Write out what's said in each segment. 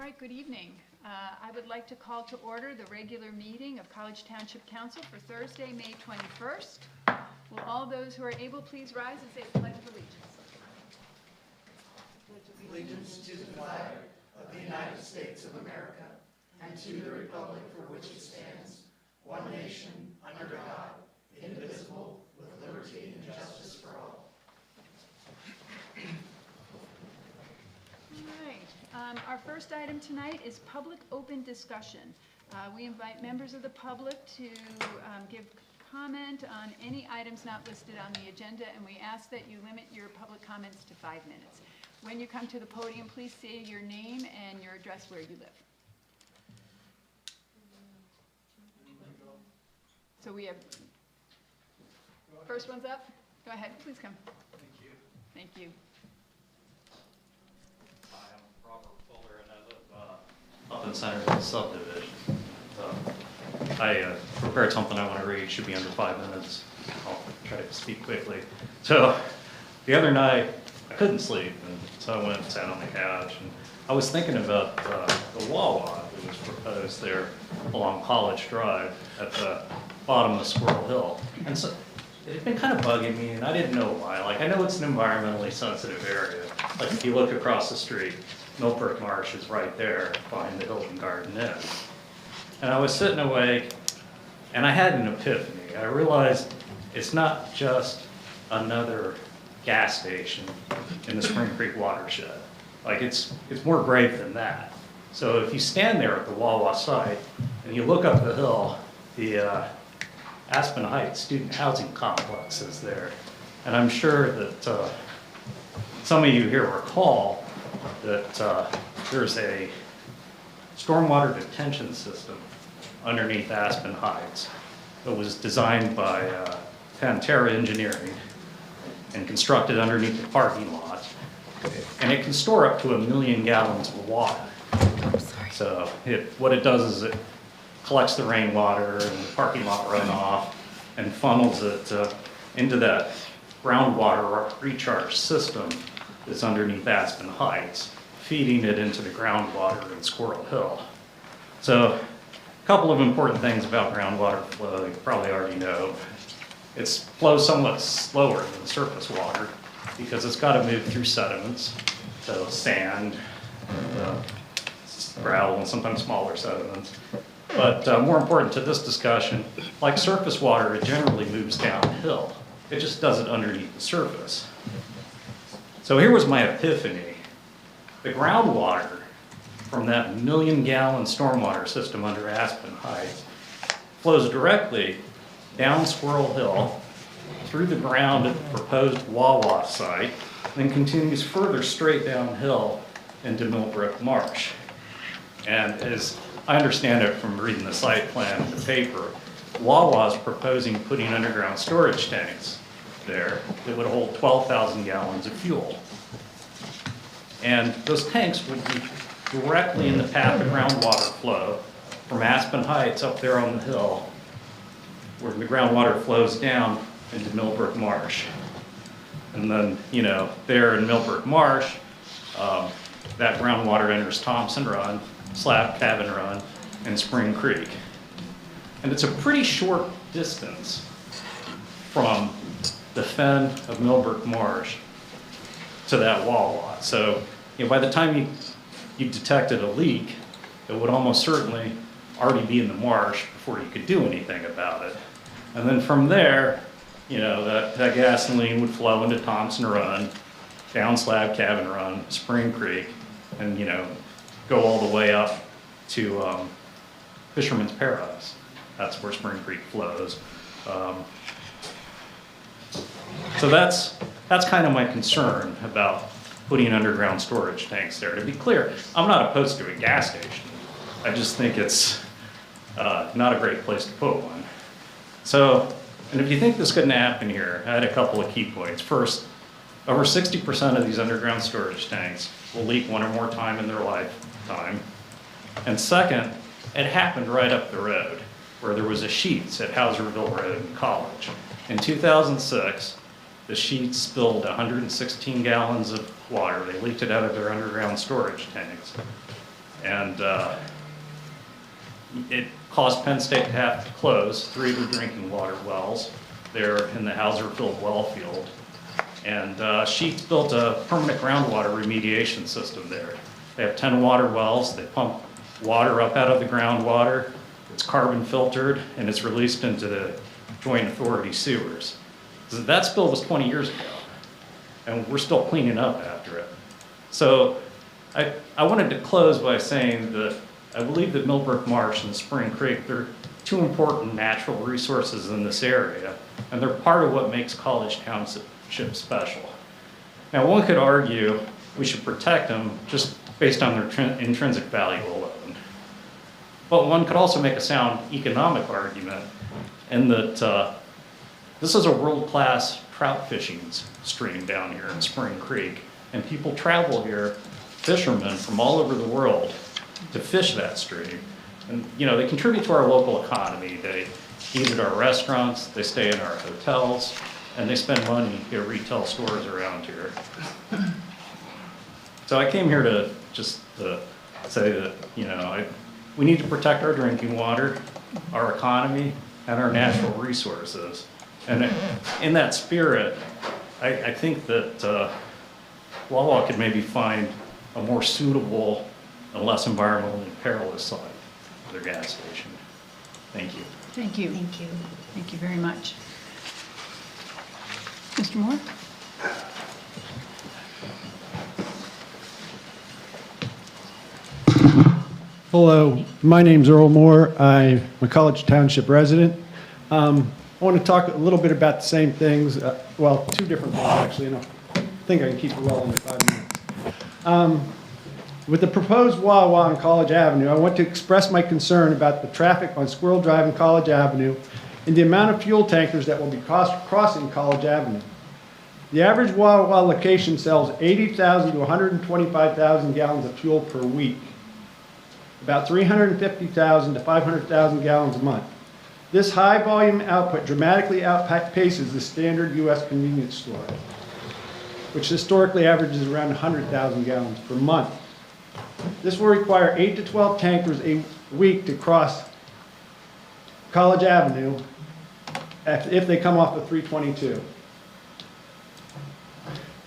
right, good evening. I would like to call to order the regular meeting of College Township Council for Thursday, May 21st. Will all those who are able please rise and say the Pledge of Allegiance. Allegiance to the flag of the United States of America and to the republic for which it stands, one nation, under God, indivisible, with liberty and justice for all. All right. Our first item tonight is public open discussion. We invite members of the public to give comment on any items not listed on the agenda, and we ask that you limit your public comments to 5 minutes. When you come to the podium, please say your name and your address where you live. So we have, first one's up. Go ahead, please come. Thank you. Thank you. Hi, I'm Robert Fuller, and I live up in Center Hill subdivision. I prepared something I want to read. It should be under 5 minutes. I'll try to speak quickly. So the other night, I couldn't sleep, and so I went and sat on the couch, and I was thinking about the Wawa that was proposed there along College Drive at the bottom of Squirrel Hill. And so it had been kind of bugging me, and I didn't know why. Like, I know it's an environmentally sensitive area. Like, if you look across the street, Millbrook Marsh is right there behind the Hilton Garden Inn. And I was sitting awake, and I had an epiphany. I realized it's not just another gas station in the Spring Creek watershed. Like, it's more grave than that. So if you stand there at the Wawa site and you look up the hill, the Aspen Heights Student Housing Complex is there. And I'm sure that some of you here recall that there's a stormwater detention system underneath Aspen Heights that was designed by Pantera Engineering and constructed underneath the parking lot. And it can store up to 1 million gallons of water. So what it does is it collects the rainwater and the parking lot runoff and funnels it into that groundwater recharge system that's underneath Aspen Heights, feeding it into the groundwater in Squirrel Hill. So a couple of important things about groundwater flow you probably already know. It flows somewhat slower than surface water because it's got to move through sediments, so sand, gravel, and sometimes smaller sediments. But more important to this discussion, like surface water, it generally moves downhill. It just does it underneath the surface. So here was my epiphany. The groundwater from that 1 million gallon stormwater system under Aspen Heights flows directly down Squirrel Hill, through the ground at the proposed Wawa site, then continues further straight downhill into Millbrook Marsh. And as I understand it from reading the site plan in the paper, Wawa is proposing putting underground storage tanks there that would hold 12,000 gallons of fuel. And those tanks would be directly in the path of groundwater flow from Aspen Heights up there on the hill, where the groundwater flows down into Millbrook Marsh. And then, you know, there in Millbrook Marsh, that groundwater enters Thompson Run, Slab Cabin Run, and Spring Creek. And it's a pretty short distance from the fen of Millbrook Marsh to that Wawa. So, you know, by the time you detected a leak, it would almost certainly already be in the marsh before you could do anything about it. And then from there, you know, that gasoline would flow into Thompson Run, down Slab Cabin Run, Spring Creek, and, you know, go all the way up to Fisherman's Paradise. That's where Spring Creek flows. So that's kind of my concern about putting underground storage tanks there. To be clear, I'm not opposed to a gas station. I just think it's not a great place to put one. So, and if you think this couldn't happen here, I had a couple of key points. First, over 60% of these underground storage tanks will leak one or more times in their lifetime. And second, it happened right up the road, where there was a Sheetz at Hauserville Road in College. In 2006, the Sheetz spilled 116 gallons of water. They leaked it out of their underground storage tanks. And it caused Penn State to have to close 3 of their drinking water wells there in the Hauserfield well field. And Sheets built a permanent groundwater remediation system there. They have 10 water wells. They pump water up out of the groundwater. It's carbon filtered, and it's released into the Joint Authority sewers. That spill was 20 years ago, and we're still cleaning up after it. So I wanted to close by saying that I believe that Millbrook Marsh and Spring Creek, they're 2 important natural resources in this area, and they're part of what makes College Township special. Now, one could argue we should protect them just based on their intrinsic value alone. But one could also make a sound economic argument in that this is a world-class trout fishing stream down here in Spring Creek, and people travel here, fishermen from all over the world, to fish that stream. And you know, they contribute to our local economy. They eat at our restaurants, they stay in our hotels, and they spend money at retail stores around here. So I came here to just say that, you know, we need to protect our drinking water, our economy, and our natural resources. And in that spirit, I think that Wawa could maybe find a more suitable and less environmentally perilous site for their gas station. Thank you. Thank you. Thank you. Thank you very much. Mr. Moore? Hello, my name's Earl Moore. I'm a College Township resident. I want to talk a little bit about the same things, well, 2 different things actually, and I think I can keep it well under 5 minutes. With the proposed Wawa on College Avenue, I want to express my concern about the traffic on Squirrel Drive and College Avenue and the amount of fuel tankers that will be crossing College Avenue. The average Wawa location sells 80,000 to 125,000 gallons of fuel per week, about 350,000 to 500,000 gallons a month. This high volume output dramatically outpaces the standard U.S. convenience store, which historically averages around 100,000 gallons per month. This will require 8 to 12 tankers a week to cross College Avenue if they come off of 322.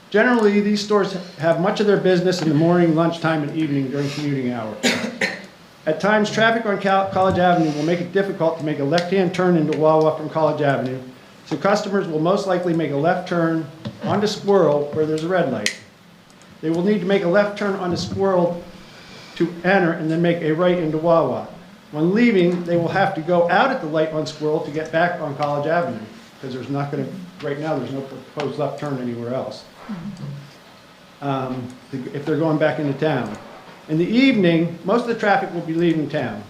Generally, these stores have much of their business in the morning, lunchtime, and evening during commuting hours. At times, traffic on College Avenue will make it difficult to make a left-hand turn into Wawa from College Avenue, so customers will most likely make a left turn onto Squirrel where there's a red light. They will need to make a left turn onto Squirrel to enter and then make a right into Wawa. When leaving, they will have to go out at the light on Squirrel to get back on College Avenue, because there's not going to, right now, there's no proposed left turn anywhere else. If they're going back into town. In the evening, most of the traffic will be leaving town.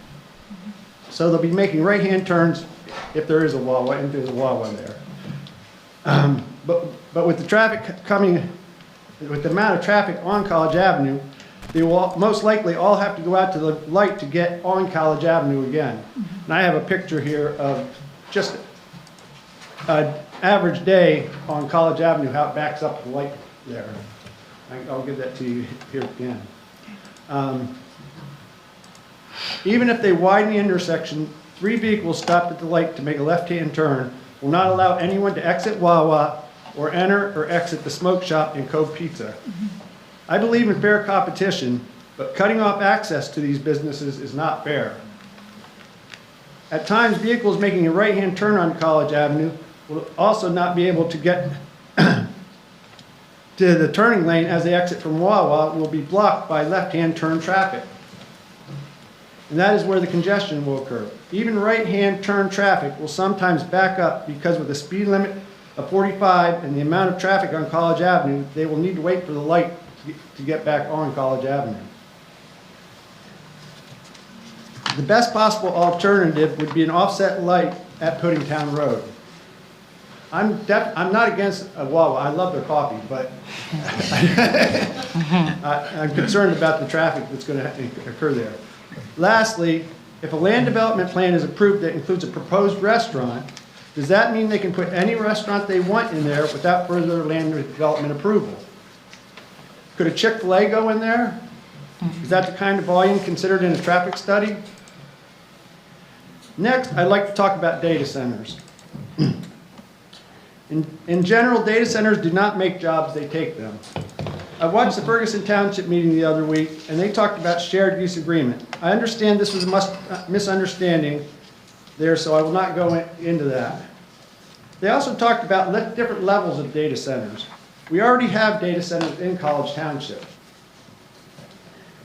So they'll be making right-hand turns if there is a Wawa, into the Wawa there. But with the traffic coming, with the amount of traffic on College Avenue, they will most likely all have to go out to the light to get on College Avenue again. And I have a picture here of just an average day on College Avenue, how it backs up the light there. I'll give that to you here again. Even if they widen the intersection, 3 vehicles stopped at the light to make a left-hand turn will not allow anyone to exit Wawa or enter or exit the smoke shop and Cove Pizza. I believe in fair competition, but cutting off access to these businesses is not fair. At times, vehicles making a right-hand turn on College Avenue will also not be able to get to the turning lane as they exit from Wawa will be blocked by left-hand turn traffic. And that is where the congestion will occur. Even right-hand turn traffic will sometimes back up because with a speed limit of 45 and the amount of traffic on College Avenue, they will need to wait for the light to get back on College Avenue. The best possible alternative would be an offset light at Puddingtown Road. I'm not against a Wawa. I love their coffee, but I'm concerned about the traffic that's going to occur there. Lastly, if a land development plan is approved that includes a proposed restaurant, does that mean they can put any restaurant they want in there without further land development approval? Could a Chick-fil-A go in there? Is that the kind of volume considered in a traffic study? Next, I'd like to talk about data centers. In general, data centers do not make jobs, they take them. I watched the Ferguson Township meeting the other week, and they talked about shared use agreement. I understand this was a misunderstanding there, so I will not go into that. They also talked about different levels of data centers. We already have data centers in College Township.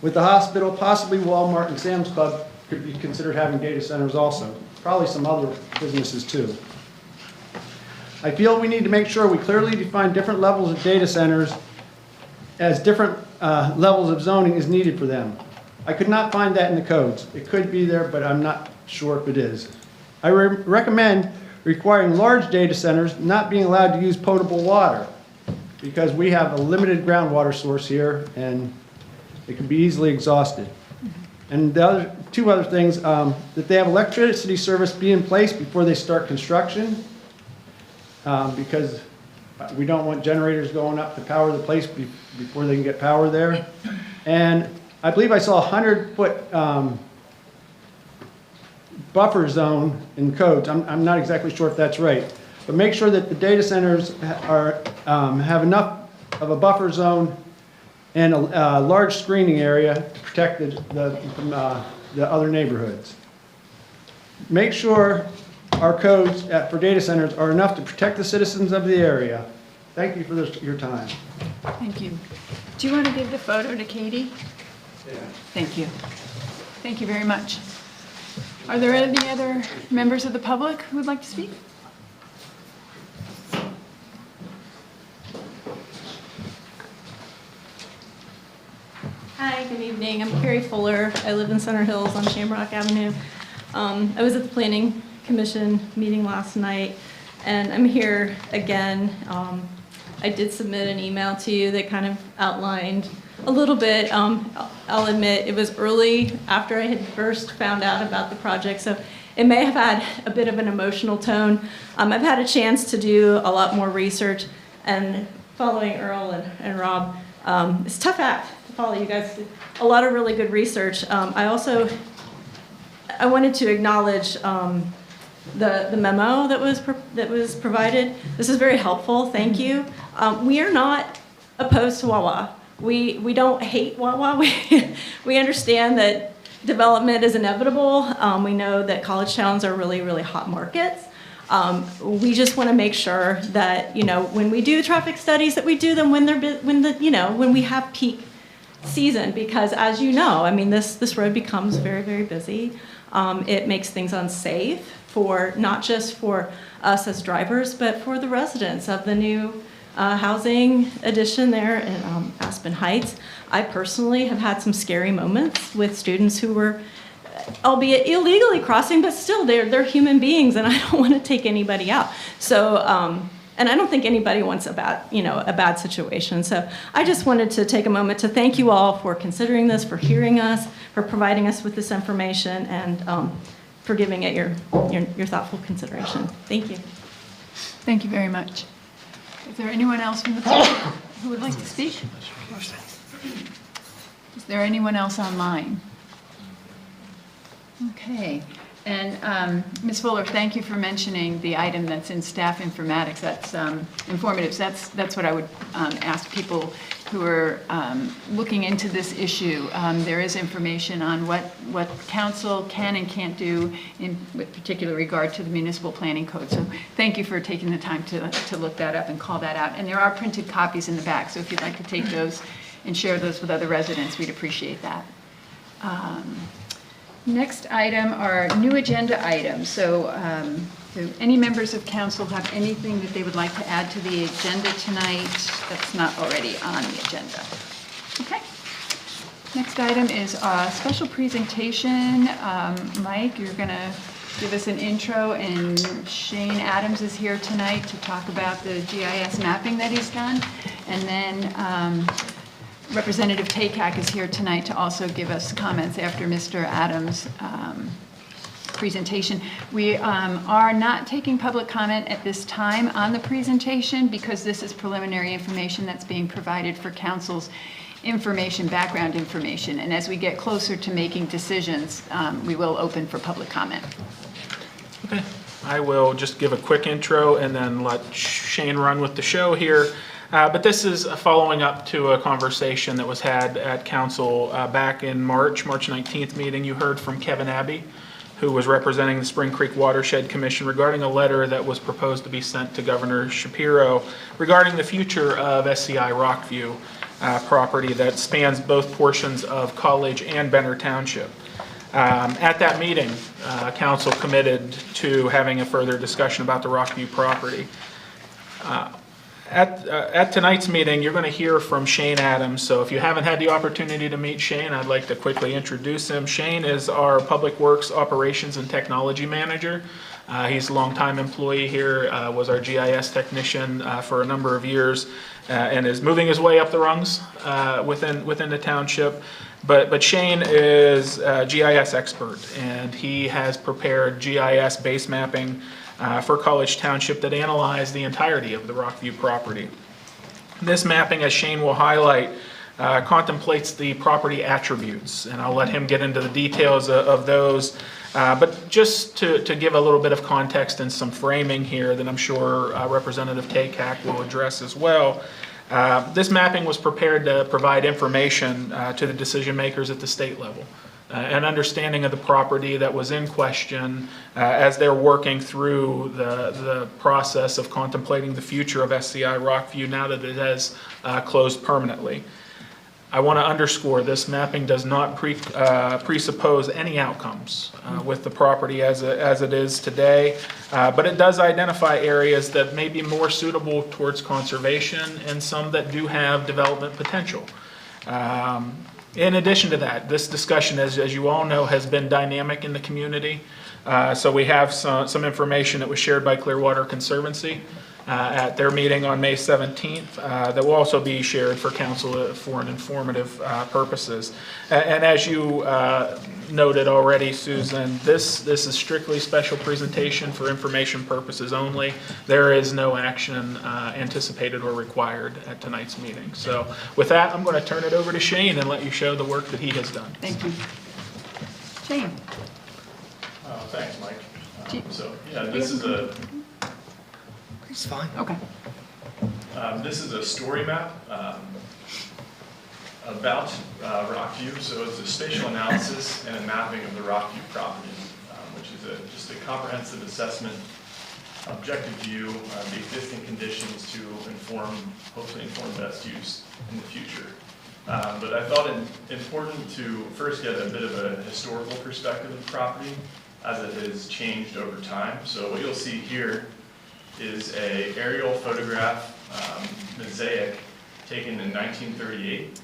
With the hospital, possibly Walmart and Sam's Club could be considered having data centers also. Probably some other businesses too. I feel we need to make sure we clearly define different levels of data centers as different levels of zoning is needed for them. I could not find that in the codes. It could be there, but I'm not sure if it is. I recommend requiring large data centers not being allowed to use potable water because we have a limited groundwater source here and it can be easily exhausted. And the two other things, that they have electricity service be in place before they start construction because we don't want generators going up to power the place before they can get power there. And I believe I saw a 100-foot buffer zone in codes. I'm not exactly sure if that's right. But make sure that the data centers have enough of a buffer zone and a large screening area to protect from the other neighborhoods. Make sure our codes for data centers are enough to protect the citizens of the area. Thank you for your time. Thank you. Do you want to give the photo to Katie? Yeah. Thank you. Thank you very much. Are there any other members of the public who would like to speak? Hi, good evening. I'm Carrie Fuller. I live in Center Hills on Shamrock Avenue. I was at the Planning Commission meeting last night, and I'm here again. I did submit an email to you that kind of outlined a little bit. I'll admit it was early after I had first found out about the project, so it may have had a bit of an emotional tone. I've had a chance to do a lot more research, and following Earl and Rob, it's a tough act to follow. You guys did a lot of really good research. I wanted to acknowledge the memo that was provided. This is very helpful. Thank you. We are not opposed to Wawa. We don't hate Wawa. We understand that development is inevitable. We know that college towns are really, really hot markets. We just want to make sure that, when we do traffic studies, that we do them when we have peak season, because as you know, I mean, this road becomes very, very busy. It makes things unsafe for not just for us as drivers, but for the residents of the new housing addition there in Aspen Heights. I personally have had some scary moments with students who were, albeit illegally crossing, but still they're human beings, and I don't want to take anybody out. So, and I don't think anybody wants a bad situation. So I just wanted to take a moment to thank you all for considering this, for hearing us, for providing us with this information, and for giving it your thoughtful consideration. Thank you. Thank you very much. Is there anyone else from the public who would like to speak? Is there anyone else online? Okay. And Ms. Fuller, thank you for mentioning the item that's in staff informatics. That's informative. That's what I would ask people who are looking into this issue. There is information on what council can and can't do with particular regard to the municipal planning code. So thank you for taking the time to look that up and call that out. And there are printed copies in the back, so if you'd like to take those and share those with other residents, we'd appreciate that. Next item are new agenda items. So do any members of council have anything that they would like to add to the agenda tonight that's not already on the agenda? Okay. Next item is a special presentation. Mike, you're going to give us an intro, and Shane Adams is here tonight to talk about the GIS mapping that he's done. And then Representative Takak is here tonight to also give us comments after Mr. Adams' presentation. We are not taking public comment at this time on the presentation because this is preliminary information that's being provided for council's background information. And as we get closer to making decisions, we will open for public comment. Okay, I will just give a quick intro and then let Shane run with the show here. But this is following up to a conversation that was had at council back in March 19th meeting. You heard from Kevin Abbey, who was representing the Spring Creek Watershed Commission regarding a letter that was proposed to be sent to Governor Shapiro regarding the future of SCI Rockview property that spans both portions of College and Benner Township. At that meeting, council committed to having a further discussion about the Rockview property. At tonight's meeting, you're going to hear from Shane Adams. So if you haven't had the opportunity to meet Shane, I'd like to quickly introduce him. Shane is our Public Works Operations and Technology Manager. He's a longtime employee here, was our GIS technician for a number of years, and is moving his way up the rungs within the township. But Shane is a GIS expert, and he has prepared GIS base mapping for College Township that analyzed the entirety of the Rockview property. This mapping, as Shane will highlight, contemplates the property attributes, and I'll let him get into the details of those. But just to give a little bit of context and some framing here that I'm sure Representative Takak will address as well. This mapping was prepared to provide information to the decision makers at the state level. An understanding of the property that was in question as they're working through the process of contemplating the future of SCI Rockview now that it has closed permanently. I want to underscore this mapping does not presuppose any outcomes with the property as it is today, but it does identify areas that may be more suitable towards conservation and some that do have development potential. In addition to that, this discussion, as you all know, has been dynamic in the community. So we have some information that was shared by Clearwater Conservancy at their meeting on May 17th that will also be shared for council for an informative purposes. And as you noted already, Susan, this is strictly special presentation for information purposes only. There is no action anticipated or required at tonight's meeting. So with that, I'm going to turn it over to Shane and let you show the work that he has done. Thank you. Shane. Thanks, Mike. So yeah, this is a... It's fine. Okay. This is a story map about Rockview. So it's a spatial analysis and a mapping of the Rockview property, which is just a comprehensive assessment, objective view of the existing conditions to hopefully inform best use in the future. But I thought it important to first get a bit of a historical perspective of the property as it has changed over time. So what you'll see here is an aerial photograph mosaic taken in 1938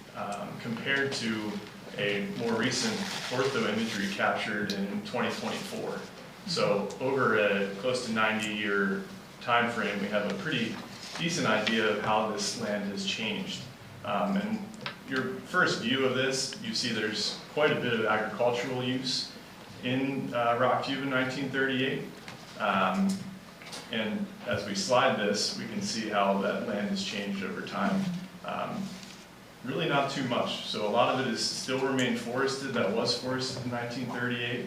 compared to a more recent ortho imagery captured in 2024. So over a close to 90-year time frame, we have a pretty decent idea of how this land has changed. And your first view of this, you see there's quite a bit of agricultural use in Rockview in 1938. And as we slide this, we can see how that land has changed over time. Really not too much. So a lot of it is still remained forested. That was forested in 1938.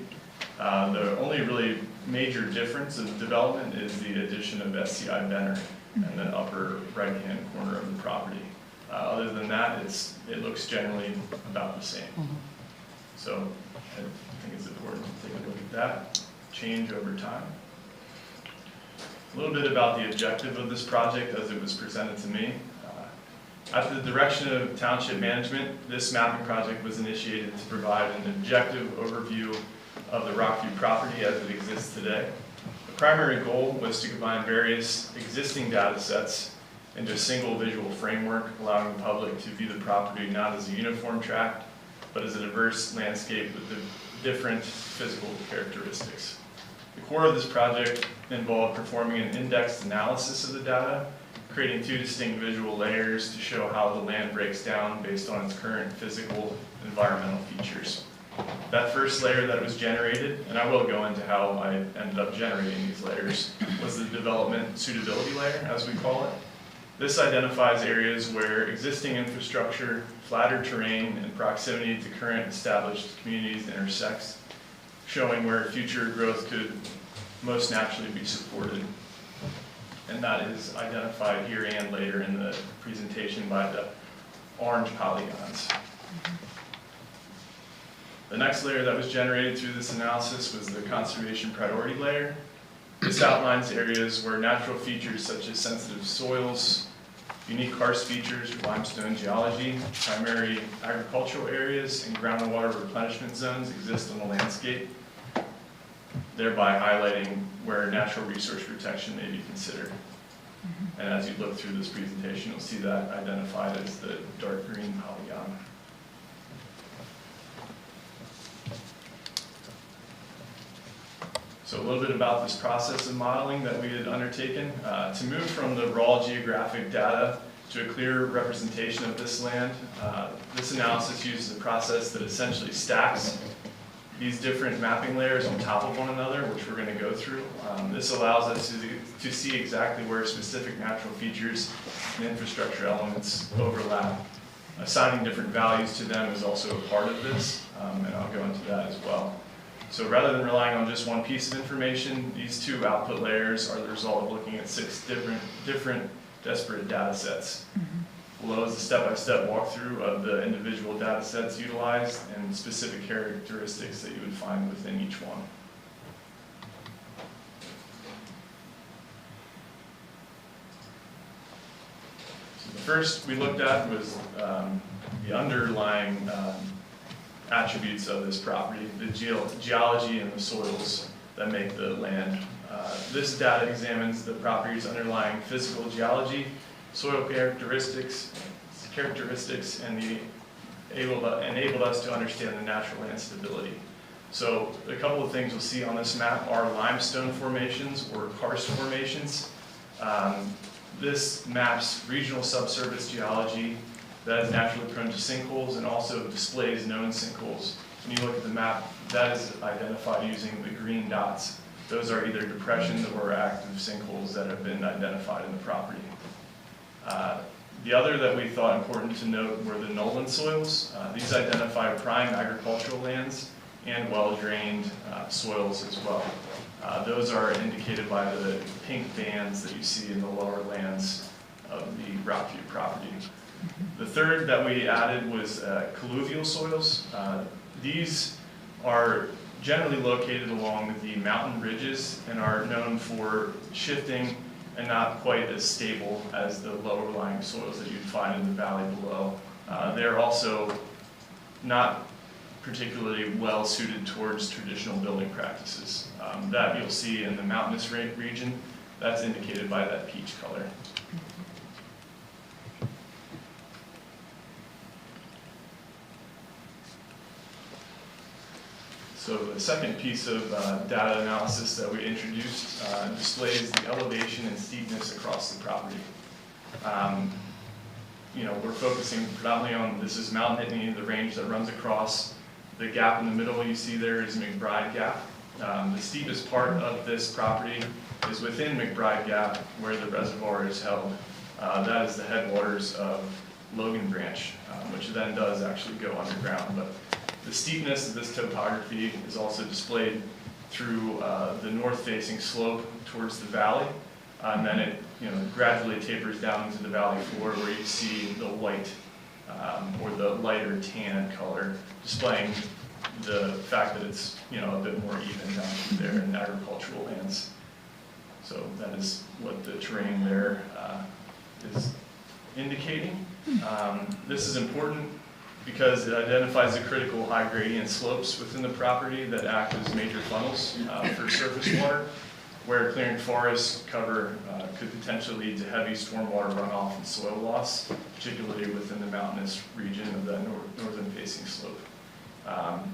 The only really major difference of development is the addition of SCI Benner in the upper right-hand corner of the property. Other than that, it looks generally about the same. So I think it's important to take a look at that change over time. A little bit about the objective of this project as it was presented to me. At the direction of Township Management, this mapping project was initiated to provide an objective overview of the Rockview property as it exists today. The primary goal was to combine various existing data sets into a single visual framework, allowing the public to view the property not as a uniform tract, but as a diverse landscape with the different physical characteristics. The core of this project involved performing an indexed analysis of the data, creating two distinct visual layers to show how the land breaks down based on its current physical and environmental features. That first layer that was generated, and I will go into how I ended up generating these layers, was the development suitability layer, as we call it. This identifies areas where existing infrastructure, flatter terrain, and proximity to current established communities intersects, showing where future growth could most naturally be supported. And that is identified here and later in the presentation by the orange polygons. The next layer that was generated through this analysis was the conservation priority layer. This outlines areas where natural features such as sensitive soils, unique karst features, limestone geology, primary agricultural areas, and groundwater replenishment zones exist on the landscape, thereby highlighting where natural resource protection may be considered. And as you look through this presentation, you'll see that identified as the dark green polygon. So a little bit about this process of modeling that we had undertaken. To move from the raw geographic data to a clear representation of this land, this analysis uses a process that essentially stacks these different mapping layers on top of one another, which we're going to go through. This allows us to see exactly where specific natural features and infrastructure elements overlap. Assigning different values to them is also a part of this, and I'll go into that as well. So rather than relying on just one piece of information, these two output layers are the result of looking at 6 different disparate data sets. Below is a step-by-step walkthrough of the individual data sets utilized and specific characteristics that you would find within each one. So the first we looked at was the underlying attributes of this property, the geology and the soils that make the land. This data examines the property's underlying physical geology, soil characteristics, and enabled us to understand the natural land stability. So a couple of things you'll see on this map are limestone formations or karst formations. This maps regional subsurface geology that is naturally prone to sinkholes and also displays known sinkholes. When you look at the map, that is identified using the green dots. Those are either depressions or active sinkholes that have been identified in the property. The other that we thought important to note were the Nolan soils. These identify prime agricultural lands and well-drained soils as well. Those are indicated by the pink bands that you see in the lower lands of the Rockview property. The third that we added was colluvial soils. These are generally located along the mountain ridges and are known for shifting and not quite as stable as the lower lying soils that you'd find in the valley below. They're also not particularly well suited towards traditional building practices. That you'll see in the mountainous region. That's indicated by that peach color. So the second piece of data analysis that we introduced displays the elevation and steepness across the property. We're focusing predominantly on, this is Mount Nittany, the range that runs across. The gap in the middle you see there is McBride Gap. The steepest part of this property is within McBride Gap where the reservoir is held. That is the headwaters of Logan Branch, which then does actually go underground. But the steepness of this topography is also displayed through the north-facing slope towards the valley, and then it gradually tapers down into the valley floor where you see the white or the lighter tan color, displaying the fact that it's a bit more even down through there in agricultural lands. So that is what the terrain there is indicating. This is important because it identifies the critical high gradient slopes within the property that act as major funnels for surface water, where clearing forest cover could potentially lead to heavy stormwater runoff and soil loss, particularly within the mountainous region of the northern facing slope.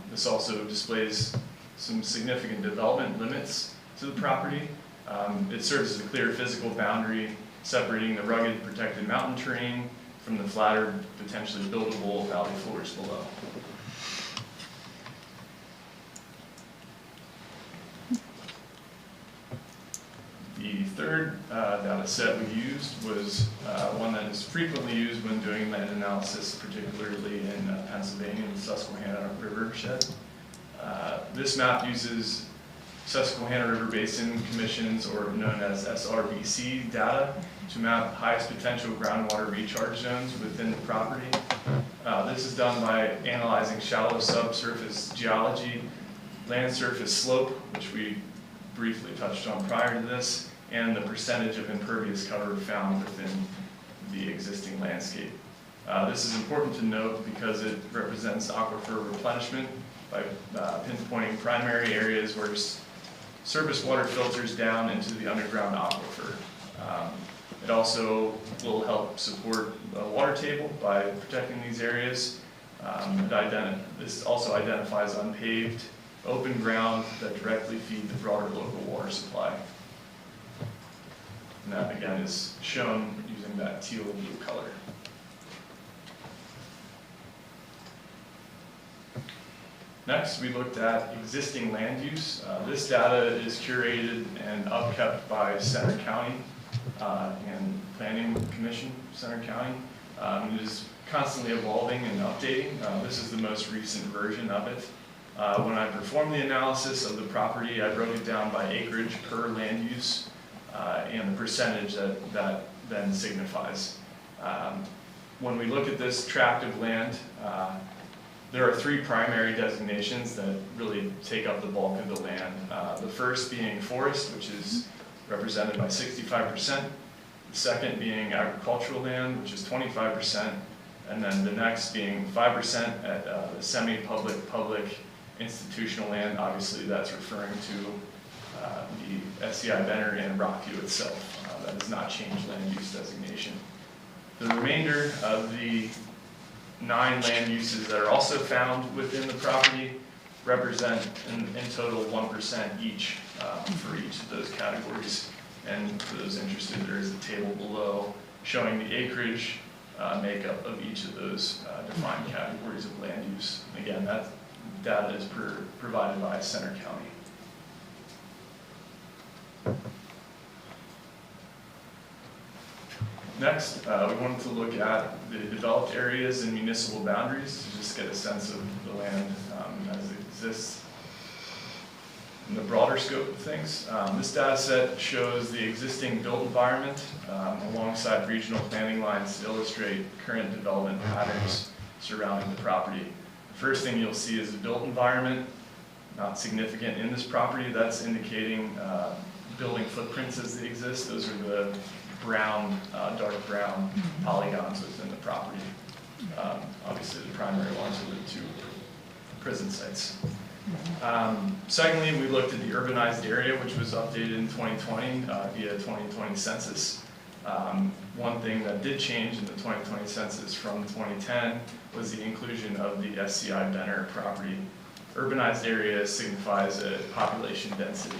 This also displays some significant development limits to the property. It serves as a clear physical boundary separating the rugged protected mountain terrain from the flatter, potentially buildable valley floors below. The third data set we used was one that is frequently used when doing land analysis, particularly in Pennsylvania and Susquehanna River shed. This map uses Susquehanna River Basin Commission's, or known as SRBC, data to map highest potential groundwater recharge zones within the property. This is done by analyzing shallow subsurface geology, land surface slope, which we briefly touched on prior to this, and the percentage of impervious cover found within the existing landscape. This is important to note because it represents aquifer replenishment by pinpointing primary areas where surface water filters down into the underground aquifer. It also will help support a water table by protecting these areas. This also identifies unpaved, open ground that directly feed the broader local water supply. And that again is shown using that teal blue color. Next, we looked at existing land use. This data is curated and upkept by Center County and Planning Commission, Center County. It is constantly evolving and updating. This is the most recent version of it. When I performed the analysis of the property, I broke it down by acreage per land use and the percentage that then signifies. When we look at this tract of land, there are three primary designations that really take up the bulk of the land. The first being forest, which is represented by 65%. The second being agricultural land, which is 25%. And then the next being 5% at the semi-public, public institutional land. Obviously, that's referring to the SCI Benner and Rockview itself. That does not change land use designation. The remainder of the 9 land uses that are also found within the property represent in total 1% each for each of those categories. And for those interested, there is a table below showing the acreage makeup of each of those defined categories of land use. And again, that data is provided by Center County. Next, we wanted to look at the developed areas and municipal boundaries to just get a sense of the land as it exists in the broader scope of things. This data set shows the existing built environment alongside regional planning lines to illustrate current development patterns surrounding the property. The first thing you'll see is the built environment, not significant in this property. That's indicating building footprints as they exist. Those are the brown, dark brown polygons within the property. Obviously, the primary ones are the 2 prison sites. Secondly, we looked at the urbanized area, which was updated in 2020 via 2020 census. One thing that did change in the 2020 census from 2010 was the inclusion of the SCI Benner property. Urbanized area signifies a population density,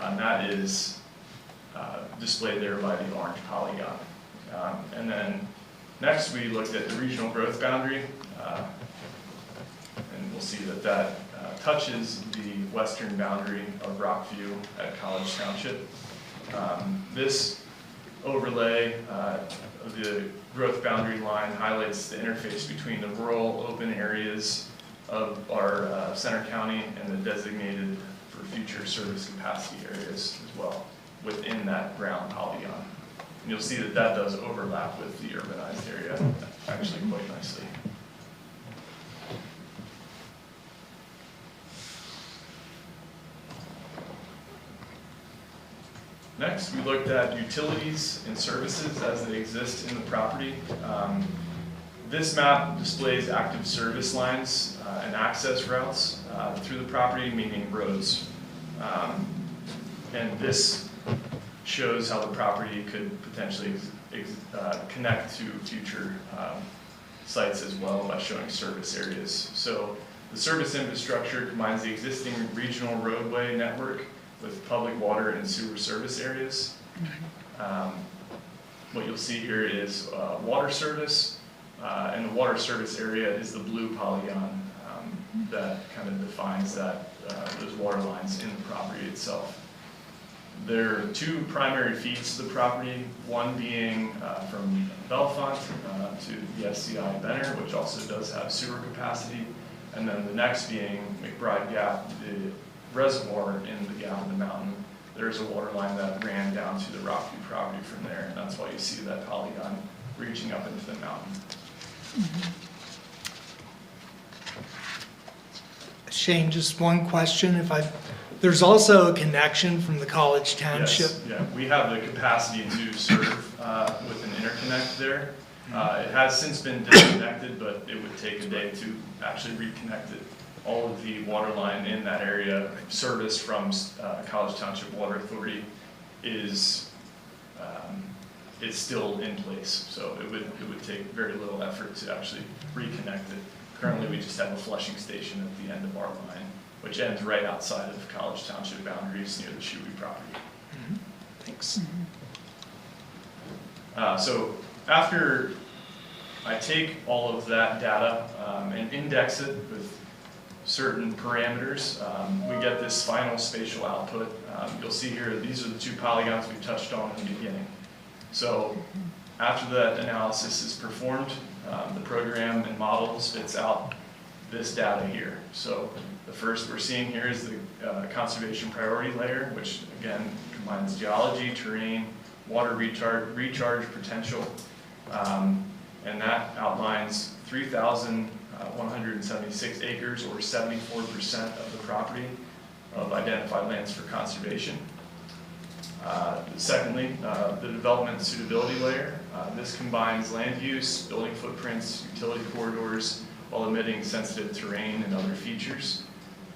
and that is displayed there by the orange polygon. And then next we looked at the regional growth boundary, and we'll see that that touches the western boundary of Rockview at College Township. This overlay of the growth boundary line highlights the interface between the rural open areas of our Center County and the designated for future service capacity areas as well within that brown polygon. And you'll see that that does overlap with the urbanized area actually quite nicely. Next, we looked at utilities and services as they exist in the property. This map displays active service lines and access routes through the property, meaning roads. And this shows how the property could potentially connect to future sites as well by showing service areas. So the service infrastructure combines the existing regional roadway network with public water and sewer service areas. What you'll see here is water service, and the water service area is the blue polygon that kind of defines that those water lines in the property itself. There are two primary feeds to the property, one being from Bellefonte to the SCI Benner, which also does have sewer capacity, and then the next being McBride Gap, the reservoir in the gap of the mountain. There's a water line that ran down to the Rockview property from there, and that's why you see that polygon reaching up into the mountain. Shane, just one question. There's also a connection from the College Township. Yes, yeah, we have the capacity to serve with an interconnect there. It has since been disconnected, but it would take a day to actually reconnect it. All of the water line in that area, service from College Township Water Authority, is it's still in place. So it would take very little effort to actually reconnect it. Currently, we just have a flushing station at the end of our line, which ends right outside of College Township boundaries near the Shuey property. Thanks. So after I take all of that data and index it with certain parameters, we get this final spatial output. You'll see here, these are the two polygons we touched on in the beginning. So after that analysis is performed, the program and model spits out this data here. So the first we're seeing here is the conservation priority layer, which again combines geology, terrain, water recharge potential, and that outlines 3,176 acres, or 74% of the property of identified lands for conservation. Secondly, the development suitability layer. This combines land use, building footprints, utility corridors, while omitting sensitive terrain and other features,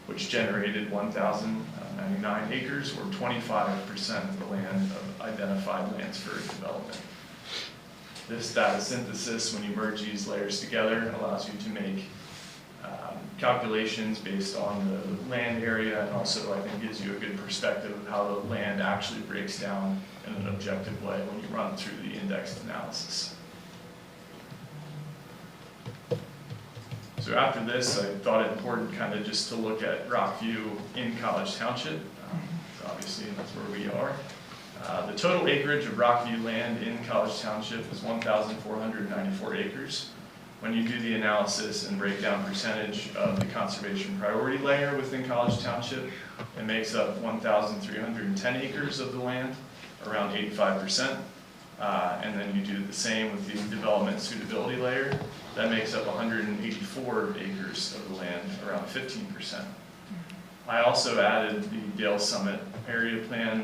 which generated 1,099 acres, or 25% of the land of identified lands for development. This data synthesis, when you merge these layers together, allows you to make calculations based on the land area, and also I think gives you a good perspective of how the land actually breaks down in an objective way when you run through the indexed analysis. So after this, I thought it important kind of just to look at Rockview in College Township. Obviously, that's where we are. The total acreage of Rockview land in College Township is 1,494 acres. When you do the analysis and break down percentage of the conservation priority layer within College Township, it makes up 1,310 acres of the land, around 85%. And then you do the same with the development suitability layer. That makes up 184 acres of the land, around 15%. I also added the Dale Summit area plan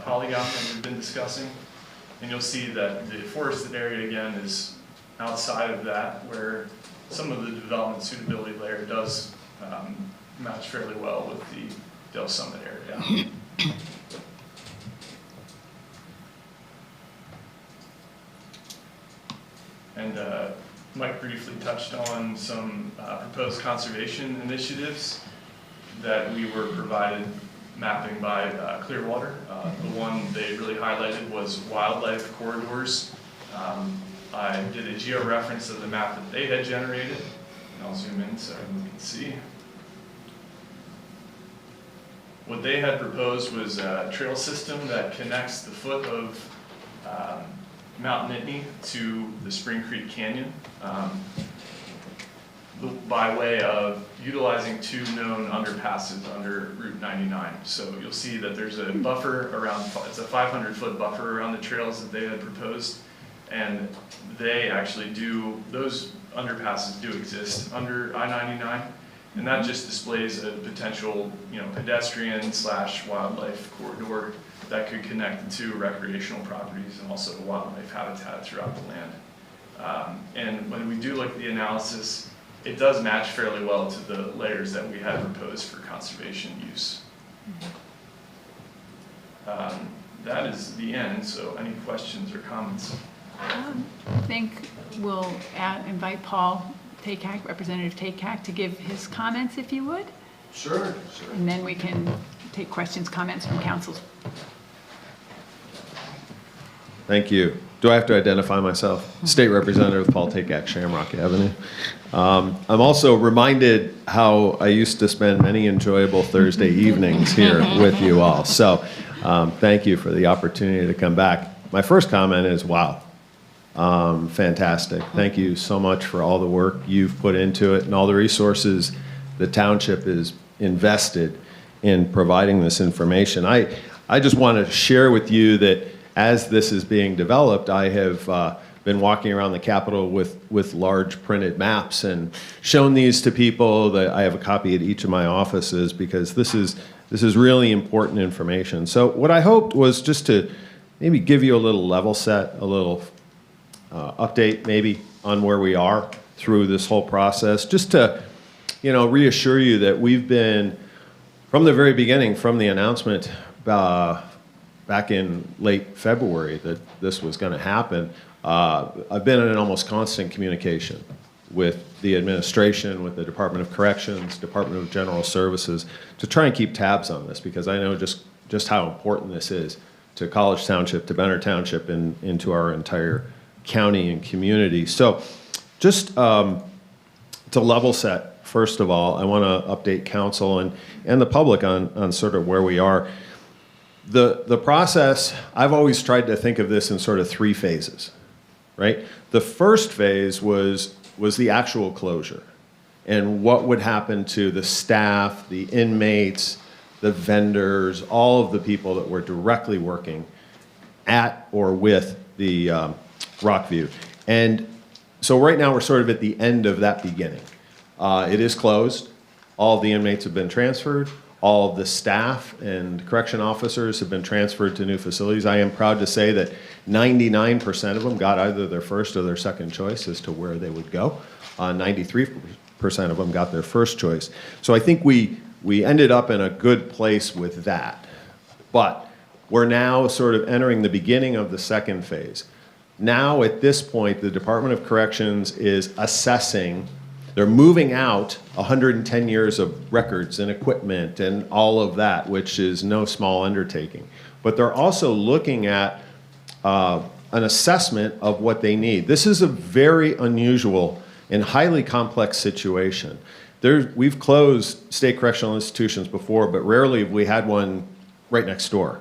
polygon that we've been discussing. And you'll see that the forested area again is outside of that, where some of the development suitability layer does match fairly well with the Dale Summit area. And Mike briefly touched on some proposed conservation initiatives that we were provided mapping by Clearwater. The one they really highlighted was wildlife corridors. I did a geo-reference of the map that they had generated, and I'll zoom in so everyone can see. What they had proposed was a trail system that connects the foot of Mount Nittany to the Spring Creek Canyon by way of utilizing two known underpasses under Route 99. So you'll see that there's a buffer around, it's a 500-foot buffer around the trails that they had proposed, and they actually do, those underpasses do exist under I-99, and that just displays a potential, pedestrian/wildlife corridor that could connect the two recreational properties and also wildlife habitat throughout the land. And when we do look at the analysis, it does match fairly well to the layers that we had proposed for conservation use. That is the end, so any questions or comments? I think we'll invite Paul Takak, Representative Takak, to give his comments, if you would. Sure. And then we can take questions, comments from council. Thank you. Do I have to identify myself? State Representative Paul Takak, Shamrock Avenue. I'm also reminded how I used to spend many enjoyable Thursday evenings here with you all. So Thank you for the opportunity to come back. My first comment is, wow, fantastic. Thank you so much for all the work you've put into it and all the resources the township is invested in providing this information. I just want to share with you that as this is being developed, I have been walking around the Capitol with large printed maps and shown these to people. That I have a copy at each of my offices because this is really important information. So what I hoped was just to maybe give you a little level set, a little update maybe on where we are through this whole process, just to reassure you that we've been, from the very beginning, from the announcement back in late February that this was going to happen, I've been in almost constant communication with the administration, with the Department of Corrections, Department of General Services, to try and keep tabs on this, because I know just how important this is to College Township, to Benner Township, and into our entire county and community. So just to level set, first of all, I want to update council and the public on sort of where we are. The process, I've always tried to think of this in sort of 3 phases, right? The first phase was the actual closure and what would happen to the staff, the inmates, the vendors, all of the people that were directly working at or with the Rockview. And so right now we're sort of at the end of that beginning. It is closed. All of the inmates have been transferred. All of the staff and correction officers have been transferred to new facilities. I am proud to say that 99% of them got either their first or their second choice as to where they would go. 93% of them got their first choice. So I think we ended up in a good place with that. But we're now sort of entering the beginning of the second phase. Now, at this point, the Department of Corrections is assessing. They're moving out 110 years of records and equipment and all of that, which is no small undertaking. But they're also looking at an assessment of what they need. This is a very unusual and highly complex situation. We've closed state correctional institutions before, but rarely have we had one right next door,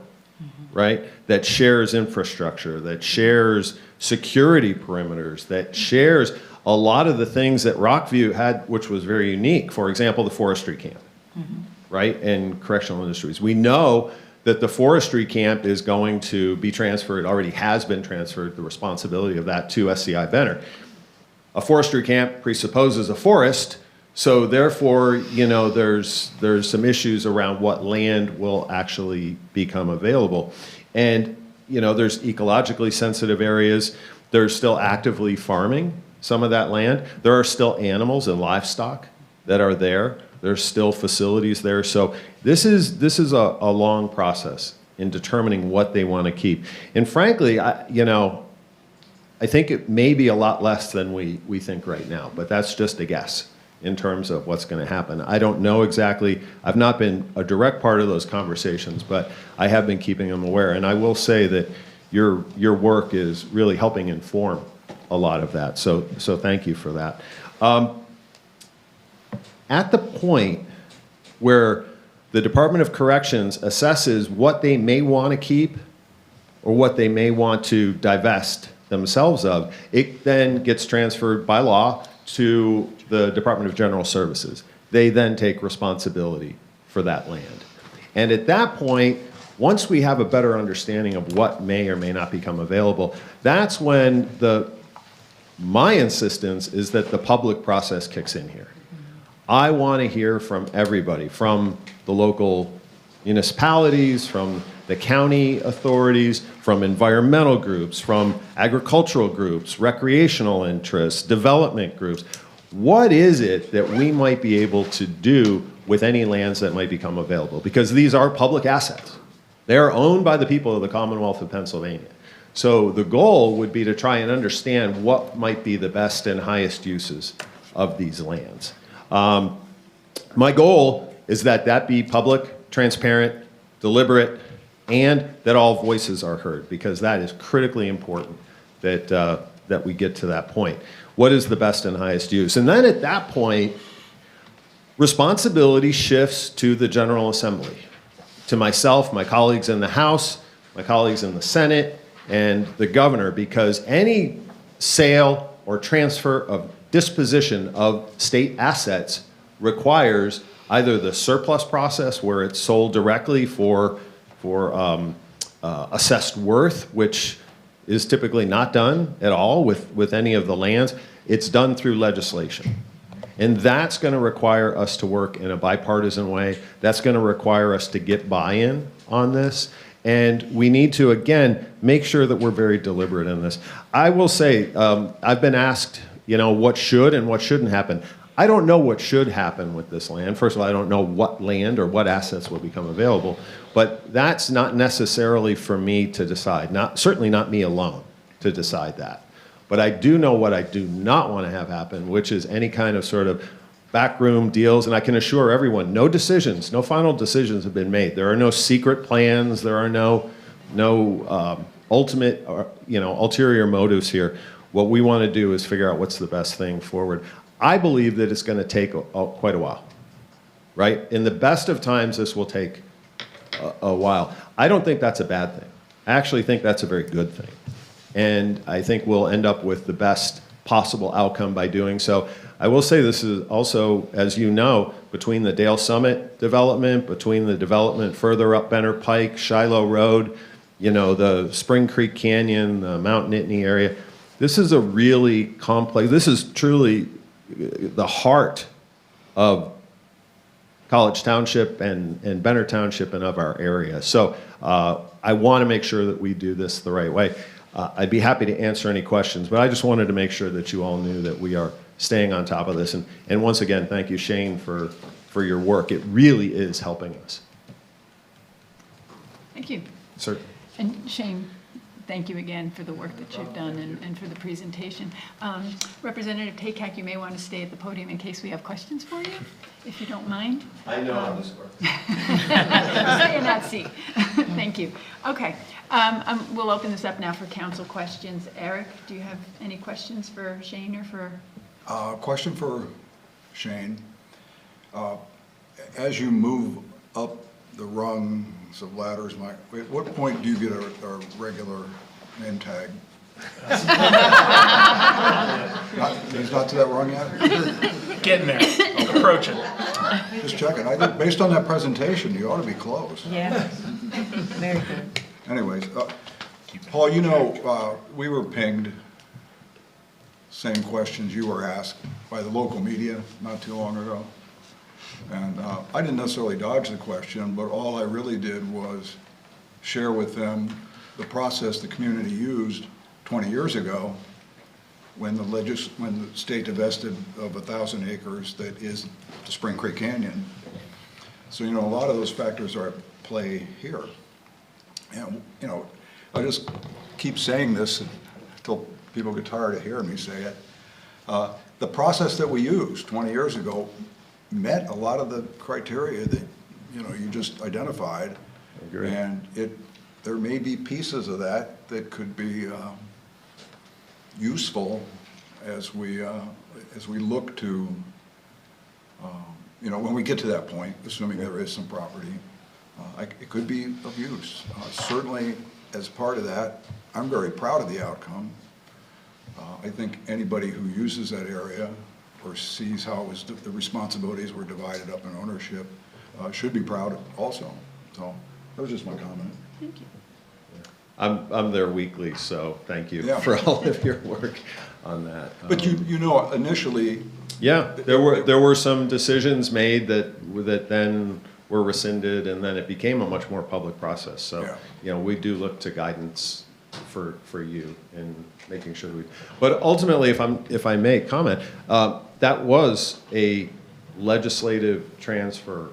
right? That shares infrastructure, that shares security perimeters, that shares a lot of the things that Rockview had, which was very unique. For example, the forestry camp, right, and correctional industries. We know that the forestry camp is going to be transferred, already has been transferred, the responsibility of that to SCI Benner. A forestry camp presupposes a forest, so therefore, there's some issues around what land will actually become available. And, there's ecologically sensitive areas. There's still actively farming some of that land. There are still animals and livestock that are there. There's still facilities there. So this is a long process in determining what they want to keep. And frankly, I think it may be a lot less than we think right now, but that's just a guess in terms of what's going to happen. I don't know exactly. I've not been a direct part of those conversations, but I have been keeping them aware. And I will say that your work is really helping inform a lot of that. So thank you for that. At the point where the Department of Corrections assesses what they may want to keep or what they may want to divest themselves of, it then gets transferred by law to the Department of General Services. They then take responsibility for that land. And at that point, once we have a better understanding of what may or may not become available, that's when my insistence is that the public process kicks in here. I want to hear from everybody, from the local municipalities, from the county authorities, from environmental groups, from agricultural groups, recreational interests, development groups. What is it that we might be able to do with any lands that might become available? Because these are public assets. They are owned by the people of the Commonwealth of Pennsylvania. So the goal would be to try and understand what might be the best and highest uses of these lands. My goal is that be public, transparent, deliberate, and that all voices are heard, because that is critically important that we get to that point. What is the best and highest use? And then at that point, responsibility shifts to the General Assembly to myself, my colleagues in the House, my colleagues in the Senate, and the governor, because any sale or transfer of disposition of state assets requires either the surplus process, where it's sold directly for assessed worth, which is typically not done at all with any of the lands. It's done through legislation. And that's going to require us to work in a bipartisan way. That's going to require us to get buy-in on this. And we need to, again, make sure that we're very deliberate in this. I will say, I've been asked, what should and what shouldn't happen. I don't know what should happen with this land. First of all, I don't know what land or what assets will become available. But that's not necessarily for me to decide. Certainly not me alone to decide that. But I do know what I do not want to have happen, which is any kind of sort of backroom deals. And I can assure everyone, no final decisions have been made. There are no secret plans. There are no ultimate, ulterior motives here. What we want to do is figure out what's the best thing forward. I believe that it's going to take quite a while, right? In the best of times, this will take a while. I don't think that's a bad thing. I actually think that's a very good thing. And I think we'll end up with the best possible outcome by doing so. I will say this is also, as you know, between the Dale Summit development, between the development further up Benner Pike, Shiloh Road, the Spring Creek Canyon, the Mount Nittany area, this is a really complex, this is truly the heart of College Township and Benner Township and of our area. So I want to make sure that we do this the right way. I'd be happy to answer any questions, but I just wanted to make sure that you all knew that we are staying on top of this. And once again, thank you, Shane, for your work. It really is helping us. Thank you. Sir. And Shane, thank you again for the work that you've done and for the presentation. Representative Takak, you may want to stay at the podium in case we have questions for you, if you don't mind. I know how this works. Stay in that seat. Thank you. Okay. We'll open this up now for council questions. Eric, do you have any questions for Shane or for? Question for Shane. As you move up the rungs of ladders, at what point do you get a regular name tag? He's not to that rung yet? Getting there, approaching. Just checking. I think based on that presentation, you ought to be close. Yeah, very good. Anyways, Paul, we were pinged, same questions you were asked by the local media not too long ago. And I didn't necessarily dodge the question, but all I really did was share with them the process the community used 20 years ago when the state divested of 1,000 acres that is the Spring Creek Canyon. So, a lot of those factors are at play here. And, I just keep saying this until people get tired of hearing me say it. The process that we used 20 years ago met a lot of the criteria that, you just identified. I agree. And there may be pieces of that could be useful as we look to, when we get to that point, assuming there is some property, it could be of use. Certainly, as part of that, I'm very proud of the outcome. I think anybody who uses that area or sees how the responsibilities were divided up in ownership should be proud also. So that was just my comment. Thank you. I'm there weekly, so thank you Yeah. for all of your work on that. But initially. Yeah, there were some decisions made that then were rescinded, and then it became a much more public process. So, we do look to guidance for you in making sure that we. But ultimately, if I may comment, that was a legislative transfer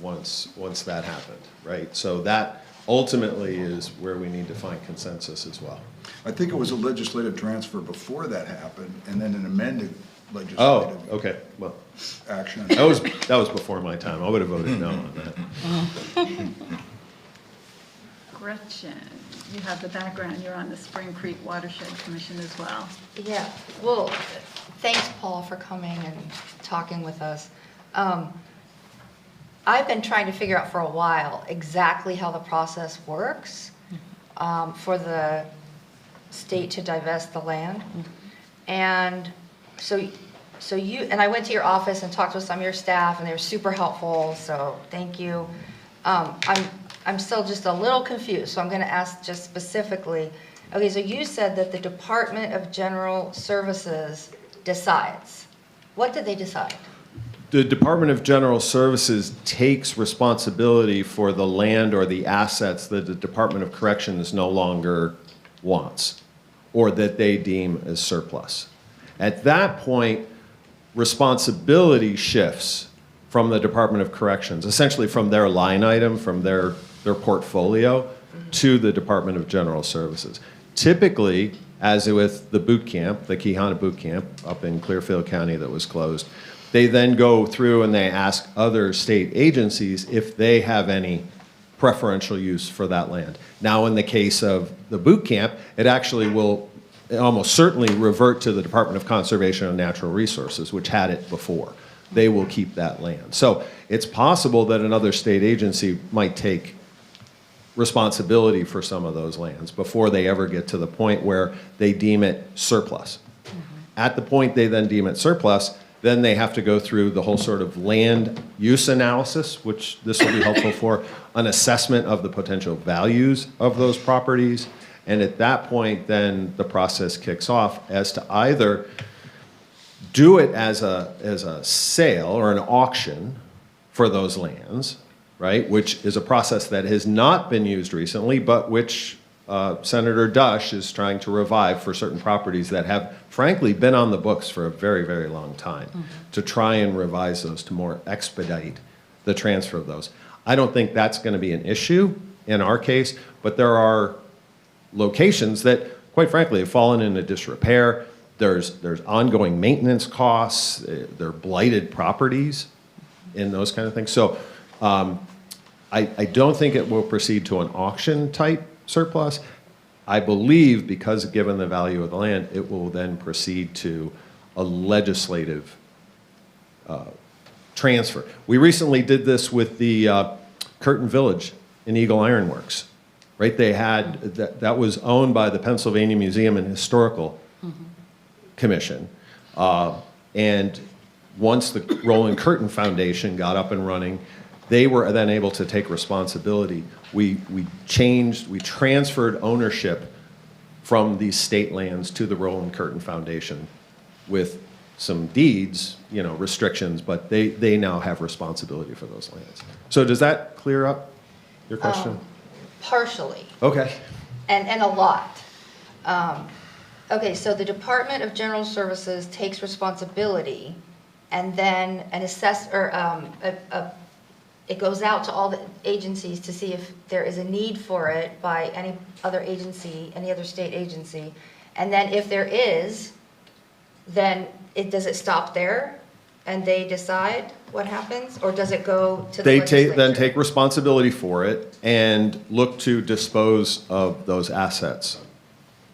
once that happened, right? So that ultimately is where we need to find consensus as well. I think it was a legislative transfer before that happened, and then an amended legislative. Oh, okay. Well, action. that was before my time. I would have voted no on that. Gretchen, you have the background. You're on the Spring Creek Watershed Commission as well. Yeah, well, thanks, Paul, for coming and talking with us. I've been trying to figure out for a while exactly how the process works for the state to divest the land. And so you, and I went to your office and talked with some of your staff, and they were super helpful, so thank you. I'm still just a little confused, so I'm gonna ask just specifically. Okay, so you said that the Department of General Services decides. What did they decide? The Department of General Services takes responsibility for the land or the assets that the Department of Corrections no longer wants, or that they deem as surplus. At that point, responsibility shifts from the Department of Corrections, essentially from their line item, from their portfolio, to the Department of General Services. Typically, as with the boot camp, the Kehana boot camp up in Clearfield County that was closed, they then go through and they ask other state agencies if they have any preferential use for that land. Now, in the case of the boot camp, it actually will almost certainly revert to the Department of Conservation and Natural Resources, which had it before. They will keep that land. So it's possible that another state agency might take responsibility for some of those lands before they ever get to the point where they deem it surplus. At the point they then deem it surplus, then they have to go through the whole sort of land use analysis, which this will be helpful for, an assessment of the potential values of those properties. And at that point, then the process kicks off as to either do it as a sale or an auction for those lands, right? Which is a process that has not been used recently, but which Senator Dush is trying to revive for certain properties that have, frankly, been on the books for a very, very long time, to try and revise those to more expedite the transfer of those. I don't think that's going to be an issue in our case, but there are locations that, quite frankly, have fallen into disrepair. There's ongoing maintenance costs. They're blighted properties and those kind of things. So I don't think it will proceed to an auction type surplus. I believe, because given the value of the land, it will then proceed to a legislative transfer. We recently did this with the Curtin Village in Eagle Iron Works, right? They had, that was owned by the Pennsylvania Museum and Historical Commission. And once the Roland Curtin Foundation got up and running, they were then able to take responsibility. We transferred ownership from these state lands to the Roland Curtin Foundation with some deeds, restrictions, but they now have responsibility for those lands. So does that clear up your question? Partially. Okay. And a lot. Okay, so the Department of General Services takes responsibility, and then it goes out to all the agencies to see if there is a need for it by any other agency, any other state agency. And then if there is, then does it stop there and they decide what happens? Or does it go to the legislature? They then take responsibility for it and look to dispose of those assets.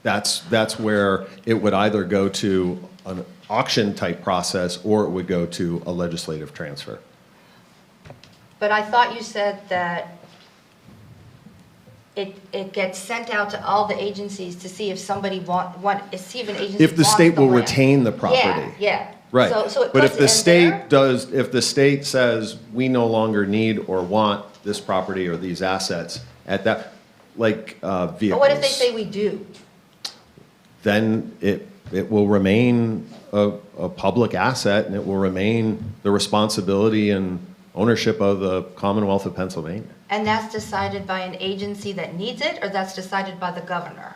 That's where it would either go to an auction type process or it would go to a legislative transfer. But I thought you said that it gets sent out to all the agencies to see if somebody see if an agency If the wants state will land. retain the property. Yeah. Right. So it But puts if the it in state there? if the state says we no longer need or want this property or these assets at that, like vehicles. But what if they say we do? Then it will remain a public asset and it will remain the responsibility and ownership of the Commonwealth of Pennsylvania. And that's decided by an agency that needs it, or that's decided by the governor?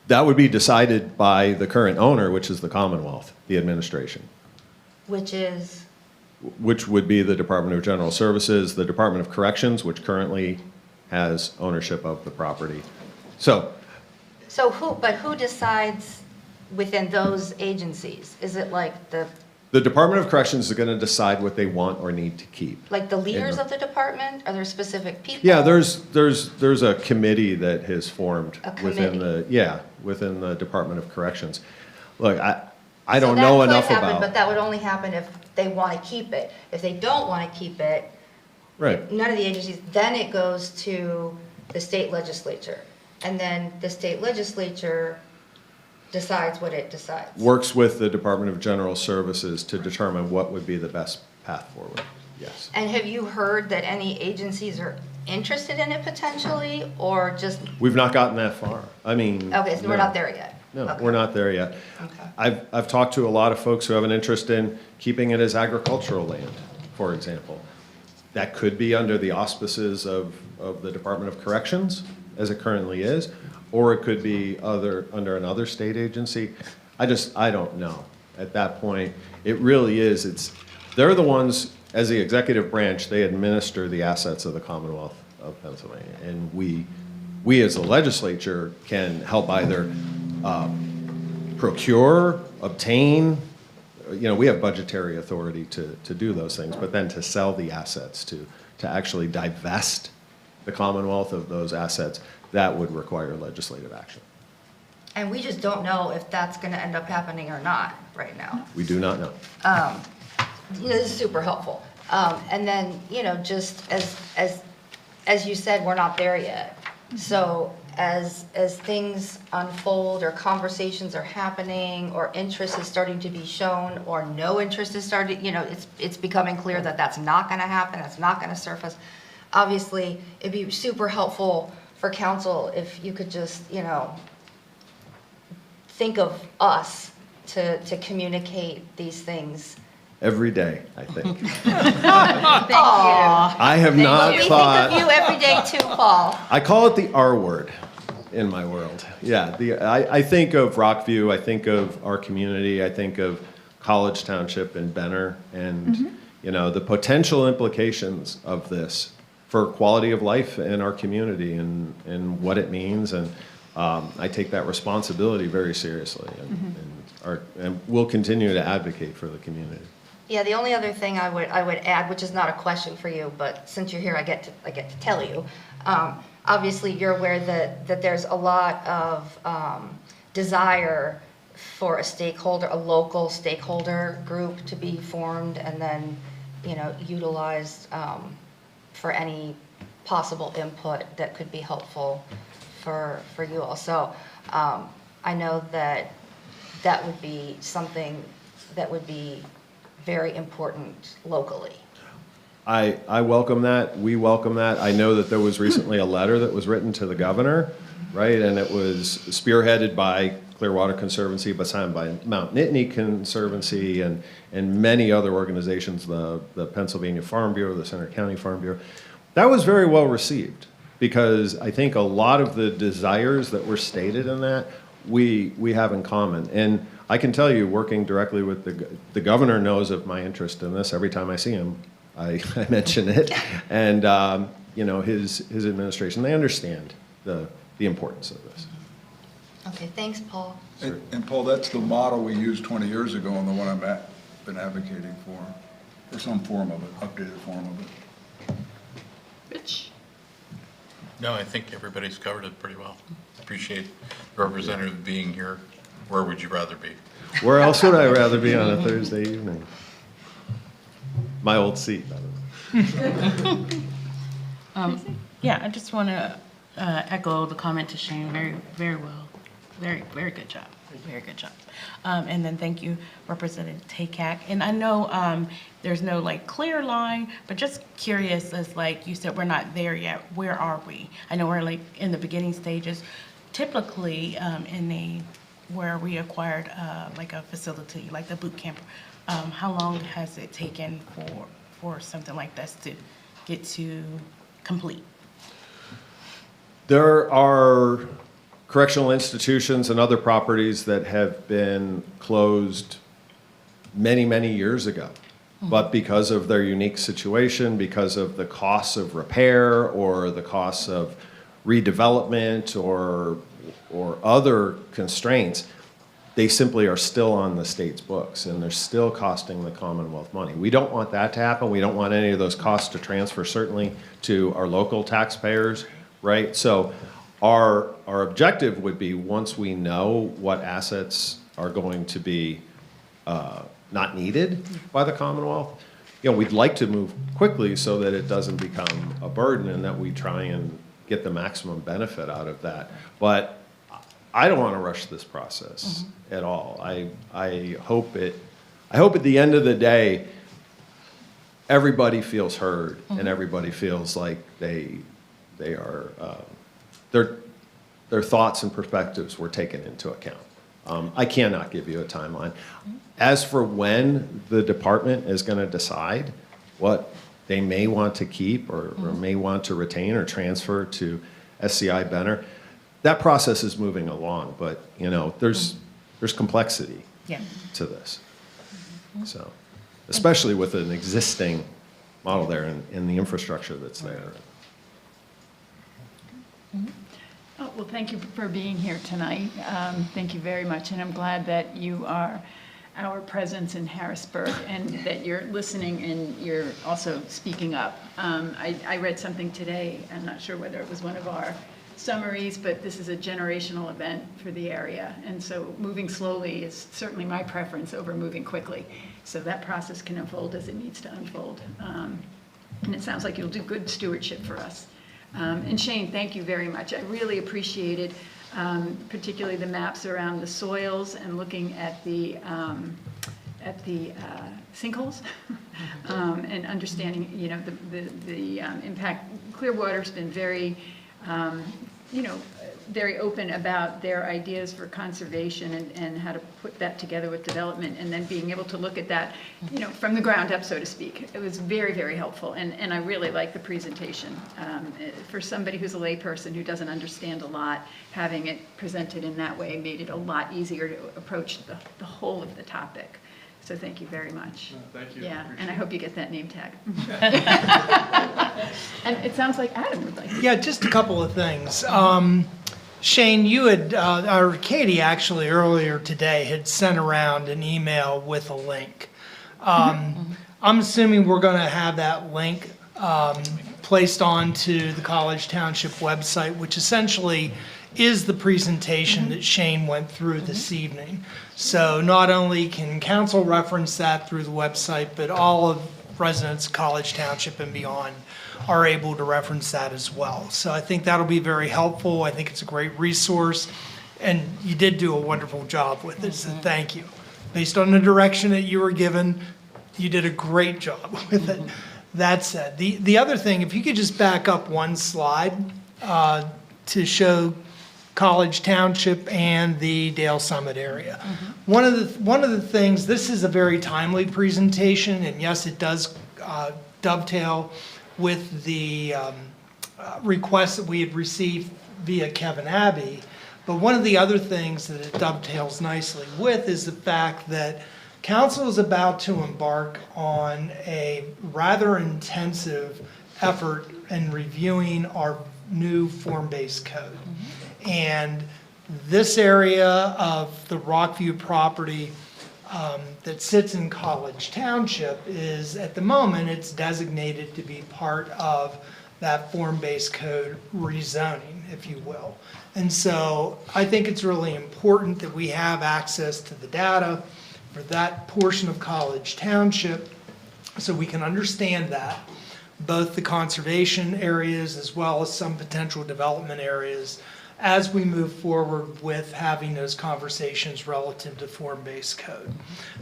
That would be decided by the current owner, which is the Commonwealth, the administration. Which is? Which would be the Department of General Services, the Department of Corrections, which currently has ownership of the property. So who decides within those agencies? Is it like the Department of Corrections is going to decide what they want or need to keep. like the leaders of the department? Are there specific people? Yeah, there's a committee that has formed A within committee. within the Department of Corrections. Look, I don't know enough But about. that would only happen if they want to keep it. If they don't want to keep it, Right. None of the agencies, then it goes to the state legislature. And then the state legislature decides what it decides. Works with the Department of General Services to determine what would be the best path forward, yes. And have you heard that any agencies are interested in it potentially, or just, We've not gotten that far. I mean. okay, so we're no. not there yet? No, Okay. we're not there yet. Okay. I've talked to a lot of folks who have an interest in keeping it as agricultural land, for example. That could be under the auspices of the Department of Corrections, as it currently is, or it could be under another state agency. I don't know. At that point, it really is, they're the ones, as the executive branch, they administer the assets of the Commonwealth of Pennsylvania. And we as the legislature can help either procure, obtain, we have budgetary authority to do those things, but then to sell the assets, to actually divest the Commonwealth of those assets, that would require legislative action. And we just don't know if that's going to end up happening or not right now. We do not know. This is super helpful. And then, just as you said, we're not there yet. So as things unfold or conversations are happening or interest is starting to be shown or no interest is starting, it's becoming clear that that's not going to happen, that's not going to surface. Obviously, it'd be super helpful for council if you could just, think of us to communicate these things. Every day, I think. Thank I have not We thought. think of you every day too, Paul. I call it the R word in my world. Yeah, I think of Rockview, I think of our community, I think of College Township and Benner, and the potential implications of this for quality of life in our community and what it means, and I take that responsibility very seriously, and we'll continue to advocate for the community. Yeah, the only other thing I would add, which is not a question for you, but since you're here, I get to tell you. Obviously, you're aware that there's a lot of desire for a local stakeholder group to be formed and then, utilized for any possible input that could be helpful for you all. So I know that would be something that would be very important locally. I welcome that. We welcome that. I know that there was recently a letter that was written to the governor, right? And it was spearheaded by Clearwater Conservancy, but signed by Mount Nittany Conservancy and many other organizations, the Pennsylvania Farm Bureau, the Center County Farm Bureau. That was very well received because I think a lot of the desires that were stated in that we have in common. And I can tell you, working directly with the governor knows of my interest in this. Every time I see him, I mention it. And, his administration, they understand the importance of this. Okay, thanks, Paul. And Paul, that's the model we used 20 years ago and the one I've been advocating for, or some form of it, updated form of it. Rich? No, I think everybody's covered it pretty well. Appreciate the representative being here. Where would you rather be? Where else would I rather be on a Thursday evening? My old seat, by the way. Yeah, I just want to echo the comment to Shane. Very, very well. Very, very good job. Very good job. And then thank you, Representative Takak. And I know there's no like clear line, but just curious, as like you said, we're not there yet. Where are we? I know we're like in the beginning stages. Typically, where we acquired like a facility, like the boot camp, how long has it taken for something like this to get to complete? There are correctional institutions and other properties that have been closed many, many years ago. But because of their unique situation, because of the costs of repair or the costs of redevelopment or other constraints, they simply are still on the state's books and they're still costing the Commonwealth money. We don't want that to happen. We don't want any of those costs to transfer certainly to our local taxpayers, right? So our objective would be, once we know what assets are going to be not needed by the Commonwealth, we'd like to move quickly so that it doesn't become a burden and that we try and get the maximum benefit out of that. But I don't want to rush this process at all. I hope at the end of the day, everybody feels heard and everybody feels like they are, their thoughts and perspectives were taken into account. I cannot give you a timeline. As for when the department is going to decide what they may want to keep or may want to retain or transfer to SCI Benner, that process is moving along, but there's complexity to this. So, especially with an existing model there and the infrastructure that's there. Oh, well, thank you for being here tonight. Thank you very much, and I'm glad that you are our presence in Harrisburg and that you're listening and you're also speaking up. I read something today, I'm not sure whether it was one of our summaries, but this is a generational event for the area, and so moving slowly is certainly my preference over moving quickly, so that process can unfold as it needs to unfold. And it sounds like you'll do good stewardship for us. And Shane, thank you very much. I really appreciated particularly the maps around the soils and looking at the sinkholes and understanding, the impact. Clearwater's been very, very open about their ideas for conservation and how to put that together with development, and then being able to look at that, from the ground up, so to speak. It was very, very helpful, and I really liked the presentation. For somebody who's a layperson who doesn't understand a lot, having it presented in that way made it a lot easier to approach the whole of the topic. So thank you very much. Thank you. Yeah, and I hope you get that name tag. And it sounds like Adam would like to. Yeah, just a couple of things. Shane, you had, or Katie actually earlier today had sent around an email with a link. I'm assuming we're going to have that link placed onto the College Township website, which essentially is the presentation that Shane went through this evening. So not only can council reference that through the website, but all of residents of College Township and beyond are able to reference that as well. So I think that'll be very helpful. I think it's a great resource, and you did do a wonderful job with it, so thank you. Based on the direction that you were given, you did a great job with it. That said, the other thing, if you could just back up one slide to show College Township and the Dale Summit area. One of the things, this is a very timely presentation, and yes, it does dovetail with the requests that we had received via Kevin Abbey. But one of the other things that it dovetails nicely with is the fact that council is about to embark on a rather intensive effort in reviewing our new form-based code. And this area of the Rockview property that sits in College Township is, at the moment, it's designated to be part of that form-based code rezoning, if you will. And so I think it's really important that we have access to the data for that portion of College Township so we can understand that, both the conservation areas as well as some potential development areas, as we move forward with having those conversations relative to form-based code.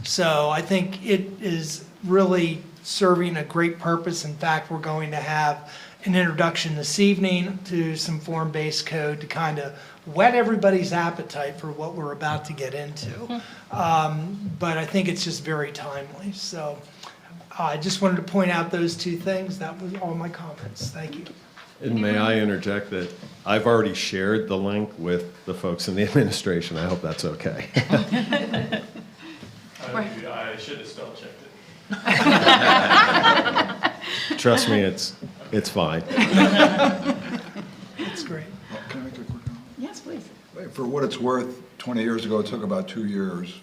So I think it is really serving a great purpose. In fact, we're going to have an introduction this evening to some form-based code to kind of whet everybody's appetite for what we're about to get into. But I think it's just very timely. So I just wanted to point out those two things. That was all my comments. Thank you. And may I interject that I've already shared the link with the folks in the administration. I hope that's okay. I should have spell checked it. Trust me, it's fine. That's great. Can I make a quick comment? Yes, please. For what it's worth, 20 years ago, it took about 2 years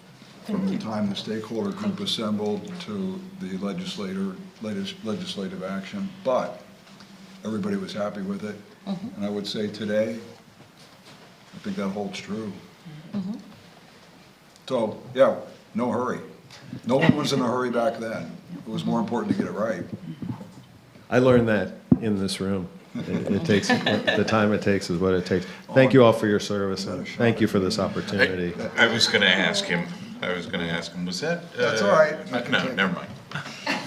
from the time the stakeholder group assembled to the legislative action, but everybody was happy with it. And I would say today, I think that holds true. So, yeah, no hurry. No one was in a hurry back then. It was more important to get it right. I learned that in this room. It takes, the time it takes is what it takes. Thank you all for your service, and thank you for this opportunity. I was gonna ask him, was that? That's all right. No, never mind.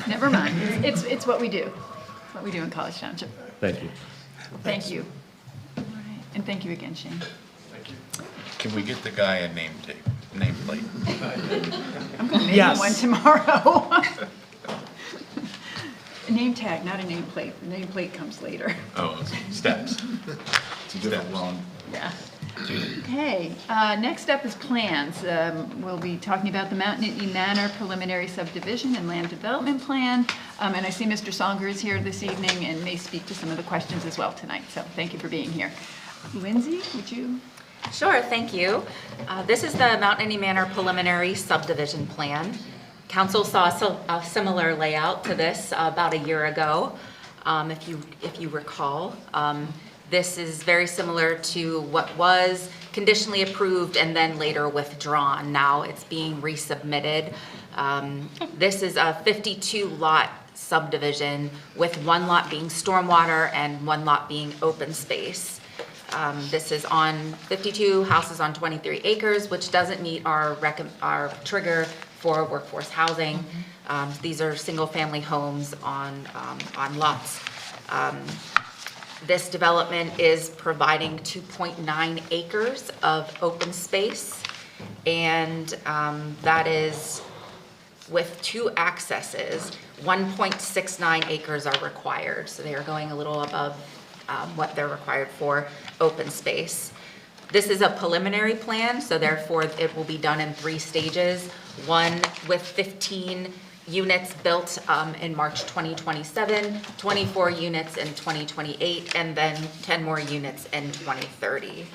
Never mind. It's what we do. What we do in College Township. Thank you. Thank you. All right. And thank you again, Shane. Can we get the guy a nameplate? I'm going to make him Yes. one tomorrow. A name tag, not a nameplate. The nameplate comes later. Oh, steps. It's a different run. Yeah. Okay, next up is plans. We'll be talking about the Mount Nittany Manor preliminary subdivision and land development plan. And I see Mr. Songer is here this evening and may speak to some of the questions as well tonight. So thank you for being here. Lindsay, would you? Sure, thank you. This is the Mount Nittany Manor preliminary subdivision plan. Council saw a similar layout to this about a year ago, if you recall. This is very similar to what was conditionally approved and then later withdrawn. Now it's being resubmitted. This is a 52 lot subdivision with one lot being stormwater and one lot being open space. This is on 52 houses on 23 acres, which doesn't meet our trigger for workforce housing. These are single family homes on lots. This development is providing 2.9 acres of open space, and that is with 2 accesses. 1.69 acres are required, so they are going a little above what they're required for open space. This is a preliminary plan, so therefore it will be done in 3 stages. One with 15 units built in March 2027, 24 units in 2028, and then 10 more units in 2030.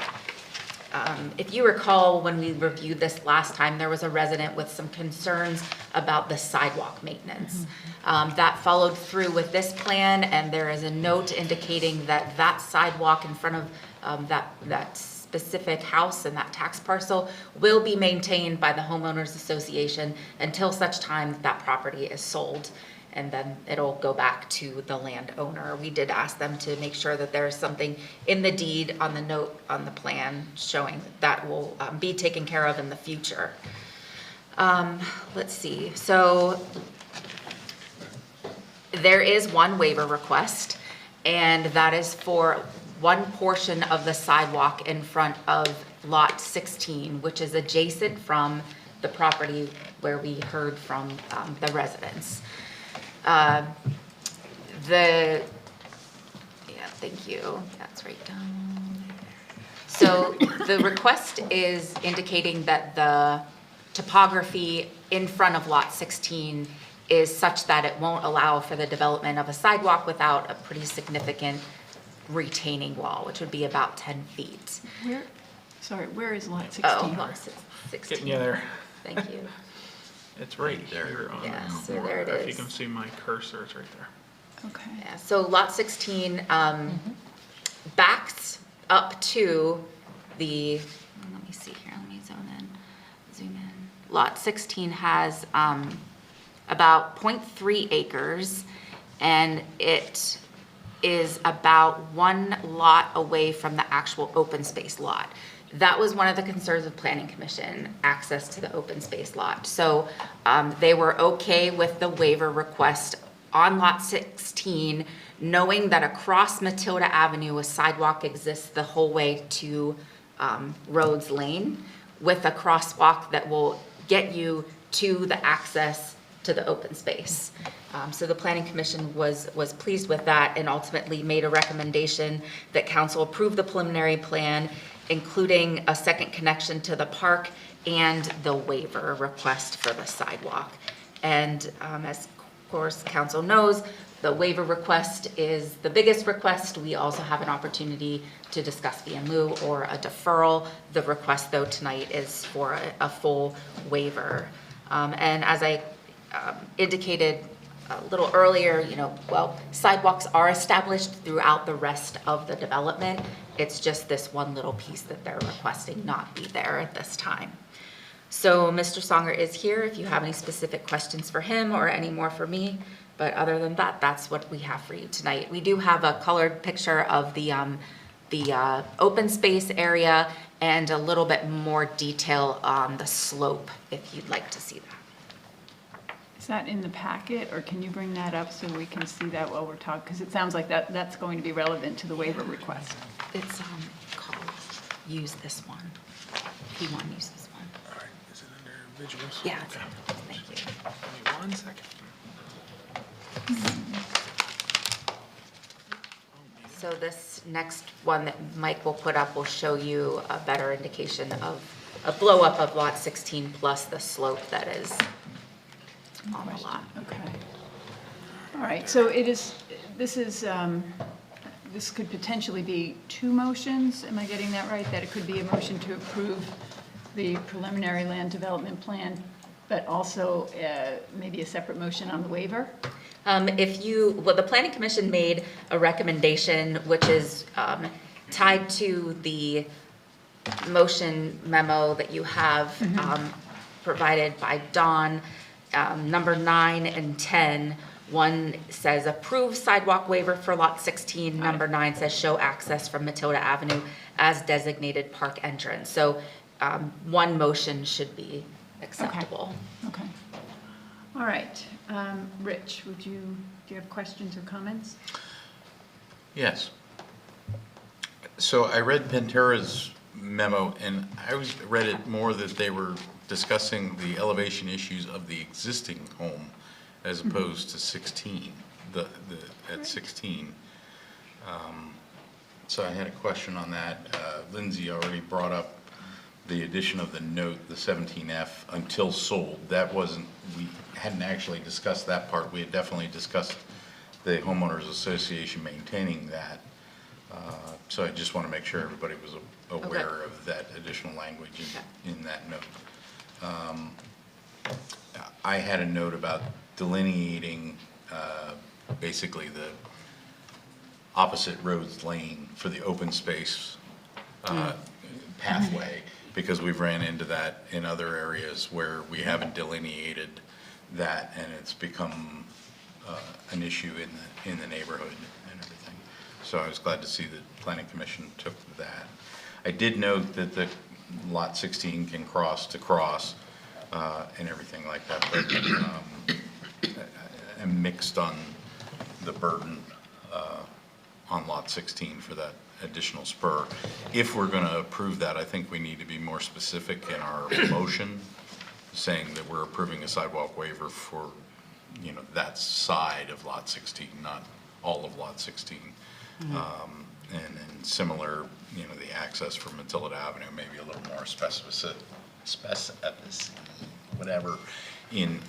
If you recall, when we reviewed this last time, there was a resident with some concerns about the sidewalk maintenance. That followed through with this plan, and there is a note indicating that that sidewalk in front of that specific house and that tax parcel will be maintained by the homeowners association until such time that property is sold, and then it'll go back to the landowner. We did ask them to make sure that there is something in the deed on the note on the plan showing that will be taken care of in the future. Let's see, so there is one waiver request, and that is for one portion of the sidewalk in front of lot 16, which is adjacent from the property where we heard from the residents. Yeah, thank you, that's right down. So the request is indicating that the topography in front of lot 16 is such that it won't allow for the development of a sidewalk without a pretty significant retaining wall, which would be about 10 feet. Where is lot 16? Oh, lot 16. Getting you there. Thank you. It's right here on. Yeah, so there it If you is. can see my cursor, it's right there. Okay. Yeah, so lot 16 backs up to the, let me see here, let me zoom in. Lot 16 has about 0.3 acres, and it is about 1 lot away from the actual open space lot. That was one of the concerns of Planning Commission, access to the open space lot. So they were okay with the waiver request on lot 16, knowing that across Matilda Avenue, a sidewalk exists the whole way to Rhodes Lane, with a crosswalk that will get you to the access to the open space. So the Planning Commission was pleased with that and ultimately made a recommendation that council approve the preliminary plan, including a second connection to the park and the waiver request for the sidewalk. And as of course council knows, the waiver request is the biggest request. We also have an opportunity to discuss fee in lieu or a deferral. The request though tonight is for a full waiver. And as I indicated a little earlier, sidewalks are established throughout the rest of the development. It's just this one little piece that they're requesting not be there at this time. So Mr. Songer is here if you have any specific questions for him or any more for me. But other than that, that's what we have for you tonight. We do have a colored picture of the open space area and a little bit more detail on the slope if you'd like to see that. Is that in the packet, or can you bring that up so we can see that while we're talking? Because it sounds like that's going to be relevant to the waiver request. It's called Use This One. If you want to use this one. All right, is it under visuals? Yeah, it's Okay. thank you. Give me 1 second. So this next one that Mike will put up will show you a better indication of a blow up of lot 16 plus the slope that is on the lot. Okay. All right, so this could potentially be 2 motions. Am I getting that right? That it could be a motion to approve the preliminary land development plan, but also maybe a separate motion on the waiver? The planning commission made a recommendation, which is tied to the motion memo that you have provided by Dawn, number 9 and 10. One says approve sidewalk waiver for lot 16. Number 9 says show access from Matilda Avenue as designated park entrance. So one motion should be acceptable. Okay. All right. Rich, do you have questions or comments? Yes. So I read Pantera's memo, and I read it more that they were discussing the elevation issues of the existing home as opposed to 16, at 16. So I had a question on that. Lindsay already brought up the addition of the note, the 17F, until sold. That wasn't, we hadn't actually discussed that part. We had definitely discussed the homeowners association maintaining that. So I just want to make sure everybody was aware of that additional language in that note. I had a note about delineating basically the opposite roads lane for the open space pathway, because we've ran into that in other areas where we haven't delineated that, and it's become an issue in the neighborhood and everything. So I was glad to see that Planning Commission took that. I did note that the lot 16 can cross to cross and everything like that, but I'm mixed on the burden on lot 16 for that additional spur. If we're going to approve that, I think we need to be more specific in our motion, saying that we're approving a sidewalk waiver for, that side of lot 16, not all of lot 16. And similar, the access from Matilda Avenue, maybe a little more specificity, whatever,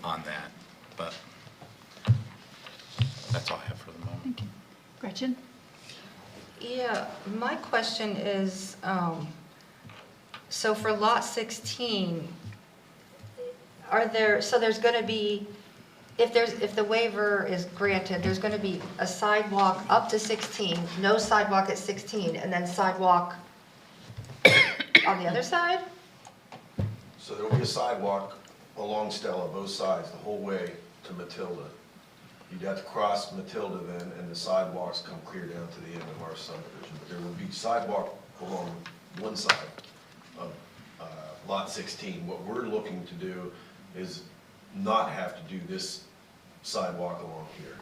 on that. But that's all I have for the moment. Thank you. Gretchen? Yeah, my question is, so for lot 16, there's going to be, if the waiver is granted, there's going to be a sidewalk up to 16, no sidewalk at 16, and then sidewalk on the other side? So there will be a sidewalk along Stella, both sides, the whole way to Matilda. You'd have to cross Matilda then, and the sidewalks come clear down to the end of our subdivision. But there will be sidewalk along one side of lot 16. What we're looking to do is not have to do this sidewalk along here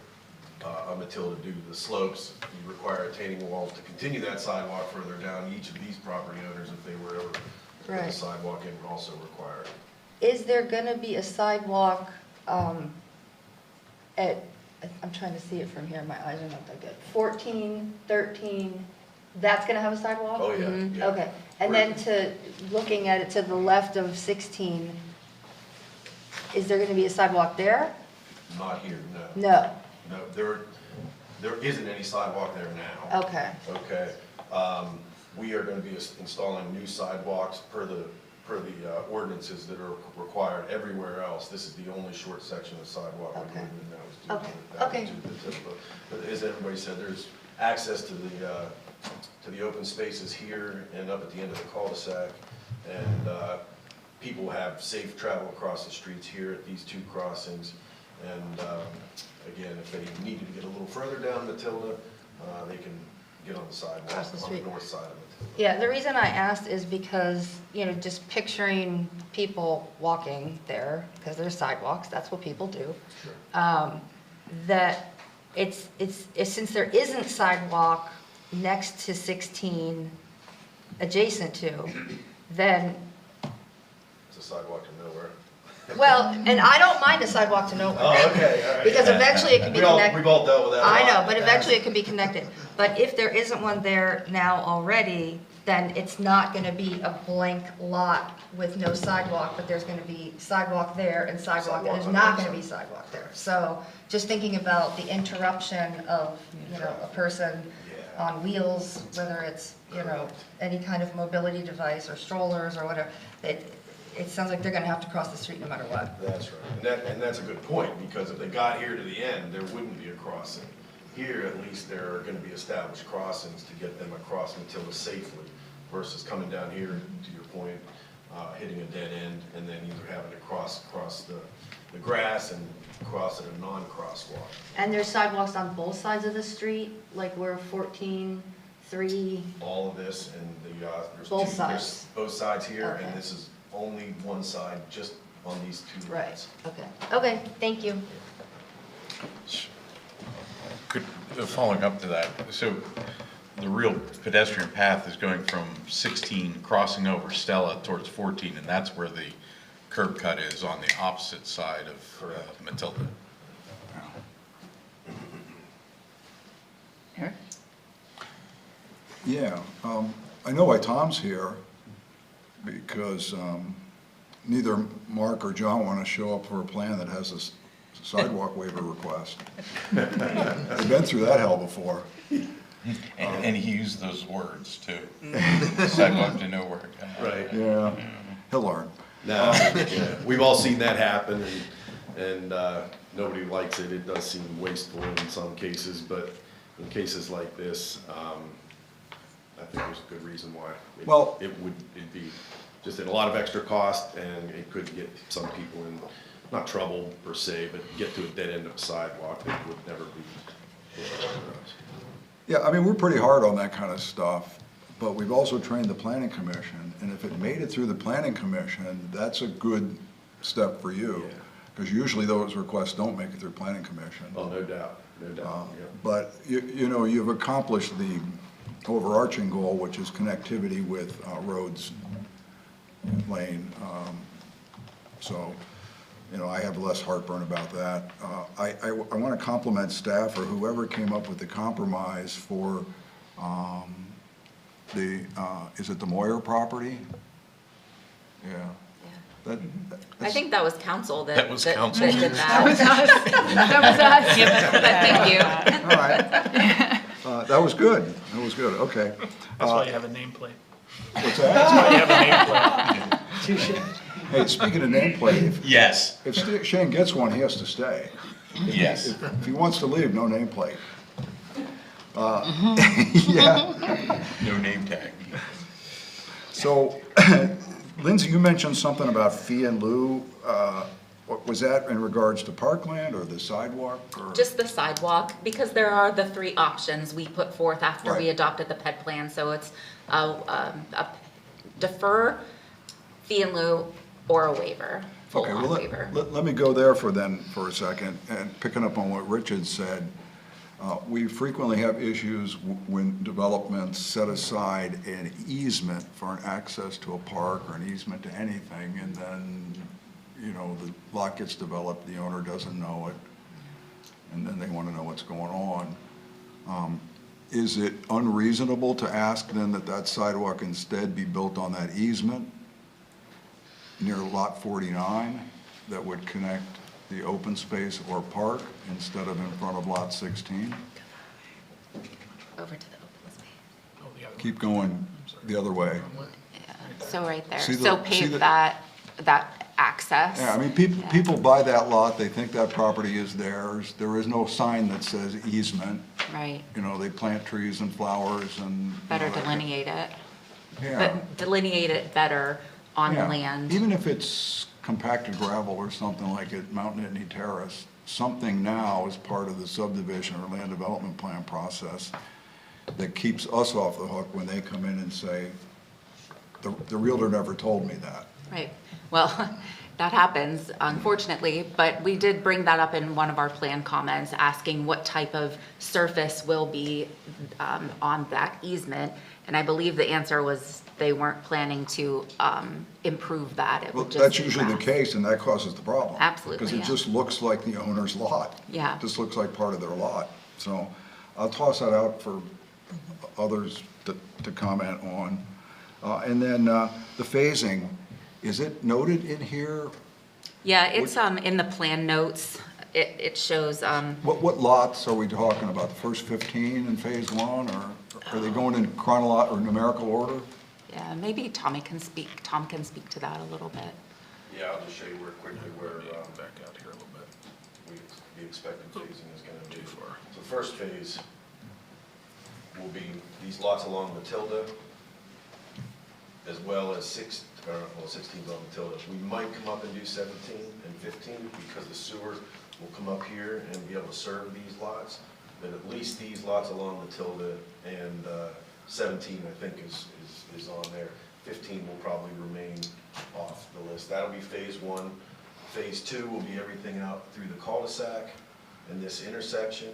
on Matilda due to the slopes. You require retaining walls to continue that sidewalk further down. Each of these property owners, if they were ever to put the sidewalk in, would also require it. Is there going to be a sidewalk at, I'm trying to see it from here, my eyes are not that good, 14, 13, that's going to have a sidewalk? Oh, yeah. Yeah. Okay, and then looking at it to the left of 16, is there going to be a sidewalk there? Not here, no. No. No, there isn't any sidewalk there now. Okay. Okay. We are going to be installing new sidewalks per the ordinances that are required everywhere else. This is the only short section of sidewalk we Okay. that was Okay. But as everybody said, there's access to the open spaces here and up at the end of the cul-de-sac. And people have safe travel across the streets here at these two crossings. And again, if they needed to get a little further down Matilda, they can get on the sidewalk Across the on the street. north side of Matilda. Yeah, the reason I asked is because, you know, just picturing people walking there, because there's sidewalks, that's what people do. That it's since there isn't sidewalk next to 16 adjacent to, then, It's a sidewalk to nowhere. well, and I don't mind a sidewalk to nowhere. Oh, okay, all right. Because eventually it can be connected. We've all dealt with that. a I lot know, in but the eventually it past. can be connected. But if there isn't one there now already, then it's not gonna be a blank lot with no sidewalk, but there's gonna be sidewalk there and sidewalk, and there's Sidewalks on not both gonna be sidewalk there. So just thinking about the interruption of, you know, a person on wheels, whether it's, you know, any kind of mobility device or strollers or whatever, it sounds like they're gonna have to cross the street no matter what. That's right, and that's a good point, because if they got here to the end, there wouldn't be a crossing. Here, at least, there are gonna be established crossings to get them across Matilda safely, versus coming down here, to your point, hitting a dead end, and then either having to cross the grass and cross at a non-crosswalk. And there's sidewalks on both sides of the street, like where 14-3, All of this, and there's Both two, sides. there's both sides here, Okay. and this is only one side, just on these two right, lots. okay, thank you. Could, following up to that, so the real pedestrian path is going from 16 crossing over Stella towards 14, and that's where the curb cut is on the opposite side of Matilda. Eric? Yeah, I know why Tom's here, because neither Mark or John want to show up for a plan that has a sidewalk waiver request. They've been through that hell before. And he used those words too. Sidewalk to nowhere. Right. Yeah, he'll learn. No, yeah, we've all seen that happen, and nobody likes it. It does seem wasteful in some cases, but in cases like this, I think there's a good reason why. Well- It'd be just a lot of extra cost, and it could get some people in, not trouble per se, but get to a dead end of a sidewalk that would never be. Yeah, I mean, we're pretty hard on that kind of stuff, but we've also trained the planning commission, and if it made it through the planning commission, that's a good step for you. Yeah. Because usually those requests don't make it through planning commission. Oh, no doubt, no doubt, yeah. But, you know, you've accomplished the overarching goal, which is connectivity with Rhodes Lane. So, you know, I have less heartburn about that. I want to compliment staff or whoever came up with the compromise for is it the Moyer property? Yeah. I think that was council that. That was council. That did That was that. us. That was us. Thank you. All right. That was good. That was good, okay. That's why you have a nameplate. What's That's that? why you have a nameplate. Hey, speaking of nameplate, Yes, if Shane gets one, he has to stay. yes. If he wants to leave, no nameplate. Yeah. No name tag. So, Lindsay, you mentioned something about fee in lieu. Was that in regards to parkland or the sidewalk? Or? Just the sidewalk, because there are the three options we put forth after we Right. adopted the PED plan. So it's a defer, fee in lieu, or a waiver, Okay, full-on well, waiver. let me go there for a second, and picking up on what Richard said. We frequently have issues when developments set aside an easement for an access to a park or an easement to anything, and then, you know, the lot gets developed, the owner doesn't know it, and then they want to know what's going on. Is it unreasonable to ask then that sidewalk instead be built on that easement near lot 49 that would connect the open space or park instead of in front of lot 16? Over to the open space. Keep going the other way. Yeah, so right there. See the- So see pave the- that access. Yeah, I mean, people buy that lot, they think that property is theirs. There is no sign that says easement. Right, You know, they plant trees and flowers and. better you know, that kind- delineate it. Yeah, But delineate it better on the Yeah, land. even if it's compacted gravel or something like at Mount Nittany Terrace, something now is part of the subdivision or land development plan process that keeps us off the hook when they come in and say, the realtor never told me that. Right. Well, that happens, unfortunately, but we did bring that up in one of our plan comments, asking what type of surface will be on that easement. And I believe the answer was they weren't planning to improve that. It Well, would just that's be usually the grass. case, and that causes the problem. Absolutely, Because it yeah. just looks like the owner's lot. Yeah. It just looks like part of their lot. So I'll toss that out for others to comment on. And then the phasing, is it noted in here? Yeah, it's in the plan notes. It shows, What lots are we talking about? The first 15 in phase one, or are they going in chronological or numerical order? yeah, maybe Tom can speak to that a little bit. Yeah, I'll just show you quickly where Back out here a little bit. the expected phasing is going to be. So first phase will be these lots along Matilda, as well as 16's on Matilda. We might come up and do 17 and 15 because the sewer will come up here and be able to serve these lots. But at least these lots along Matilda and 17, I think, is on there. 15 will probably remain off the list. That'll be phase one. Phase two will be everything out through the cul-de-sac and this intersection.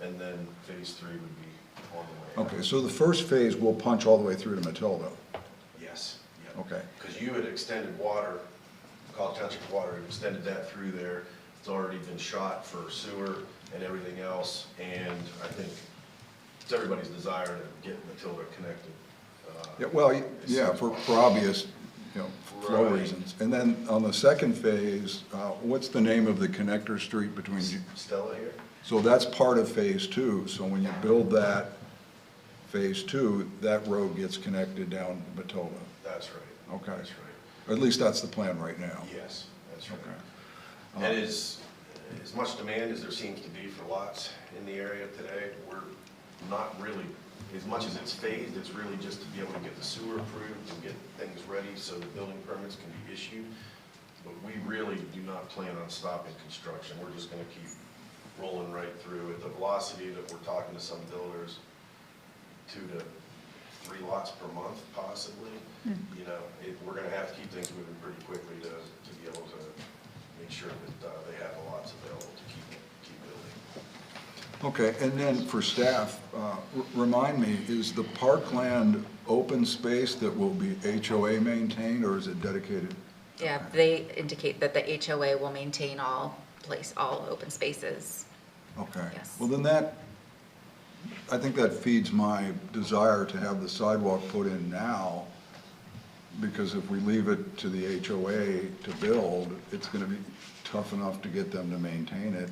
And then phase three would be on the way. Okay, so the first phase will punch all the way through to Matilda. Yes. Okay. Because you had extended water, College Township Water, had extended that through there. It's already been shot for sewer and everything else, and I think it's everybody's desire to get Matilda connected. Yeah, well, yeah, for obvious, flow Right. reasons. And then on the second phase, what's the name of the connector street between, Stella here? so that's part of phase two. So when you build that phase two, that road gets connected down Matilda. That's right. Okay. That's right. Or at least that's the plan right now. Yes, that's right. Okay. And as much demand as there seems to be for lots in the area today, we're not really, as much as it's phased, it's really just to be able to get the sewer approved and get things ready so the building permits can be issued. But we really do not plan on stopping construction. We're just gonna keep rolling right through at the velocity that we're talking to some builders, 2 to 3 lots per month possibly. You know, we're gonna have to keep things moving pretty quickly to be able to make sure that they have the lots available to keep building. Okay, and then for staff, remind me, is the parkland open space that will be HOA maintained, or is it dedicated? Yeah, they indicate that the HOA will maintain all open spaces. Okay. Yes. Well, then I think that feeds my desire to have the sidewalk put in now, because if we leave it to the HOA to build, it's gonna be tough enough to get them to maintain it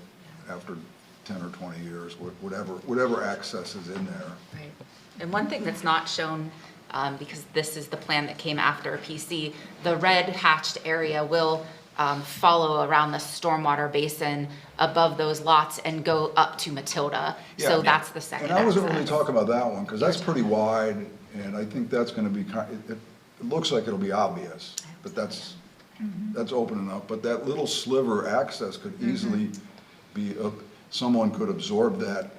after 10 or 20 years, whatever access is in there. Right. And one thing that's not shown, because this is the plan that came after PC, the red hatched area will follow around the stormwater basin above those lots and go up to Matilda. So Yeah. that's the second And I wasn't really access. talking about that one, because that's pretty wide, and I think that's gonna be, it looks like it'll be obvious, but that's open enough. But that little sliver access could easily be, someone could absorb that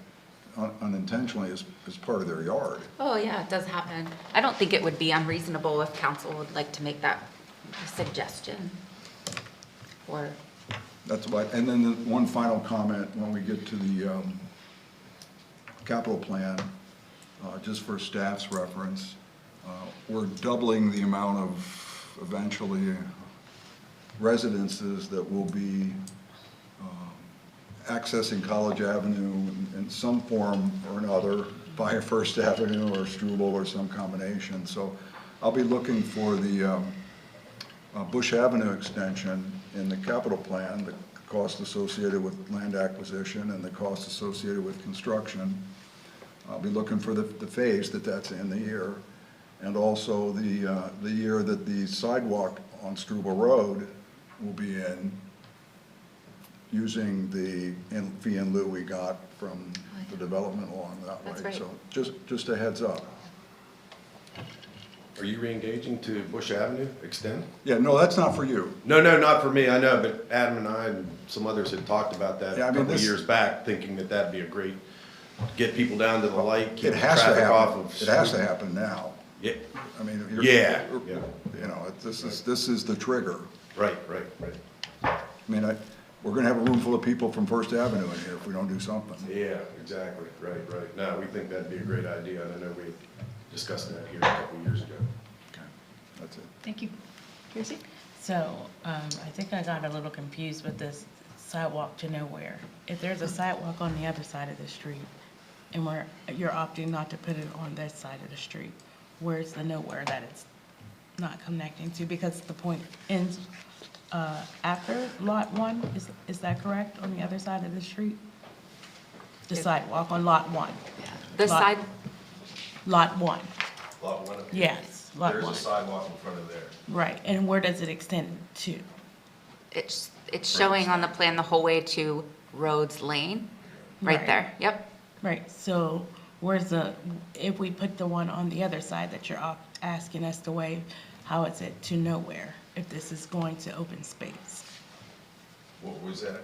unintentionally as part of their yard. Oh, yeah, it does happen. I don't think it would be unreasonable if council would like to make that suggestion. Or, That's why, and then the one final comment when we get to the capital plan, just for staff's reference, we're doubling the amount of eventually residences that will be accessing College Avenue in some form or another, via First Avenue or Struble or some combination. So I'll be looking for the Bush Avenue extension in the capital plan, the cost associated with land acquisition and the cost associated with construction. I'll be looking for the phase that's in the year, and also the year that the sidewalk on Struble Road will be in, using the fee in lieu we got from the development along that way. That's right. So just a heads up. Are you re-engaging to Bush Avenue extend? Yeah, no, that's not for you. No, not for me, I know, but Adam and I and some others had talked about that Yeah, I a mean, couple of this- years back, thinking that that'd be a great, get people down to the light, keep It the has to traffic off happen. of. It has to happen now. Yeah, I mean, Yeah. you know, this is the trigger. right. I mean, we're gonna have a room full of people from First Avenue in here if we don't do something. Yeah, exactly, right. No, we think that'd be a great idea, and I know we discussed that here a couple of years ago. Okay, that's it. Thank you. Tracy? So, I think I got a little confused with this sidewalk to nowhere. If there's a sidewalk on the other side of the street, and you're opting not to put it on this side of the street, where's the nowhere that it's not connecting to? Because the point ends, after Lot 1, is that correct, on the other side of the street? The sidewalk on Lot 1? The Lot- side, Lot 1, Lot one. yes, Lot 1. There's a sidewalk in front of there. Right, and where does it extend to? it's showing on the plan the whole way to Rhodes Lane, right Right. there, yep. Right, so if we put the one on the other side that you're asking us to waive, how is it to nowhere if this is going to open space? What was that?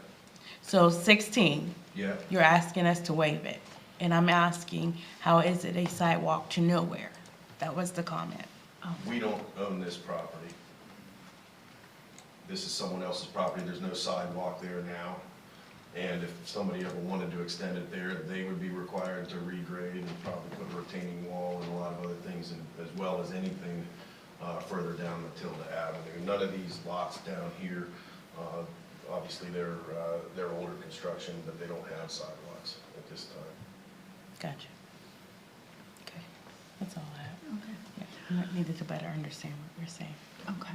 So 16, Yeah. you're asking us to waive it, and I'm asking, how is it a sidewalk to nowhere? That was the comment. We don't own this property. This is someone else's property, there's no sidewalk there now. And if somebody ever wanted to extend it there, they would be required to regrade and probably put a retaining wall and a lot of other things, as well as anything further down Matilda Avenue. None of these lots down here, obviously they're older construction, but they don't have sidewalks at this time. Gotcha. Okay, that's all I have. Okay. Yeah, I needed to better understand what you're saying. Okay.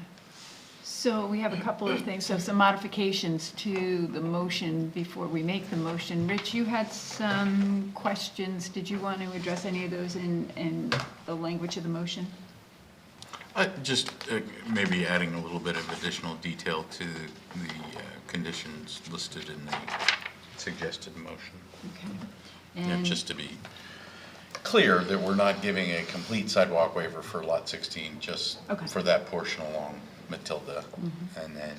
So we have a couple of things, so some modifications to the motion before we make the motion. Rich, you had some questions. Did you want to address any of those in the language of the motion? Just maybe adding a little bit of additional detail to the conditions listed in the suggested motion. Okay. Yeah, And just to be clear that we're not giving a complete sidewalk waiver for Lot 16, just Okay. for that portion along Matilda. And then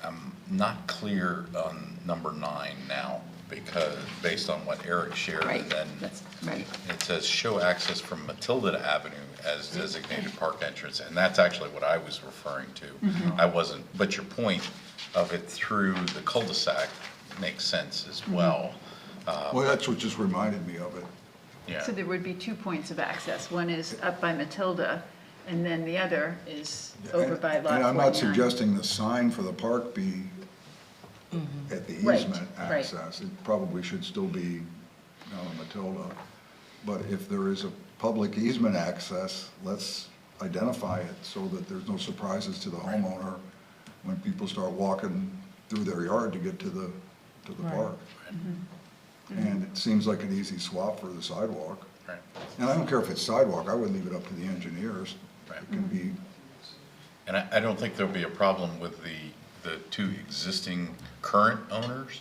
I'm not clear on number 9 now, because based on what Eric shared, Right, and then that's right. it says show access from Matilda to Avenue as designated park entrance, and that's actually what I was referring to. I wasn't, but your point of it through the cul-de-sac makes sense as well. Well, that's what just reminded me of it. Yeah. So there would be 2 points of access. One is up by Matilda, and then the other is over by Lot 49. And I'm not suggesting the sign for the park be at the Right, easement right. access. It probably should still be on Matilda. But if there is a public easement access, let's identify it so that there's no surprises to the homeowner when people start walking through their yard to get to the Right. park. And it seems like an easy swap for the sidewalk. Right. And I don't care if it's sidewalk, I would leave it up to the engineers. Right. It can be, And I don't think there'll be a problem with the 2 existing current owners.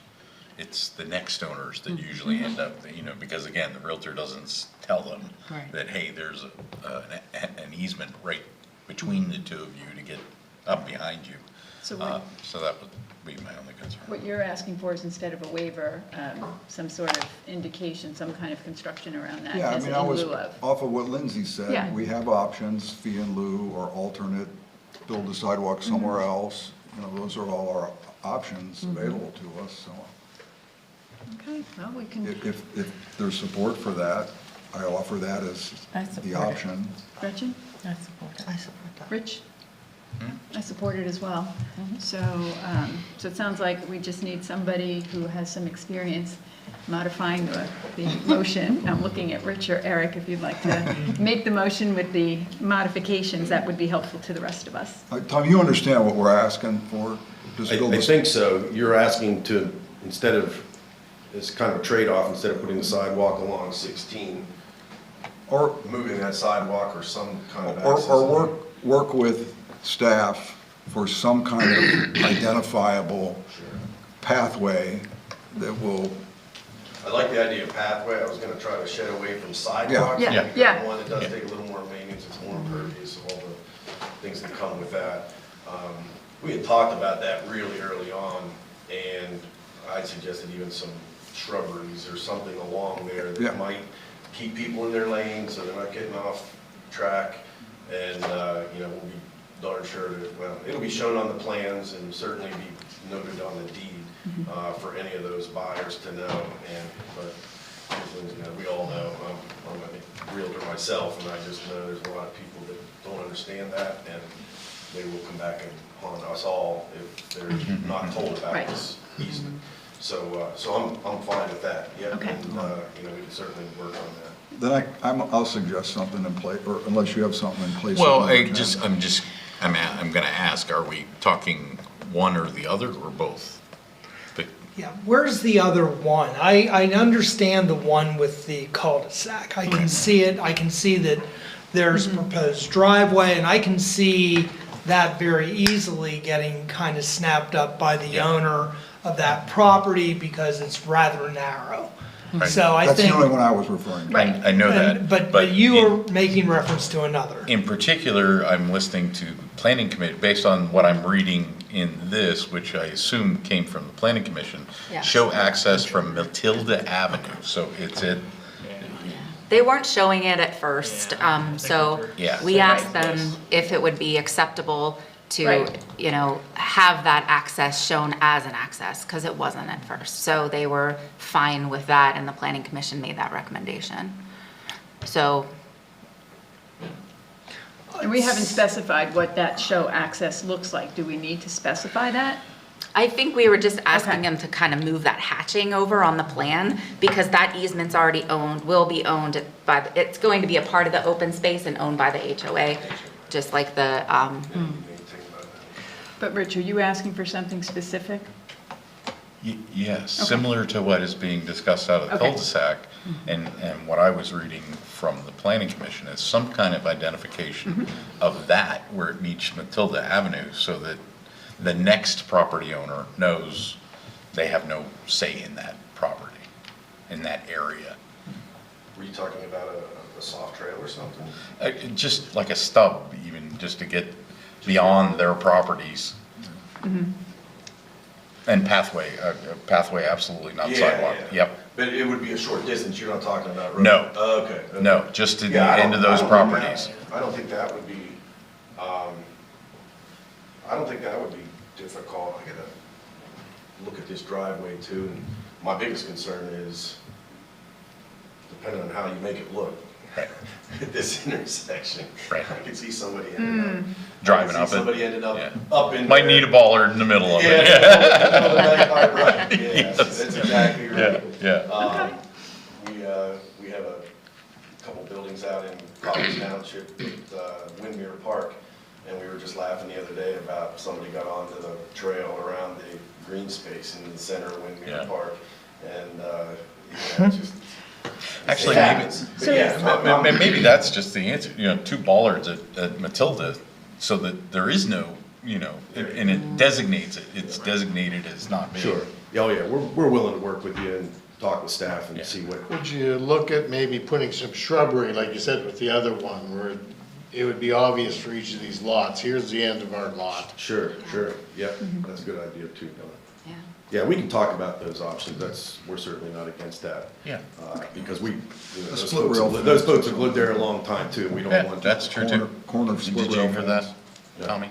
It's the next owners that usually end up, because again, the realtor doesn't tell them Right. that, hey, there's an easement right between the 2 of you to get up behind you. So So that would be my only concern. what you're asking for is instead of a waiver, some sort of indication, some kind of construction around that yeah, I as in mean, I was lieu of. off of what Lindsay Yeah. said. We have options, fee in lieu or alternate, build a sidewalk somewhere else. Those are all our options available to us, so. Okay, well, we can, If there's support for that, I offer that as I support the it. option. Gretchen, I support it. I support that. Rich? I support it as well. So it sounds like we just need somebody who has some experience modifying the motion. I'm looking at Rich or Eric, if you'd like to make the motion with the modifications, that would be helpful to the rest of us. Tom, you understand what we're asking for? Just build I a- think so. You're asking to, instead of, it's kind of a trade-off, instead of putting the sidewalk along 16, Or, moving that sidewalk or some kind of or access. work with staff for some kind of identifiable pathway that will I like the idea of pathway. I was gonna try to shed away from sidewalks. Yeah. because Yeah. One, it does take a little more maintenance, it's more impervious, all the things that come with that. We had talked about that really early on, and I suggested even some shrubberies or something along there Yeah. that might keep people in their lane, so they're not getting off track. And, we'll be darn sure that, well, it'll be shown on the plans and certainly be noted on the deed for any of those buyers to know. But we all know, I'm a realtor myself, and I just know there's a lot of people that don't understand that, and they will come back and haunt us all if they're not told about Right. this easement. So I'm fine with that, yeah, Okay. and, we can certainly work on that. Then I'll suggest something in place, or unless you have something in place. Well, another time. I'm gonna ask, are we talking one or the other or both? Yeah, where's the other one? I understand the one with the cul-de-sac. I can see it, I can see that there's a proposed driveway, and I can see that very easily getting kind of snapped up by the owner of that property because it's rather narrow. Right. So I That's the think. only one I was referring to. I know that. But you are making reference to another. In particular, I'm listening to planning committee, based on what I'm reading in this, which I assume came from the planning commission. Yes. Show access from Matilda Avenue, so it's at, They weren't showing it at first, so Yeah. we asked them if it would be acceptable to, Right. have that access shown as an access, because it wasn't at first. So they were fine with that, and the planning commission made that recommendation. So, And we haven't specified what that show access looks like. Do we need to specify that? I think we were just asking Okay. them to kind of move that hatching over on the plan, because that easement's already owned, will be owned by, it's going to be a part of the open space and owned by the HOA, just like the, But Rich, are you asking for something specific? yes, similar to what is being discussed out of the Okay. cul-de-sac. And what I was reading from the planning commission is some kind of identification of that where it meets Matilda Avenue, so that the next property owner knows they have no say in that property, in that area. Were you talking about a soft trail or something? Just like a stub, even, just to get beyond their properties. And pathway, absolutely, not sidewalk, yep. But it would be a short distance, you're not talking about road? No. Oh, okay. No, just to the Yeah, end of those properties. I don't think that would be, difficult. I gotta look at this driveway too, and my biggest concern is, depending on how you make it look, Right. at this intersection. Right. I could see somebody ended up. Driving I up could see it. somebody ended up, Yeah. up in. Might there. need a baller in the middle of Yeah, it. right, yeah, Yes. that's exactly right. Yeah. We have a couple buildings out in College Township at Windmere Park, and we were just laughing the other day about somebody got onto the trail around the green space in the center of Windmere Yeah. Park, and, it's just. Actually, it maybe, happens. But yeah, maybe that's just the answer, 2 bollards at Matilda, so that there is no, and it designates it, it's designated as not being. Sure. Oh, yeah, we're willing to work with you and talk with staff and Yeah. see what. Would you look at maybe putting some shrubbery, like you said with the other one, where it would be obvious for each of these lots, here's the end of our lot. Sure, yeah, that's a good idea too, Don. yeah. Yeah, we can talk about those options, we're certainly not against that. Yeah. Because those split folks rail have- those fence. folks have lived there a long time too, we Yeah, don't want. that's true too. Corner split Did rail you for that, fence. Tommy?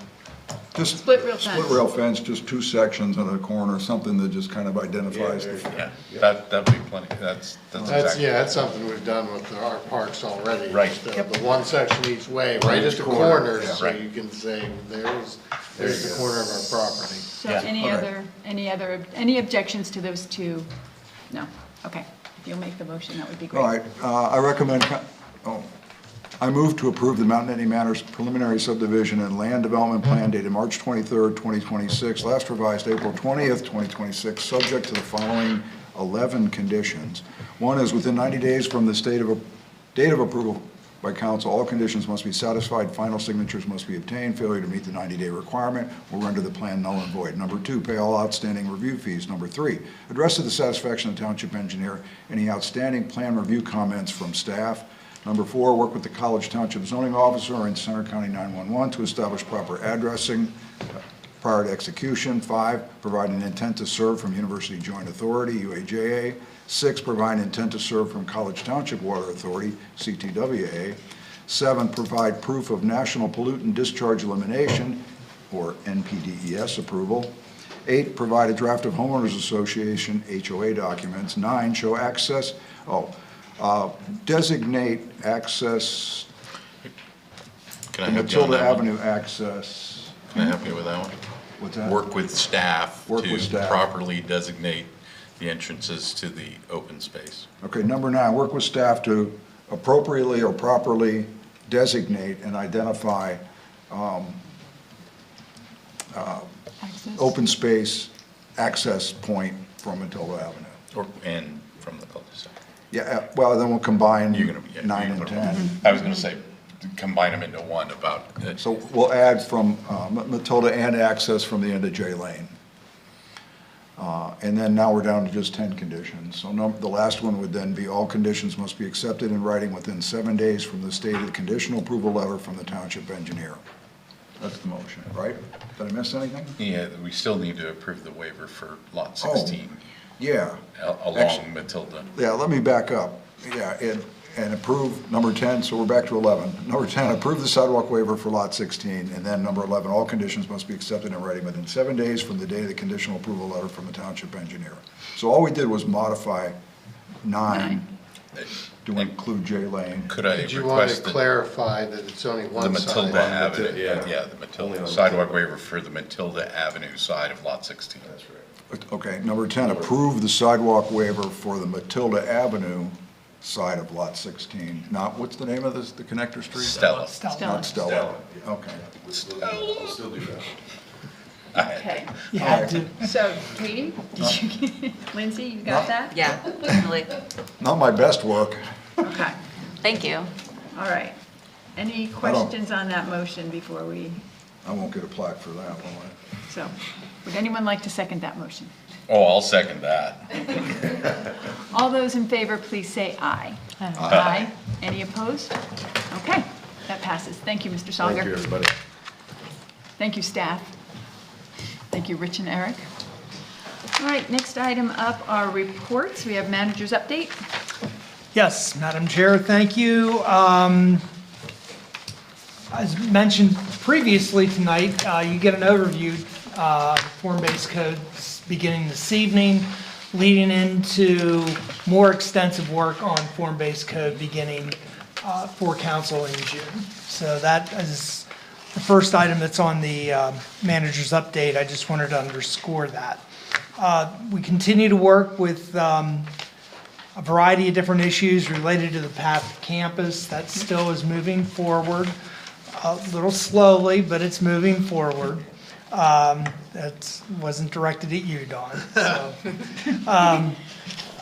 Just Split rail split fence. rail fence, just 2 sections on the corner, something that just kind of identifies Yeah, the. Yeah, that'd be plenty, that's exactly. That's something we've done with our parks already. Right. Just the one section each way, right at each the corner, corners, yeah. so Right. you can say, there's the corner of our property. So Yeah. any objections to those two? No? Okay. If you'll make the motion, that would be great. All right, I recommend, I move to approve the Mountain Eddy Manors preliminary subdivision and land development plan dated March 23rd, 2026, last revised April 20th, 2026, subject to the following 11 conditions. One is within 90 days from the date of approval, by council. All conditions must be satisfied, final signatures must be obtained. Failure to meet the 90-day requirement will render the plan null and void. Number 2, pay all outstanding review fees. Number 3, address to the satisfaction of the township engineer any outstanding plan review comments from staff. Number 4, work with the College Township zoning officer and Center County 911 to establish proper addressing prior to execution. 5, provide an intent to serve from University Joint Authority, UAJA. 6, provide an intent to serve from College Township Water Authority, CTWA. 7, provide proof of National Pollutant Discharge Elimination, or NPDES approval. 8, provide a draft of Homeowners Association HOA documents. 9, show access, designate access, Can I help you on Matilda that one? Avenue access. Can I help you with that one? What's that? Work with staff Work with to staff. properly designate the entrances to the open space. Okay, number 9, work with staff to appropriately or properly designate and identify open space access point from Matilda Avenue. And from the cul-de-sac. Yeah, well, then we'll combine You're gonna, 9 and 10. I was gonna say, combine them into one about. So we'll add from Matilda and access from the end of J Lane. And then now we're down to just 10 conditions. So the last one would then be all conditions must be accepted in writing within 7 days from the stated conditional approval letter from the township engineer. That's the motion, right? Did I miss anything? Yeah, we still need to approve the waiver for lot 16. Yeah. Along Matilda. Yeah, let me back up. Yeah, and approve number 10, so we're back to 11. Number 10, approve the sidewalk waiver for lot 16, and then number 11, all conditions must be accepted in writing within 7 days from the date of the conditional approval letter from the township engineer. So all we did was modify 9 to include J Lane. Could I Did you want to request clarify that it's only the one side? Matilda Avenue, yeah. yeah, the Matilda sidewalk waiver for the Matilda Avenue side of lot 16. That's right. Okay, number 10, approve the sidewalk waiver for the Matilda Avenue side of lot 16. Not, what's the name of this, the connector street? Stella. Not Stella. Okay. I'll still do that. Okay. You had to. So, Katie, did you, Lindsay, you got that? Yeah, definitely. Not my best work. Okay, Thank you. all right. Any questions on that motion before we, I won't get a plaque for that, will I? so, would anyone like to second that motion? Oh, I'll second that. All those in favor, please say aye. Aye. Any opposed? Okay, that passes. Thank you, Mr. Songer. Thank you, everybody. Thank you, staff. Thank you, Rich and Eric. All right, next item up are reports. We have manager's update. Yes, Madam Chair, thank you. As mentioned previously tonight, you get an overview, form-based codes beginning this evening, leading into more extensive work on form-based code beginning for council in June. So that is the first item that's on the manager's update. I just wanted to underscore that. We continue to work with a variety of different issues related to the path to campus. That still is moving forward, a little slowly, but it's moving forward. That wasn't directed at you, Dawn. So,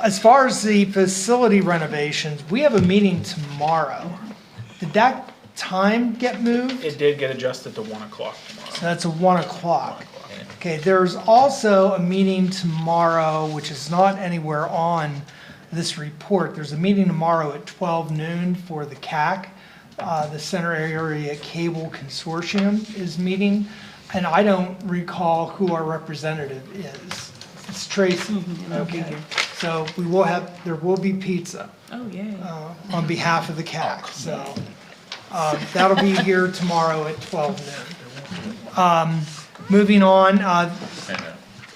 as far as the facility renovations, we have a meeting tomorrow. Did that time get moved? It did get adjusted to 1 o'clock tomorrow. So that's a 1 o'clock. Okay, there's also a meeting tomorrow, which is not anywhere on this report. There's a meeting tomorrow at 12 noon for the CAC. The Center Area Cable Consortium is meeting, and I don't recall who our representative is. It's Tracy. Okay, so there will be pizza. Oh, yeah. On behalf of the CAC, so that'll be here tomorrow at 12 noon. Moving on,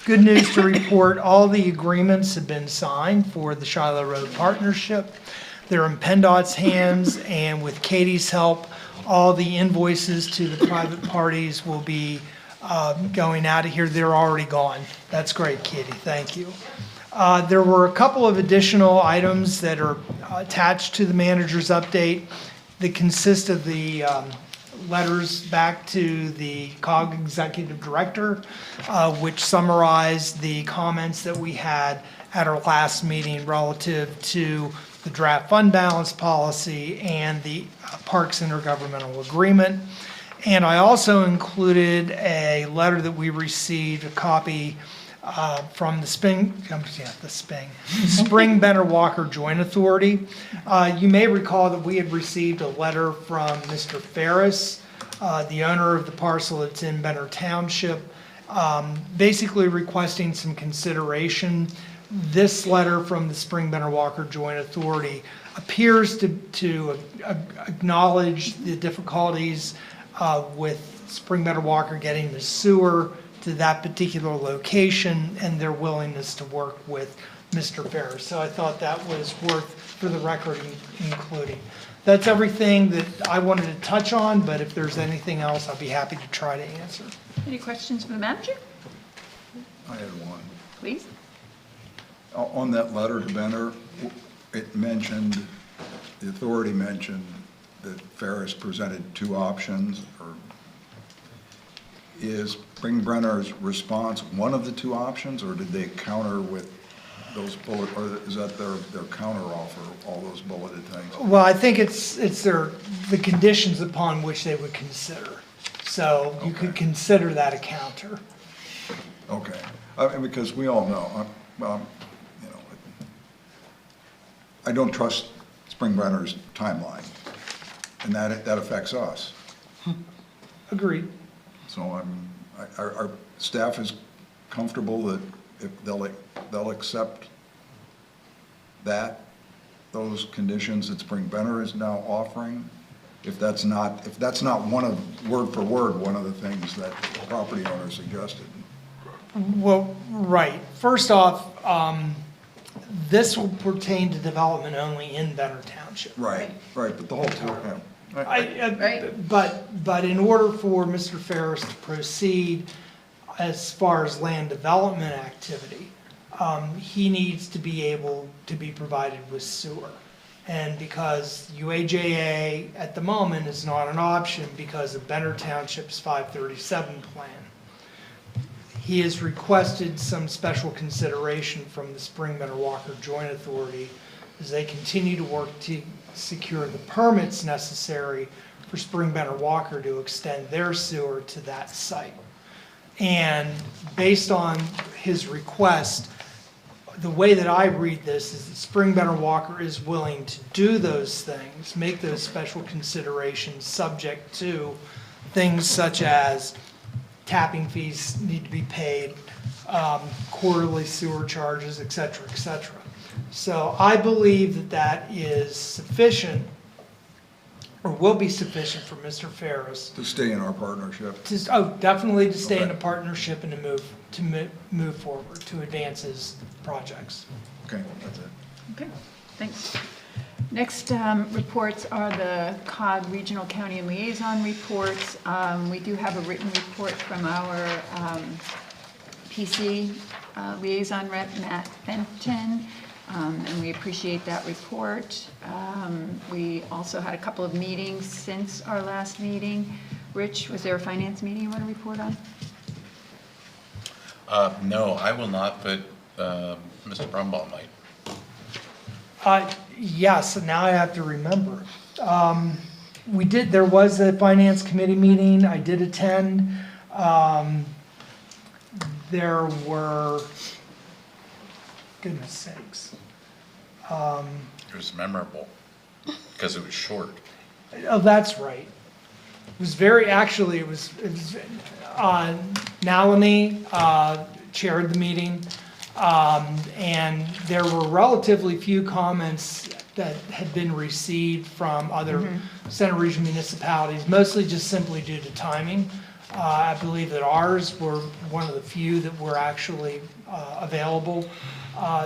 good news to report, all the agreements have been signed for the Shiloh Road Partnership. They're in PennDOT's hands, and with Katie's help, all the invoices to the private parties will be going out of here. They're already gone. That's great, Katie, thank you. There were a couple of additional items that are attached to the manager's update that consist of the letters back to the COG executive director, which summarized the comments that we had at our last meeting relative to the draft fund balance policy, and the Parks Intergovernmental Agreement. And I also included a letter that we received, a copy from the Spring Benner Walker Joint Authority. You may recall that we had received a letter from Mr. Ferris, the owner of the parcel that's in Benner Township, basically requesting some consideration. This letter from the Spring Benner Walker Joint Authority appears to acknowledge the difficulties with Spring Benner Walker getting the sewer to that particular location and their willingness to work with Mr. Ferris. So I thought that was worth, for the record, including. That's everything that I wanted to touch on, but if there's anything else, I'll be happy to try to answer. Any questions for the manager? I had one. Please. On that letter to Benner, it mentioned, the authority mentioned that Ferris presented two options, or is Spring Benner's response one of the two options, or did they counter with those bullet, or is that their counter offer, all those bulleted things? Well, I think it's the conditions upon which they would consider. So you could consider that a counter. Okay, I mean, because we all know, I don't trust Spring Benner's timeline, and that affects us. Agreed. So our staff is comfortable that if they'll accept those conditions that Spring Benner is now offering, if that's not word for word, one of the things that the property owner suggested. Well, right. First off, this will pertain to development only in Benner Township. Right, but the whole town. But in order for Mr. Ferris to proceed as far as land development activity, he needs to be able to be provided with sewer. And because UAJA at the moment is not an option because of Benner Township's 537 plan, he has requested some special consideration from the Spring Benner Walker Joint Authority as they continue to work to secure the permits necessary for Spring Benner Walker to extend their sewer to that site. And based on his request, the way that I read this is that Spring Benner Walker is willing to do those things, make those special considerations subject to things such as tapping fees need to be paid, quarterly sewer charges, et cetera, et cetera. So I believe that is sufficient, or will be sufficient for Mr. Ferris. To stay in our partnership. Definitely to stay in a partnership and to move forward, to advance his projects. Okay, that's it. Okay, thanks. Next reports are the COG Regional County and Liaison reports. We do have a written report from our PC liaison rep, Matt Fenton, and we appreciate that report. We also had a couple of meetings since our last meeting. Rich, was there a finance meeting you want to report on? No, I will not, but Mr. Brumbaugh might. Yes, now I have to remember. There was a finance committee meeting, I did attend. There were, goodness sakes. It was memorable because it was short. Oh, that's right. It was Nalini chaired the meeting. And there were relatively few comments that had been received from other Center Region municipalities, mostly just simply due to timing. I believe that ours were one of the few that were actually available.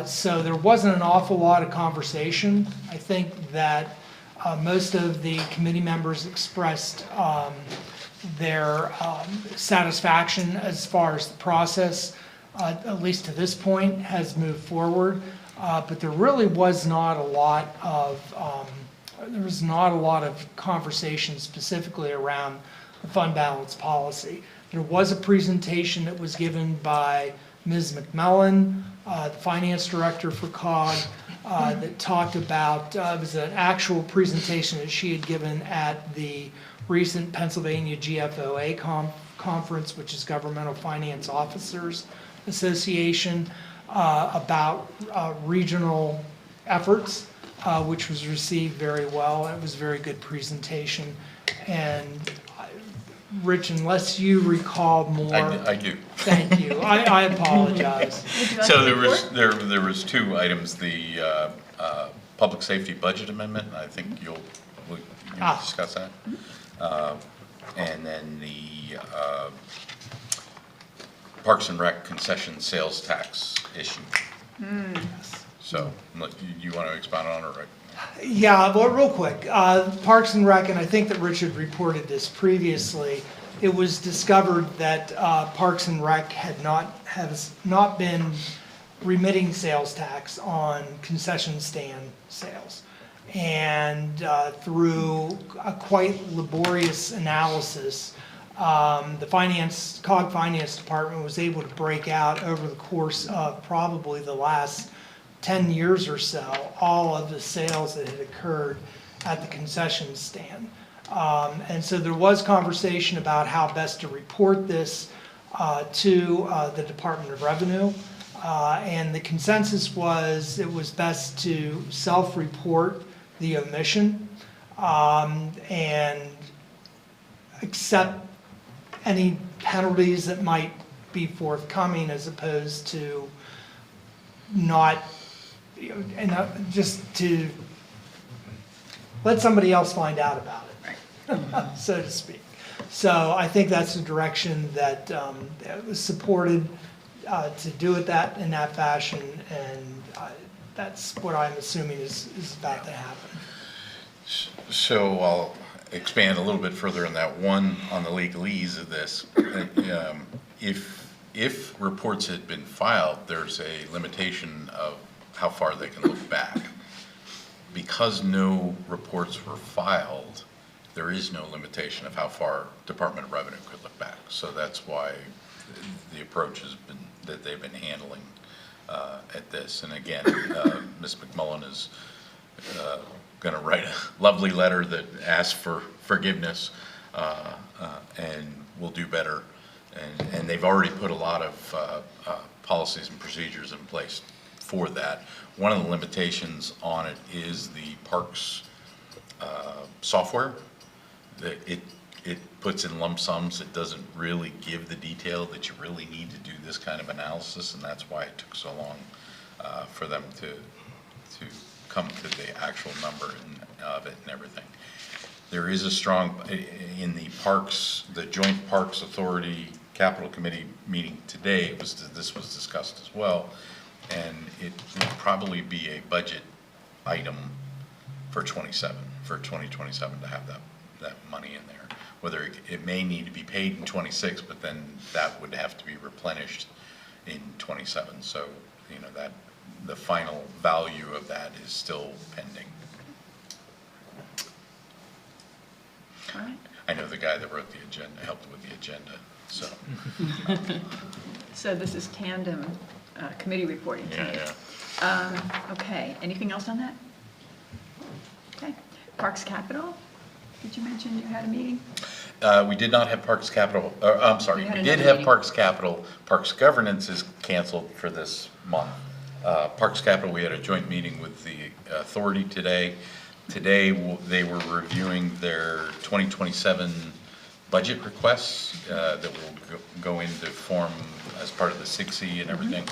So there wasn't an awful lot of conversation. I think that most of the committee members expressed their satisfaction as far as the process, at least to this point, has moved forward. But there really was not a lot of conversation specifically around the fund balance policy. There was a presentation that was given by Ms. McMillan, the finance director for COG, that talked about, it was an actual presentation that she had given at the recent Pennsylvania GFOA conference, which is Governmental Finance Officers Association, about regional efforts, which was received very well. It was a very good presentation. And Rich, unless you recall more. I do. Thank you. I apologize. So there was two items, the public safety budget amendment, I think you'll discuss that. And then the Parks and Rec concession sales tax issue. So you want to expound on it, right? Yeah, but real quick, Parks and Rec, and I think that Richard reported this previously, it was discovered that Parks and Rec has not been remitting sales tax on concession stand sales. And through a quite laborious analysis, the COG Finance Department was able to break out over the course of probably the last 10 years or so, all of the sales that had occurred at the concession stand. And so there was conversation about how best to report this to the Department of Revenue. And the consensus was it was best to self-report the omission and accept any penalties that might be forthcoming, as opposed to not, and just to let somebody else find out about it, so to speak. So I think that's the direction that was supported, to do it in that fashion, and that's what I'm assuming is about to happen. So I'll expand a little bit further on that. One, on the legalese of this, if reports had been filed, there's a limitation of how far they can look back. Because no reports were filed, there is no limitation of how far Department of Revenue could look back. So that's why the approach has been that they've been handling at this. And again, Ms. McMullen is going to write a lovely letter that asks for forgiveness, and will do better. And they've already put a lot of policies and procedures in place for that. One of the limitations on it is the parks software. That it puts in lump sums. It doesn't really give the detail that you really need to do this kind of analysis, and that's why it took so long for them to come to the actual number of it and everything. There is a strong, in the parks, the Joint Parks Authority Capital Committee meeting today, this was discussed as well, and it would probably be a budget item for 2027 to have that money in there. Whether it may need to be paid in 26, but then that would have to be replenished in 27. So, that the final value of that is still pending. All right. I know the guy that wrote the agenda, helped with the agenda, so. So this is tandem committee reporting tonight. Yeah. Okay, anything else on that? Okay, Parks Capital, did you mention you had a meeting? We did not have Parks Capital, I'm sorry, we did have Parks Capital. Parks Governance is canceled for this month. Parks Capital, we had a joint meeting with the authority today. Today, they were reviewing their 2027 budget requests that will go into form as part of the 6E and everything.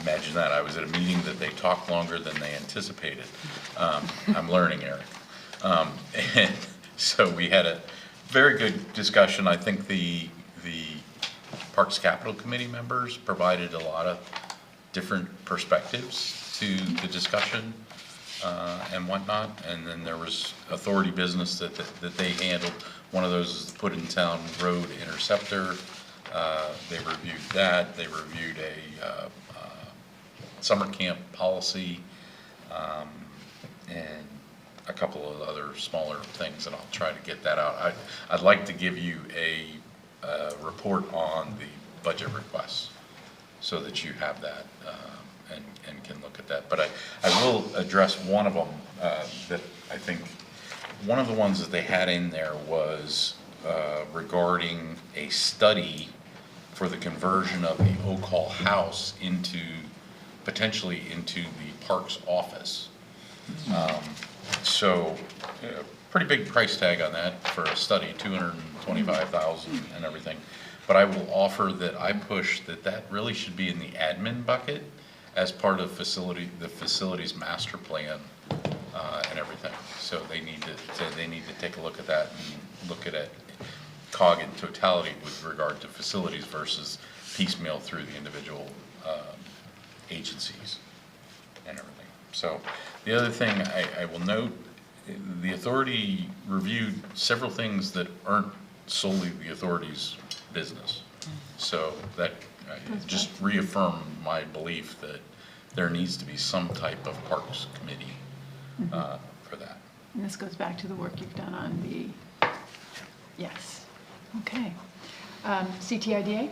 Imagine that. I was at a meeting that they talked longer than they anticipated. I'm learning, Eric. And so we had a very good discussion. I think the Parks Capital Committee members provided a lot of different perspectives to the discussion and whatnot. And then there was authority business that they handled. One of those is the Put in Town Road Interceptor. They reviewed that. They reviewed a summer camp policy, and a couple of other smaller things, and I'll try to get that out. I'd like to give you a report on the budget requests so that you have that and can look at that. But I will address one of them that I think, one of the ones that they had in there was regarding a study for the conversion of the Oak Hall House potentially into the Parks office. So, pretty big price tag on that for a study, $225,000 and everything. But I will offer that I push that really should be in the admin bucket as part of the facilities master plan and everything. So they need to take a look at that and look at it COG in totality with regard to facilities versus piecemeal through the individual agencies and everything. So the other thing I will note, the authority reviewed several things that aren't solely the authority's business. So that just reaffirmed my belief that there needs to be some type of parks committee for that. And this goes back to the work you've done on the, yes, okay. CTIDA?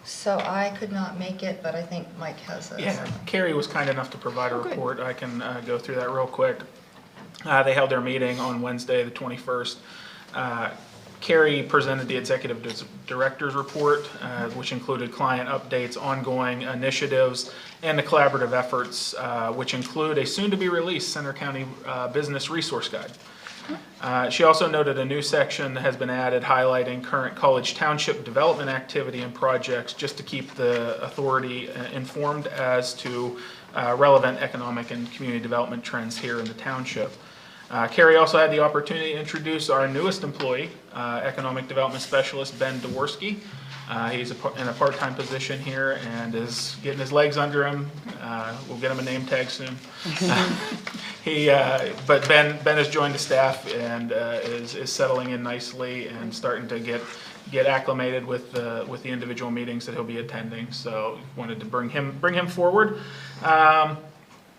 So I could not make it, but I think Mike has a. Yeah, Carrie was kind enough to provide a report. I can go through that real quick. They held their meeting on Wednesday, the 21st. Carrie presented the executive director's report, which included client updates, ongoing initiatives, and the collaborative efforts, which include a soon-to-be-released Center County Business Resource Guide. She also noted a new section that has been added highlighting current College Township development activity and projects, just to keep the authority informed as to relevant economic and community development trends here in the township. Carrie also had the opportunity to introduce our newest employee, Economic Development Specialist Ben Dworsky. He's in a part-time position here and is getting his legs under him. We'll get him a name tag soon. But Ben has joined the staff and is settling in nicely and starting to get acclimated with the individual meetings that he'll be attending. So wanted to bring him forward.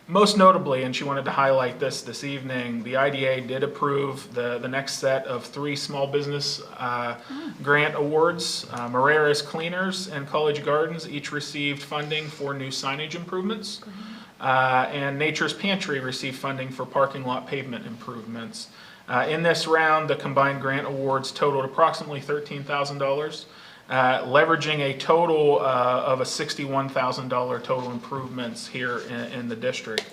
Most notably, and she wanted to highlight this evening, the IDA did approve the next set of 3 small business grant awards. Marrera's Cleaners and College Gardens each received funding for new signage improvements. And Nature's Pantry received funding for parking lot pavement improvements. In this round, the combined grant awards totaled approximately $13,000. Leveraging a total of a $61,000 total improvements here in the district.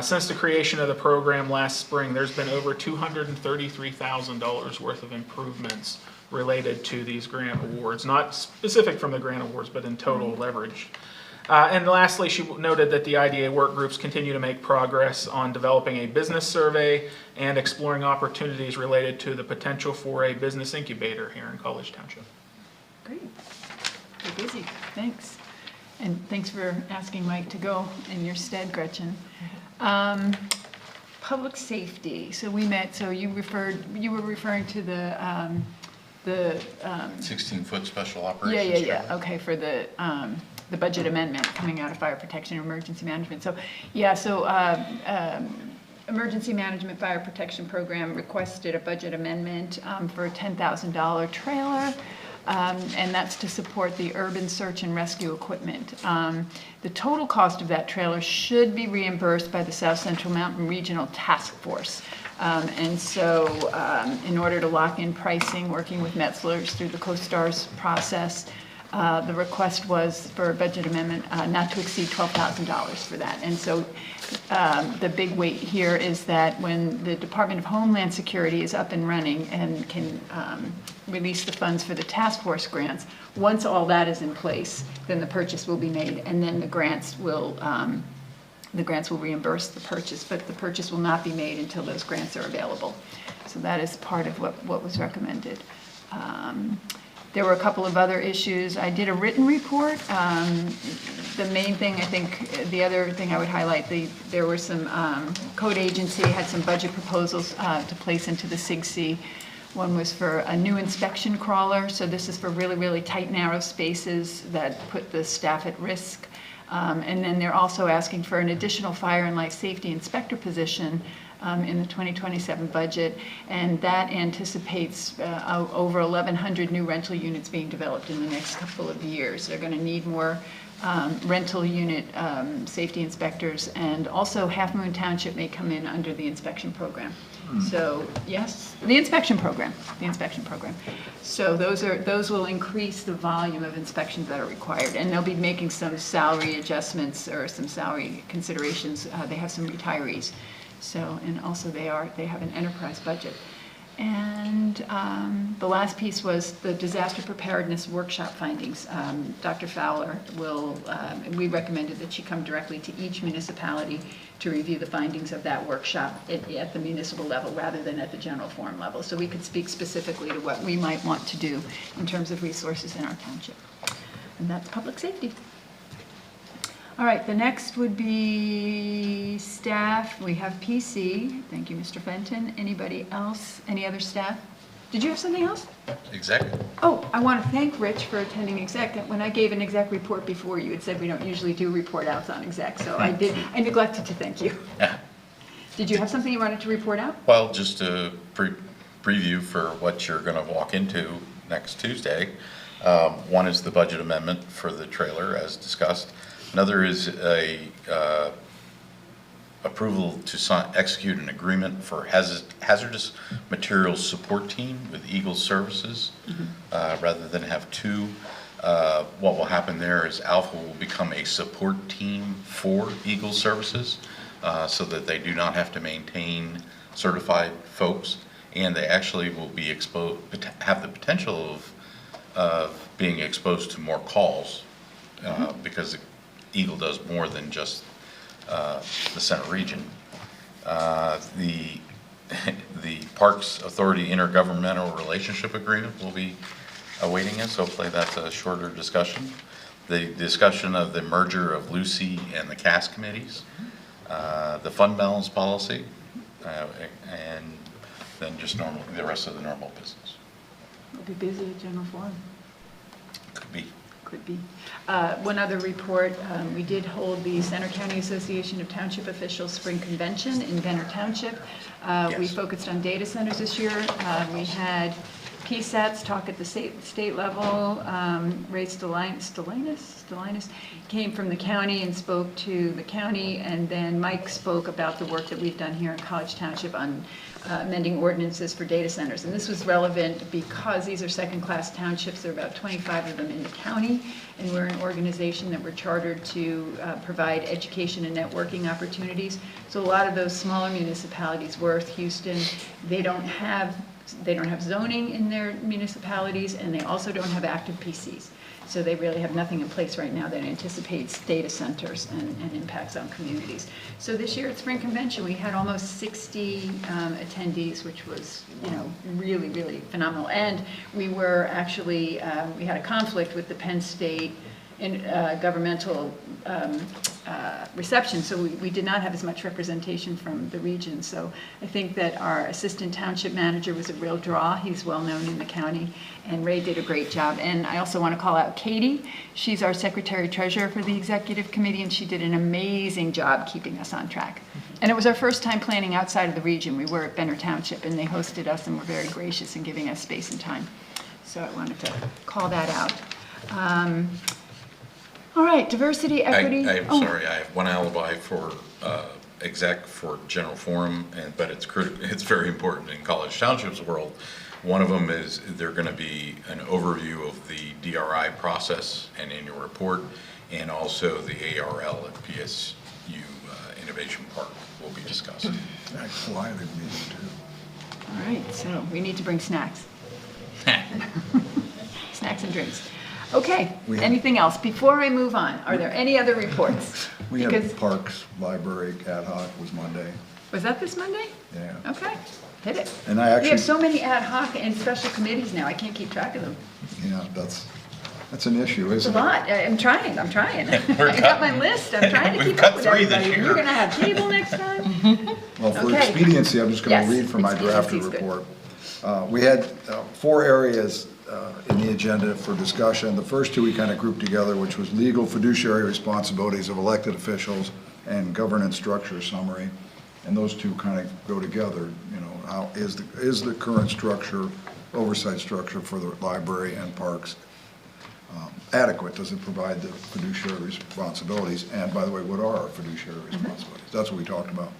Since the creation of the program last spring, there's been over $233,000 worth of improvements related to these grant awards, not specific from the grant awards, but in total leverage. And lastly, she noted that the IDA work groups continue to make progress on developing a business survey and exploring opportunities related to the potential for a business incubator here in College Township. Great. You're busy. Thanks. And thanks for asking Mike to go in your stead, Gretchen. Public safety. So we met, so you were referring to the 16-foot special operations. Yeah. Okay, for the budget amendment coming out of fire protection and emergency management. So, yeah, Emergency Management Fire Protection Program requested a budget amendment for a $10,000 trailer. And that's to support the urban search and rescue equipment. The total cost of that trailer should be reimbursed by the South Central Mountain Regional Task Force. And so in order to lock in pricing, working with Metzler's through the CoStar's process, the request was for a budget amendment not to exceed $12,000 for that. And so the big weight here is that when the Department of Homeland Security is up and running and can release the funds for the task force grants, once all that is in place, then the purchase will be made, and then the grants will reimburse the purchase, but the purchase will not be made until those grants are available. So that is part of what was recommended. There were a couple of other issues. I did a written report. The main thing, I think, the other thing I would highlight, there were some, code agency had some budget proposals to place into the SIGC. One was for a new inspection crawler. So this is for really, really tight, narrow spaces that put the staff at risk. And then they're also asking for an additional fire and life safety inspector position in the 2027 budget, and that anticipates over 1,100 new rental units being developed in the next couple of years. They're going to need more rental unit safety inspectors, and also Half Moon Township may come in under the inspection program. So, yes, the inspection program. So those will increase the volume of inspections that are required, and they'll be making some salary adjustments or some salary considerations. They have some retirees. So, and also they have an enterprise budget. And the last piece was the disaster preparedness workshop findings. Dr. Fowler we recommended that she come directly to each municipality to review the findings of that workshop at the municipal level rather than at the general forum level. So we could speak specifically to what we might want to do in terms of resources in our township. And that's public safety. All right, the next would be staff. We have PC. Thank you, Mr. Fenton. Anybody else? Any other staff? Did you have something else? Exactly. Oh, I want to thank Rich for attending exec. When I gave an exec report before, you had said we don't usually do report outs on exec, so I neglected to thank you. Yeah. Did you have something you wanted to report out? Well, just a preview for what you're going to walk into next Tuesday. One is the budget amendment for the trailer, as discussed. Another is a approval to execute an agreement for hazardous materials support team with Eagle Services, rather than have two. What will happen there is Alpha will become a support team for Eagle Services, so that they do not have to maintain certified folks, and they actually will be have the potential of being exposed to more calls, because Eagle does more than just the Center region. The Parks Authority Intergovernmental Relationship Agreement will be awaiting us. Hopefully that's a shorter discussion. The discussion of the merger of Lucy and the CAS committees, the fund balance policy, and then just the rest of the normal business. We'll be busy at General Forum. Could be. Could be. One other report, we did hold the Center County Association of Township Officials Spring Convention in Benner Township. We focused on data centers this year. We had PSATs talk at the state level. Ray Stolinas came from the county and spoke to the county, and then Mike spoke about the work that we've done here in College Township on amending ordinances for data centers. And this was relevant because these are second-class townships. There are about 25 of them in the county, and we're an organization that we're chartered to provide education and networking opportunities. So a lot of those smaller municipalities, Worth, Houston, they don't have zoning in their municipalities, and they also don't have active PCs. So they really have nothing in place right now that anticipates data centers and impacts on communities. So this year at Spring Convention, we had almost 60 attendees, which was, really, really phenomenal. And we were actually, we had a conflict with the Penn State governmental reception, so we did not have as much representation from the region. So I think that our assistant township manager was a real draw. He's well known in the county, and Ray did a great job. And I also want to call out Katie. She's our secretary treasurer for the executive committee, and she did an amazing job keeping us on track. And it was our first time planning outside of the region. We were at Benner Township, and they hosted us and were very gracious in giving us space and time. So I wanted to call that out. All right, diversity, equity. I'm sorry, I have one alibi for exec for general forum, but it's very important in College Township's world. One of them is they're going to be an overview of the DRI process and annual report, and also the ARL at PSU Innovation Park will be discussed. Fly the meeting too. All right, so we need to bring snacks. Snacks and drinks. Okay, anything else? Before I move on, are there any other reports? We have Parks, Library, ad hoc was Monday. Was that this Monday? Yeah. Okay, hit it. And I actually, we have so many ad hoc and special committees now, I can't keep track of them. Yeah, that's an issue, isn't it? It's a lot. I'm trying. I got my list. I'm trying to keep up with everybody. You're going to have cable next time? Well, for expediency, I'm just going to read from my drafted Expediency's report. We had 4 areas in the agenda for discussion. The first 2 we kind of grouped together, which was legal fiduciary responsibilities of elected officials and governance structure summary. And those 2 kind of go together. You know, how is the current structure, oversight structure for the library and parks adequate? Does it provide the fiduciary responsibilities? And by the way, what are our fiduciary responsibilities? That's what we talked about.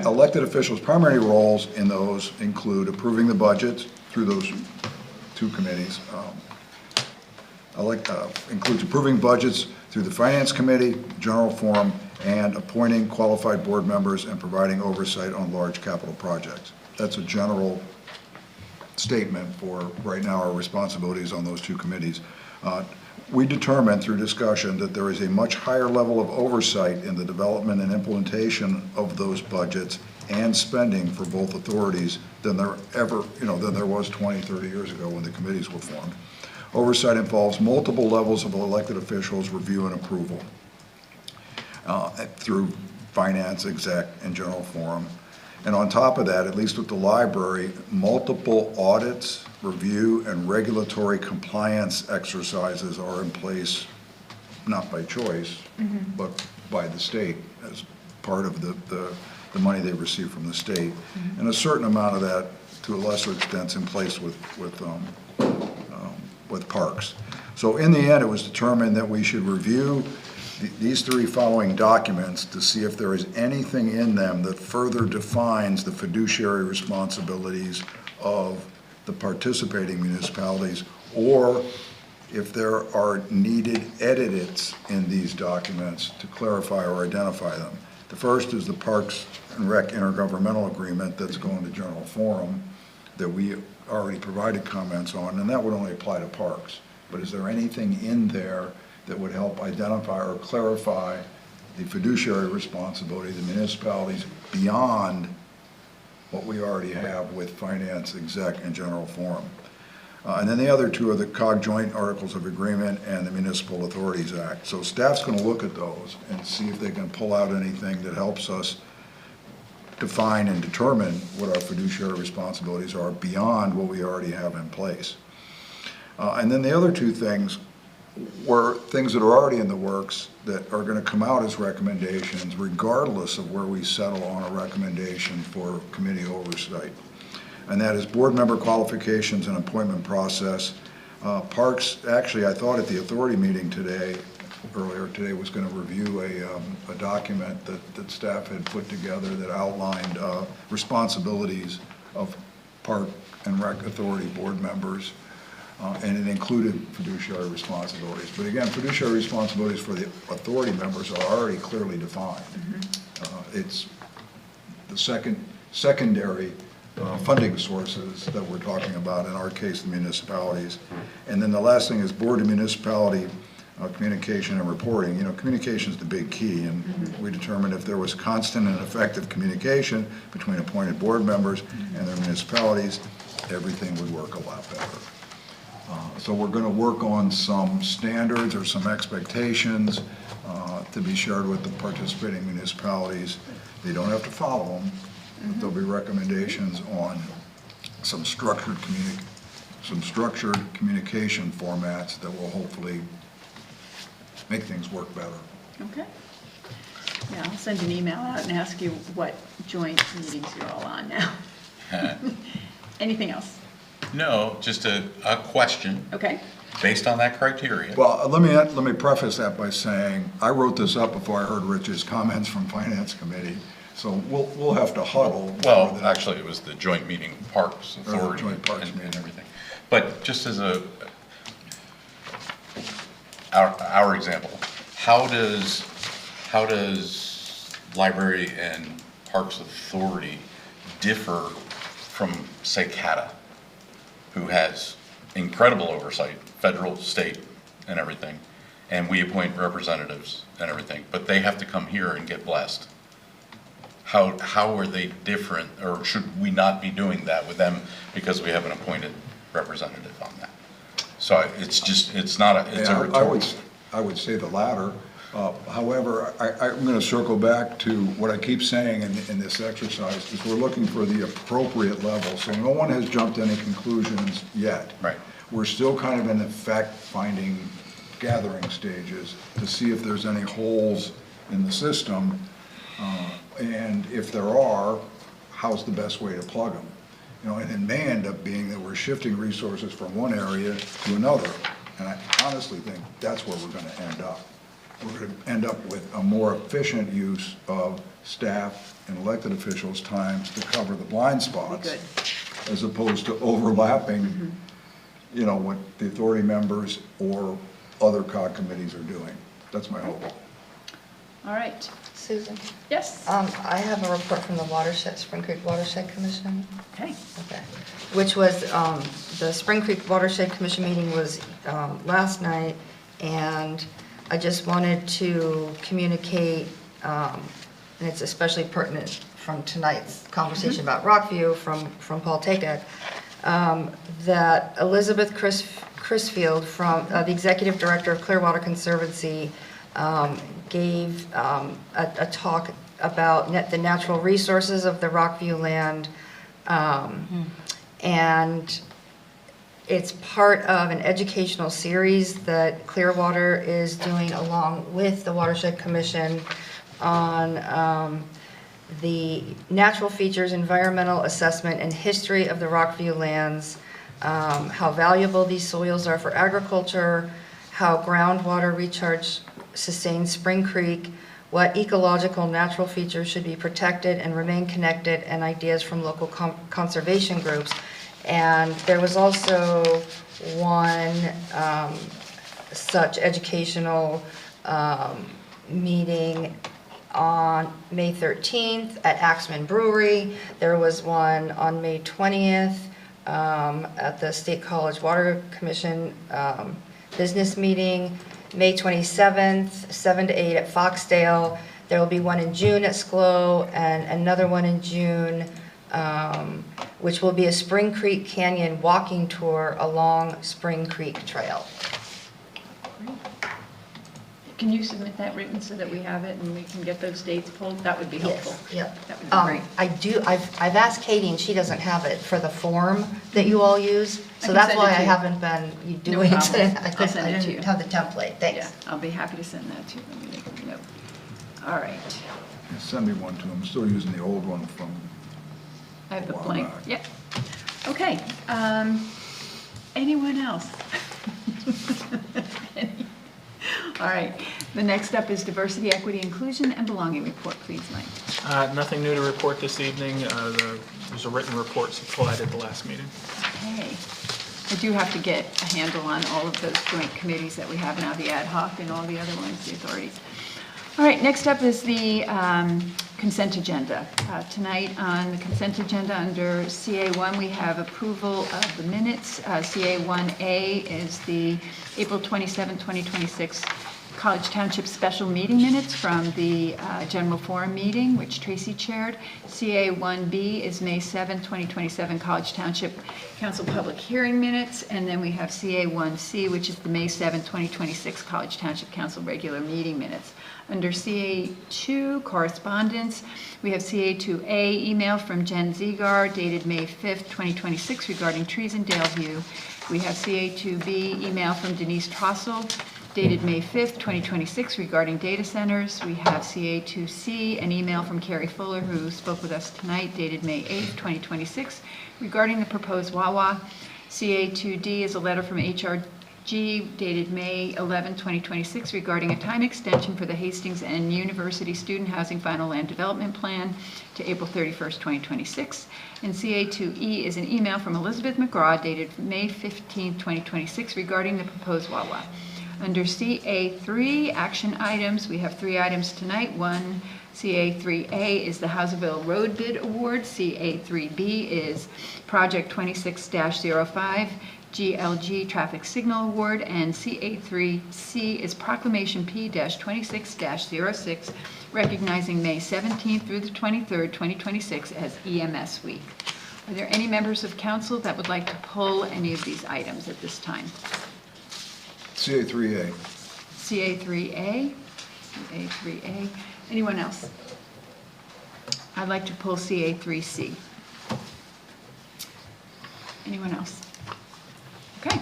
Elected officials' primary roles in those include approving the budget through those 2 committees. Includes approving budgets through the Finance Committee, General Forum, and appointing qualified board members and providing oversight on large capital projects. That's a general statement for right now our responsibilities on those 2 committees. We determined through discussion that there is a much higher level of oversight in the development and implementation of those budgets and spending for both authorities than there was 20, 30 years ago when the committees were formed. Oversight involves multiple levels of elected officials' review and approval through finance, exec, and general forum. And on top of that, at least with the library, multiple audits, review, and regulatory compliance exercises are in place, not by choice, but by the state as part of the money they receive from the state. And a certain amount of that, to a lesser extent, is in place with parks. So in the end, it was determined that we should review these 3 following documents to see if there is anything in them that further defines the fiduciary responsibilities of the participating municipalities, or if there are needed edits in these documents to clarify or identify them. The first is the Parks and Rec Intergovernmental Agreement that's going to General Forum that we already provided comments on, and that would only apply to parks. But is there anything in there that would help identify or clarify the fiduciary responsibility of the municipalities beyond what we already have with finance, exec, and general forum? And then the other 2 are the COG Joint Articles of Agreement and the Municipal Authorities Act. So staff's going to look at those and see if they can pull out anything that helps us define and determine what our fiduciary responsibilities are beyond what we already have in place. And then the other 2 things were things that are already in the works that are going to come out as recommendations regardless of where we settle on a recommendation for committee oversight. And that is board member qualifications and appointment process. Parks, actually, I thought at the authority meeting earlier today, was going to review a document that staff had put together that outlined responsibilities of Park and Rec Authority board members. And it included fiduciary responsibilities. But again, fiduciary responsibilities for the authority members are already clearly defined. It's the secondary funding sources that we're talking about, in our case, the municipalities. And then the last thing is board and municipality communication and reporting. You know, communication is the big key, and we determined if there was constant and effective communication between appointed board members and their municipalities, everything would work a lot better. So we're going to work on some standards or some expectations to be shared with the participating municipalities. They don't have to follow them, but there'll be recommendations on some structured communication formats that will hopefully make things work better. Okay. Yeah, I'll send an email out and ask you what joint meetings you're all on now. Anything else? No, just a question. Okay. Based on that criteria. Well, let me preface that by saying I wrote this up before I heard Rich's comments from Finance Committee, so we'll have to huddle. Well, actually, it was the joint meeting Parks Authority and everything. But just as our example, how does Library and Parks Authority differ from, say, CATA, who has incredible oversight, federal, state, and everything, and we appoint representatives and everything, but they have to come here and get blessed? How are they different, or should we not be doing that with them because we have an appointed representative on that? So it's not a, it's a rhetorical. I would say the latter. However, I'm going to circle back to what I keep saying in this exercise, is we're looking for the appropriate level. So no one has jumped to any conclusions yet. Right. We're still kind of in the fact-finding, gathering stages to see if there's any holes in the system. And if there are, how's the best way to plug them? You know, and it may end up being that we're shifting resources from one area to another. And I honestly think that's where we're going to end up. We're going to end up with a more efficient use of staff and elected officials' time to cover the blind spots, as opposed to overlapping, you know, what the authority members or other COG committees are doing. That's my hope. All right. Susan? Yes? I have a report from the Spring Creek Watershed Commission. Okay. Okay. Which was, the Spring Creek Watershed Commission meeting was last night, and I just wanted to communicate, and it's especially pertinent from tonight's conversation about Rockview from Paul Takak, that Elizabeth Crisfield, from the Executive Director of Clearwater Conservancy, gave a talk about the natural resources of the Rockview land, and it's part of an educational series that Clearwater is doing along with the Watershed Commission on the natural features, environmental assessment, and history of the Rockview lands, how valuable these soils are for agriculture, how groundwater recharge sustains Spring Creek, what ecological natural features should be protected and remain connected, and ideas from local conservation groups. And there was also one such educational meeting on May 13th at Axman Brewery. There was one on May 20th at the State College Water Commission business meeting. May 27th, 7 to 8 at Foxdale. There will be one in June at SCLO and another one in June, which will be a Spring Creek Canyon walking tour along Spring Creek Trail. Can you submit that written so that we have it and we can get those dates pulled? That would be helpful. Yes, That would be great. I've asked Katie, and she doesn't have it for the form that you all use, I so can that's send why it I to you. haven't been No doing it. problem. I I'll send it to you. didn't have the template, thanks. Yeah, I'll be happy to send that to you. Let me make a note. All right. Yeah, send me one too. I'm still using the old one from I have the a while blank. back. Yep. Okay. Anyone else? All right. The next up is diversity, equity, inclusion, and belonging report. Please, Mike. Nothing new to report this evening. There's a written report supplied at the last meeting. Okay. I do have to get a handle on all of those joint committees that we have now, the ad hoc and all the other ones, the authorities. All right, next up is the consent agenda. Tonight on the consent agenda under CA1, we have approval of the minutes. CA1A is the April 27, 2026 College Township special meeting minutes from the general forum meeting, which Tracy chaired. CA1B is May 7, 2027 College Township Council public hearing minutes. And then we have CA1C, which is the May 7, 2026 College Township Council regular meeting minutes. Under CA2, correspondence, we have CA2A, email from Jen Zegar dated May 5th, 2026 regarding trees in Daleview. We have CA2B, email from Denise Trossel dated May 5th, 2026 regarding data centers. We have CA2C, an email from Carrie Fuller, who spoke with us tonight, dated May 8th, 2026 regarding the proposed Wawa. CA2D is a letter from HRG dated May 11, 2026 regarding a time extension for the Hastings and University Student Housing Final Land Development Plan to April 31st, 2026. And CA2E is an email from Elizabeth McGraw dated May 15, 2026 regarding the proposed Wawa. Under CA3, action items, we have 3 items tonight. One, CA3A is the Houserville Road Bid Award. CA3B is Project 26-05 GLG Traffic Signal Award. And CA3C is Proclamation P-26-06 recognizing May 17th through the 23rd, 2026 as EMS Week. Are there any members of council that would like to pull any of these items at this time? CA3A. CA3A. CA3A. Anyone else? I'd like to pull CA3C. Anyone else? Okay.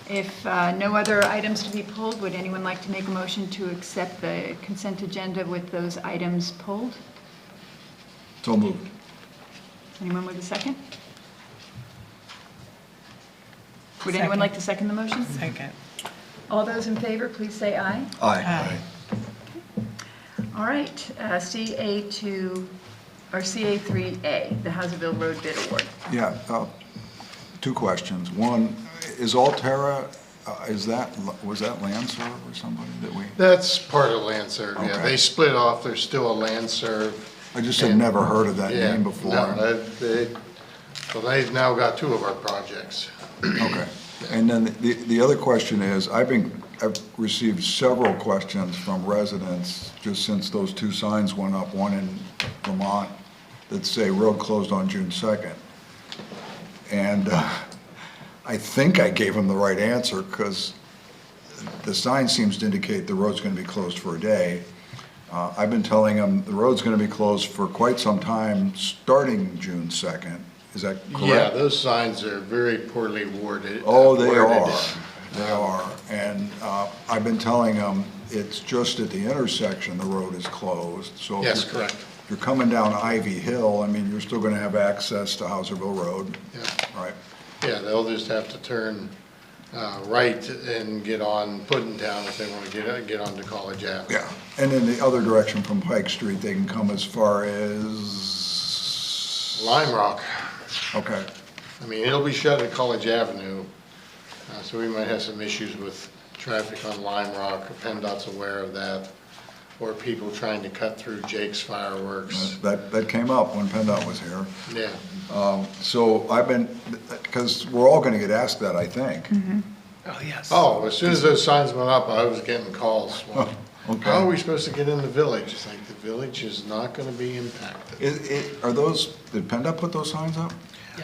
If no other items to be pulled, would anyone like to make a motion to accept the consent agenda with those items pulled? So moved. Anyone with a second? Would anyone like to second the motion? Second. All those in favor, please say aye. Aye. All right, CA3A, the Houserville Road Bid Award. Yeah, two questions. One, is Alterra, was that Landserv or somebody that we? That's part of Landserv, yeah. Okay. They split off, there's still a Landserv. I just had never heard of that Yeah, name before. No, well, they've now got two of our projects. Okay. And then the other question is, I've received several questions from residents just since those two signs went up, one in Vermont that say road closed on June 2nd. And I think I gave them the right answer because the sign seems to indicate the road's going to be closed for a day. I've been telling them the road's going to be closed for quite some time, starting June 2nd. Is that correct? Yeah, those signs are very poorly worded. Oh, they are. They are. And I've been telling them it's just at the intersection the road is closed. So Yes, correct. If you're coming down Ivy Hill, I mean, you're still going to have access to Houserville Road. Yeah. Right. Yeah, they'll just have to turn right and get on Puddintown if they want to get onto College Ave. Yeah. And in the other direction from Pike Street, they can come as far as Lime Rock. Okay. I mean, it'll be shut at College Avenue, so we might have some issues with traffic on Lime Rock. PennDOT's aware of that, or people trying to cut through Jake's Fireworks. That came up when PennDOT was here. Yeah. So I've been, because we're all going to get asked that, I think. Oh, yes. Oh, as soon as those signs went up, I was getting calls. Well, Okay. how are we supposed to get in the village? It's like, the village is not going to be impacted. Are those, did PennDOT put those signs up?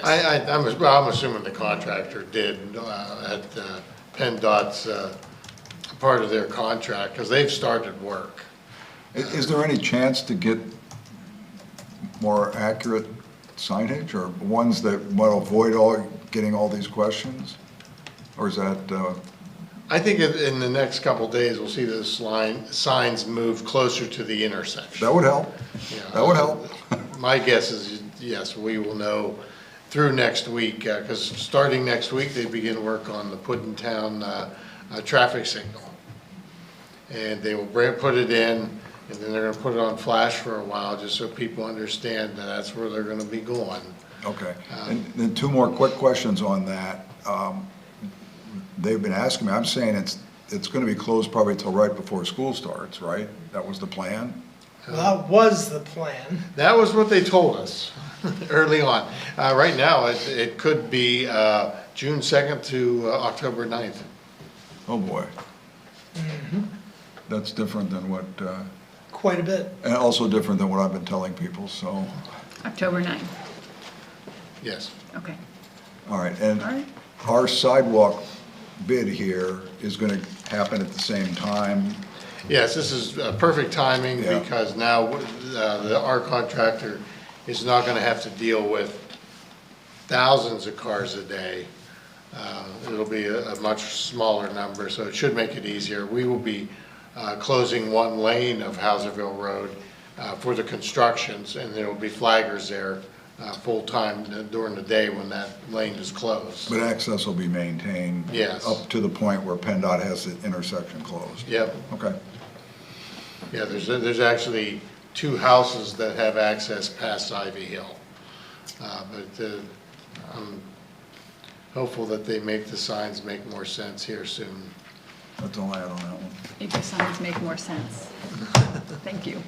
I'm assuming the contractor did at PennDOT's part of their contract, because they've started work. Is there any chance to get more accurate signage, or ones that will avoid getting all these questions? Or is that, I think in the next couple of days, we'll see those signs move closer to the intersection. that would help? Yeah. That would help. My guess is, yes, we will know through next week, because starting next week, they begin work on the Puddintown traffic signal. And they will put it in, and then they're gonna put it on flash for a while, just so people understand that that's where they're gonna be going. Okay. And then two more quick questions on that. They've been asking me, I'm saying it's going to be closed probably till right before school starts, right? That was the plan? Well, that was the plan. That was what they told us early on. Right now, it could be June 2nd to October 9th. Oh, boy. That's different than what, Quite a bit. and also different than what I've been telling people, so, October 9th. Yes. Okay. all right. And All right. our sidewalk bid here is going to happen at the same time. Yes, this is perfect timing, Yeah. because now our contractor is not going to have to deal with thousands of cars a day. It'll be a much smaller number, so it should make it easier. We will be closing one lane of Houserville Road for the constructions, and there will be flaggers there full-time during the day when that lane is closed. But access will be maintained. Yes. Up to the point where PennDOT has the intersection closed. Yep. Okay. Yeah, there's actually two houses that have access past Ivy Hill. But I'm hopeful that they make the signs make more sense here soon. That's all I had on that one. Make the signs make more sense. Thank you.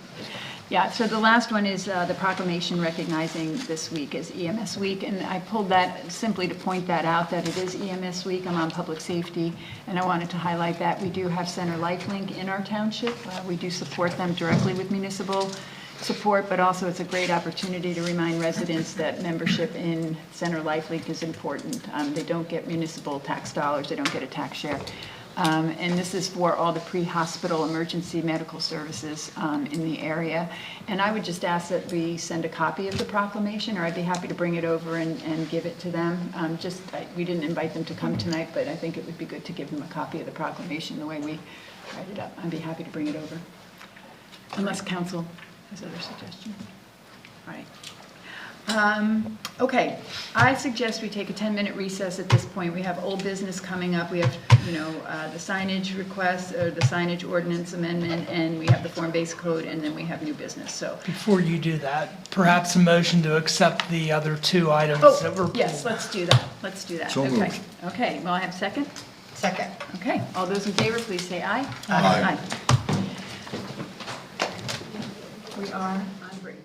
Yeah, so the last one is the proclamation recognizing this week as EMS Week, and I pulled that simply to point that out, that it is EMS Week. I'm on public safety, and I wanted to highlight that. We do have Center Lifelink in our township. We do support them directly with municipal support, but also it's a great opportunity to remind residents that membership in Center Lifelink is important. They don't get municipal tax dollars, they don't get a tax share. And this is for all the pre-hospital emergency medical services in the area. And I would just ask that we send a copy of the proclamation, or I'd be happy to bring it over and give it to them. We didn't invite them to come tonight, but I think it would be good to give them a copy of the proclamation the way we write it up. I'd be happy to bring it over, unless council has other suggestions. All right. Okay, I suggest we take a 10-minute recess at this point. We have old business coming up. We have, the signage request, or the signage ordinance amendment, and we have the form-based code, and then we have new business, so. Before you do that, perhaps a motion to accept the other two items that were pulled. Yes, let's do that. Let's do that. So Okay. moved. Okay, will I have a second? Second. Okay, all those in favor, please say aye. Aye. We are on break.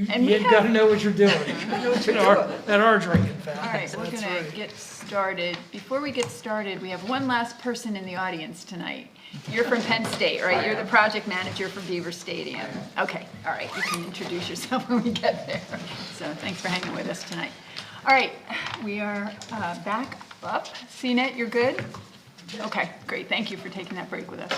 And we You gotta have- know what you're doing. That are drinking fountains. All right, we're that's gonna right. get started. Before we get started, we have one last person in the audience tonight. You're from Penn State, right? You're the project manager for Beaver Stadium. Okay, all right, you can introduce yourself when we get there. So thanks for hanging with us tonight. All right, we are back up. CNET, you're good? Okay, great, thank you for taking that break with us.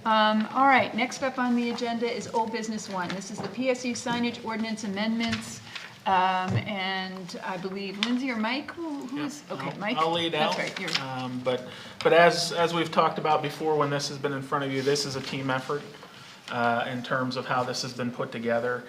All right, next up on the agenda is Old Business 1. This is the PSU signage ordinance amendments. And I believe Lindsay or Mike, who's, okay, Mike? I'll lead out. That's right, you're. But as we've talked about before, when this has been in front of you, this is a team effort in terms of how this has been put together.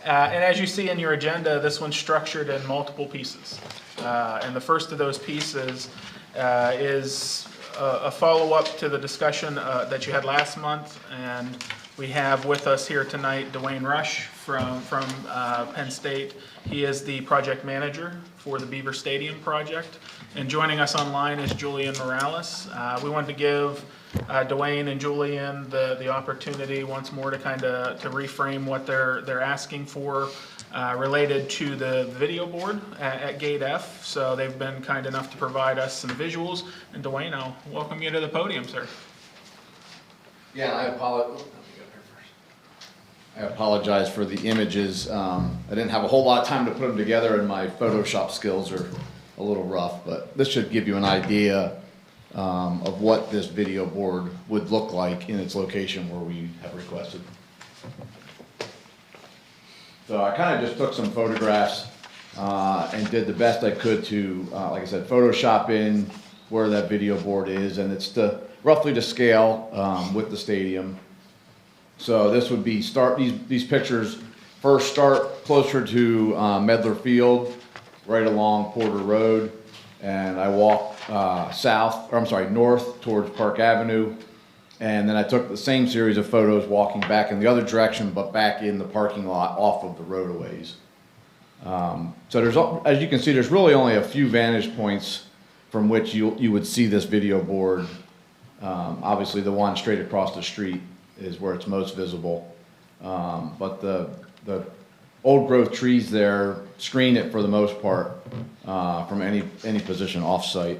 And as you see in your agenda, this one's structured in multiple pieces. And the first of those pieces is a follow-up to the discussion that you had last month. And we have with us here tonight Dwayne Rush from Penn State. He is the project manager for the Beaver Stadium project. And joining us online is Julian Morales. We wanted to give Dwayne and Julian the opportunity once more to kind of to reframe what they're asking for related to the video board at Gate F. So they've been kind enough to provide us some visuals. And Dwayne, I'll welcome you to the podium, sir. Yeah, I apologize for the images. I didn't have a whole lot of time to put them together, and my Photoshop skills are a little rough, but this should give you an idea of what this video board would look like in its location where we have requested. So I kind of just took some photographs and did the best I could to, like I said, Photoshop in where that video board is, and it's roughly to scale with the stadium. So this would be these pictures first start closer to Medler Field, right along Porter Road, and I walk north towards Park Avenue, and then I took the same series of photos walking back in the other direction, but back in the parking lot off of the roadaways. So there's, as you can see, there's really only a few vantage points from which you would see this video board. Obviously, the one straight across the street is where it's most visible. But the old growth trees there screen it for the most part from any position off-site.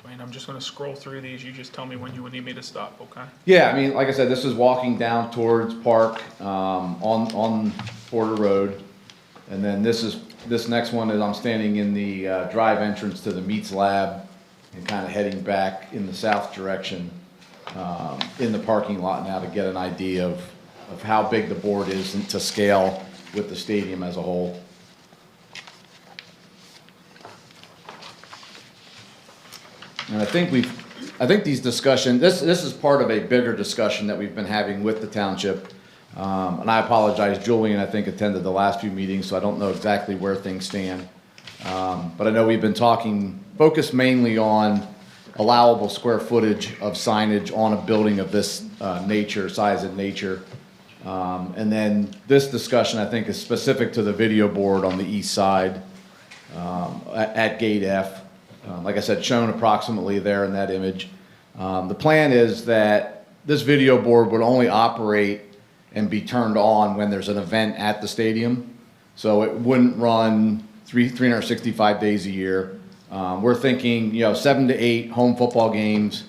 Dwayne, I'm just going to scroll through these. You just tell me when you would need me to stop, okay? Yeah, I mean, like I said, this is walking down towards Park on Porter Road. And then this next one is I'm standing in the drive entrance to the Meats Lab and kind of heading back in the south direction in the parking lot now to get an idea of how big the board is and to scale with the stadium as a whole. And I think these discussions, this is part of a bigger discussion that we've been having with the township. And I apologize, Julian, I think, attended the last few meetings, so I don't know exactly where things stand. But I know we've been focused mainly on allowable square footage of signage on a building of this size and nature. And then this discussion, I think, is specific to the video board on the east side at Gate F. Like I said, shown approximately there in that image. The plan is that this video board would only operate and be turned on when there's an event at the stadium. So it wouldn't run 365 days a year. We're thinking, 7 to 8 home football games,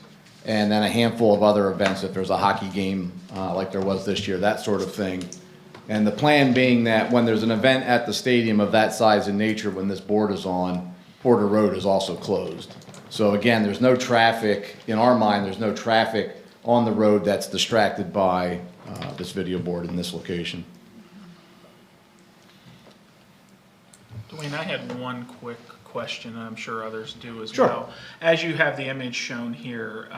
and then a handful of other events if there's a hockey game like there was this year, that sort of thing. And the plan being that when there's an event at the stadium of that size and nature, when this board is on, Porter Road is also closed. So again, there's no traffic, in our mind, there's no traffic on the road that's distracted by this video board in this location. Dwayne, I had one quick question, and I'm sure others do as Sure. well. As you have the image shown here,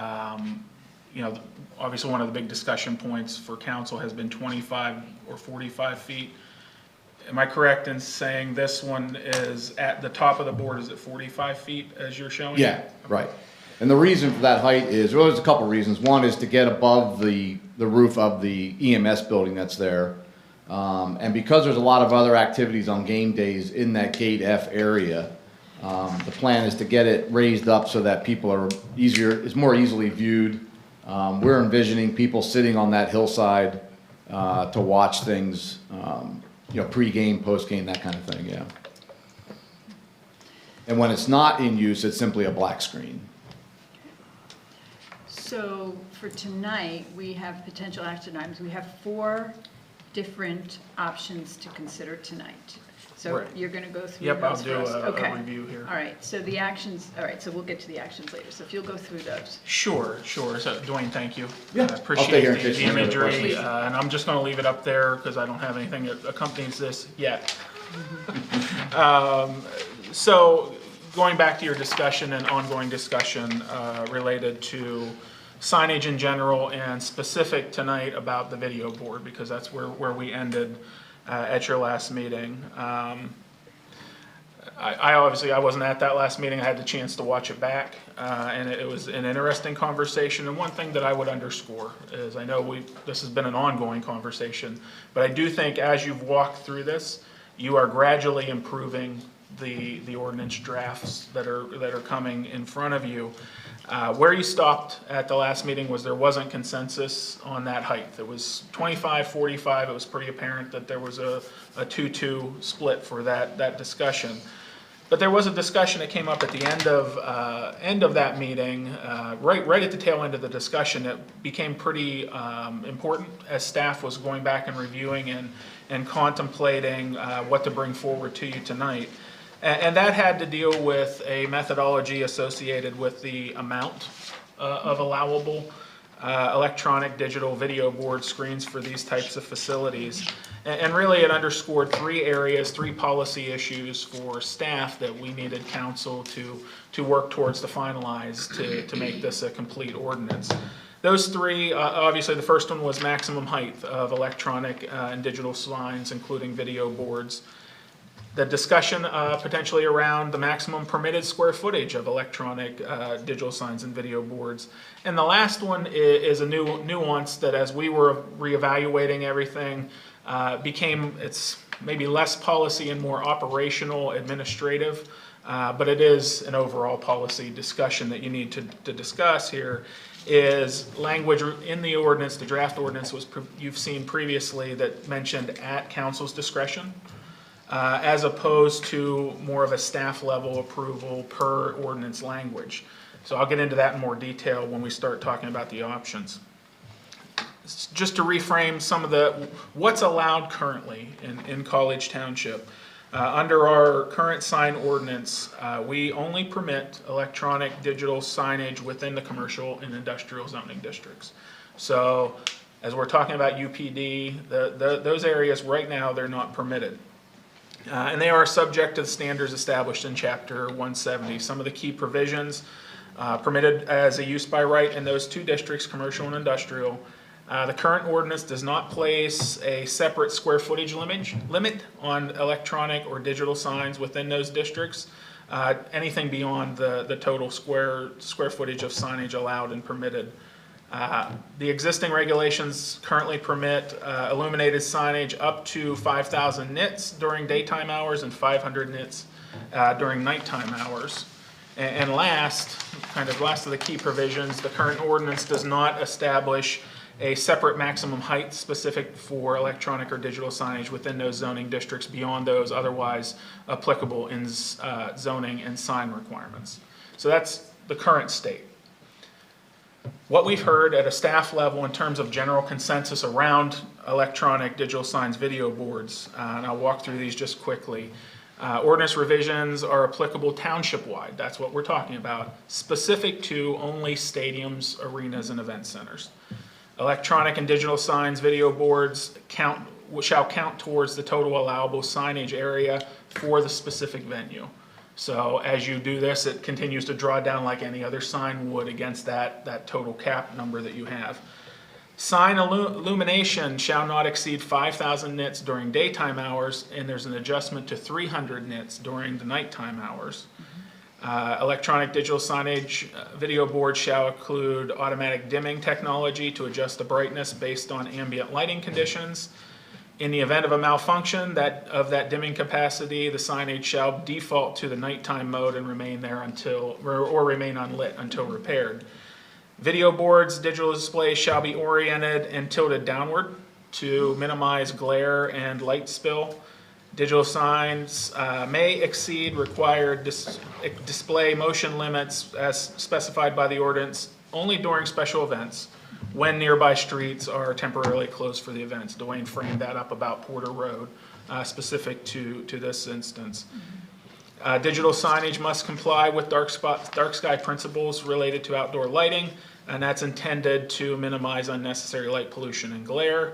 obviously one of the big discussion points for council has been 25 or 45 feet. Am I correct in saying this one is at the top of the board, is it 45 feet as you're showing? Yeah, right. And the reason for that height is, well, there's a couple reasons. One is to get above the roof of the EMS building that's there. And because there's a lot of other activities on game days in that Gate F area, the plan is to get it raised up so that people it's more easily viewed We're envisioning people sitting on that hillside to watch things, pre-game, post-game, that kind of thing, yeah. And when it's not in use, it's simply a black screen. So for tonight, we have potential action items. We have 4 different options to consider tonight. So Right. you're going to go through Yep, those I'll for do us? a Okay. review here. All right, so the actions, all right, so we'll get to the actions later. So if you'll go through those. Sure. So Dwayne, thank you. Yeah, I I'll stay appreciate here in the case you have any other imagery, questions. and I'm just going to leave it up there because I don't have anything that accompanies this yet. So going back to your discussion and ongoing discussion related to signage in general and specific tonight about the video board, because that's where we ended at your last meeting. I obviously, I wasn't at that last meeting. I had the chance to watch it back, and it was an interesting conversation. And one thing that I would underscore is, I know this has been an ongoing conversation, but I do think as you've walked through this, you are gradually improving the ordinance drafts that are coming in front of you. Where you stopped at the last meeting was there wasn't consensus on that height. It was 25-45. It was pretty apparent that there was a 2-2 split for that discussion. But there was a discussion that came up at the end of that meeting, right at the tail end of the discussion. It became pretty important as staff was going back and reviewing and contemplating what to bring forward to you tonight. And that had to deal with a methodology associated with the amount of allowable electronic digital video board screens for these types of facilities. And really it underscored 3 areas, 3 policy issues for staff that we needed council to work towards to finalize to make this a complete ordinance. Those 3, obviously the first one was maximum height of electronic and digital signs, including video boards. The discussion potentially around the maximum permitted square footage of electronic digital signs and video boards. And the last one is a new nuance that as we were reevaluating everything, it's maybe less policy and more operational, administrative, but it is an overall policy discussion that you need to discuss here, is language in the ordinance, the draft ordinance you've seen previously that mentioned at council's discretion. As opposed to more of a staff level approval per ordinance language. So I'll get into that in more detail when we start talking about the options. Just to reframe some of what's allowed currently in College Township. Under our current sign ordinance, we only permit electronic digital signage within the commercial and industrial zoning districts. So as we're talking about UPD, those areas right now, they're not permitted. And they are subject to the standards established in Chapter 170. Some of the key provisions permitted as a use by right in those 2 districts, commercial and industrial. The current ordinance does not place a separate square footage limit on electronic or digital signs within those districts. Anything beyond the total square footage of signage allowed and permitted. The existing regulations currently permit illuminated signage up to 5,000 nits during daytime hours and 500 nits during nighttime hours. And last of the key provisions, the current ordinance does not establish a separate maximum height specific for electronic or digital signage within those zoning districts beyond those otherwise applicable in zoning and sign requirements. So that's the current state. What we've heard at a staff level in terms of general consensus around electronic digital signs video boards, and I'll walk through these just quickly. Ordinance revisions are applicable township-wide. That's what we're talking about, specific to only stadiums, arenas, and event centers. Electronic and digital signs video boards shall count towards the total allowable signage area for the specific venue. So as you do this, it continues to draw down like any other sign would against that total cap number that you have. Sign illumination shall not exceed 5,000 nits during daytime hours, and there's an adjustment to 300 nits during the nighttime hours. Electronic digital signage video boards shall include automatic dimming technology to adjust the brightness based on ambient lighting conditions. In the event of a malfunction of that dimming capacity, the signage shall default to the nighttime mode and remain there remain unlit until repaired. Video boards, digital displays shall be oriented and tilted downward to minimize glare and light spill. Digital signs may exceed required display motion limits as specified by the ordinance only during special events when nearby streets are temporarily closed for the events. Dwayne framed that up about Porter Road, specific to this instance. Digital signage must comply with dark sky principles related to outdoor lighting, and that's intended to minimize unnecessary light pollution and glare.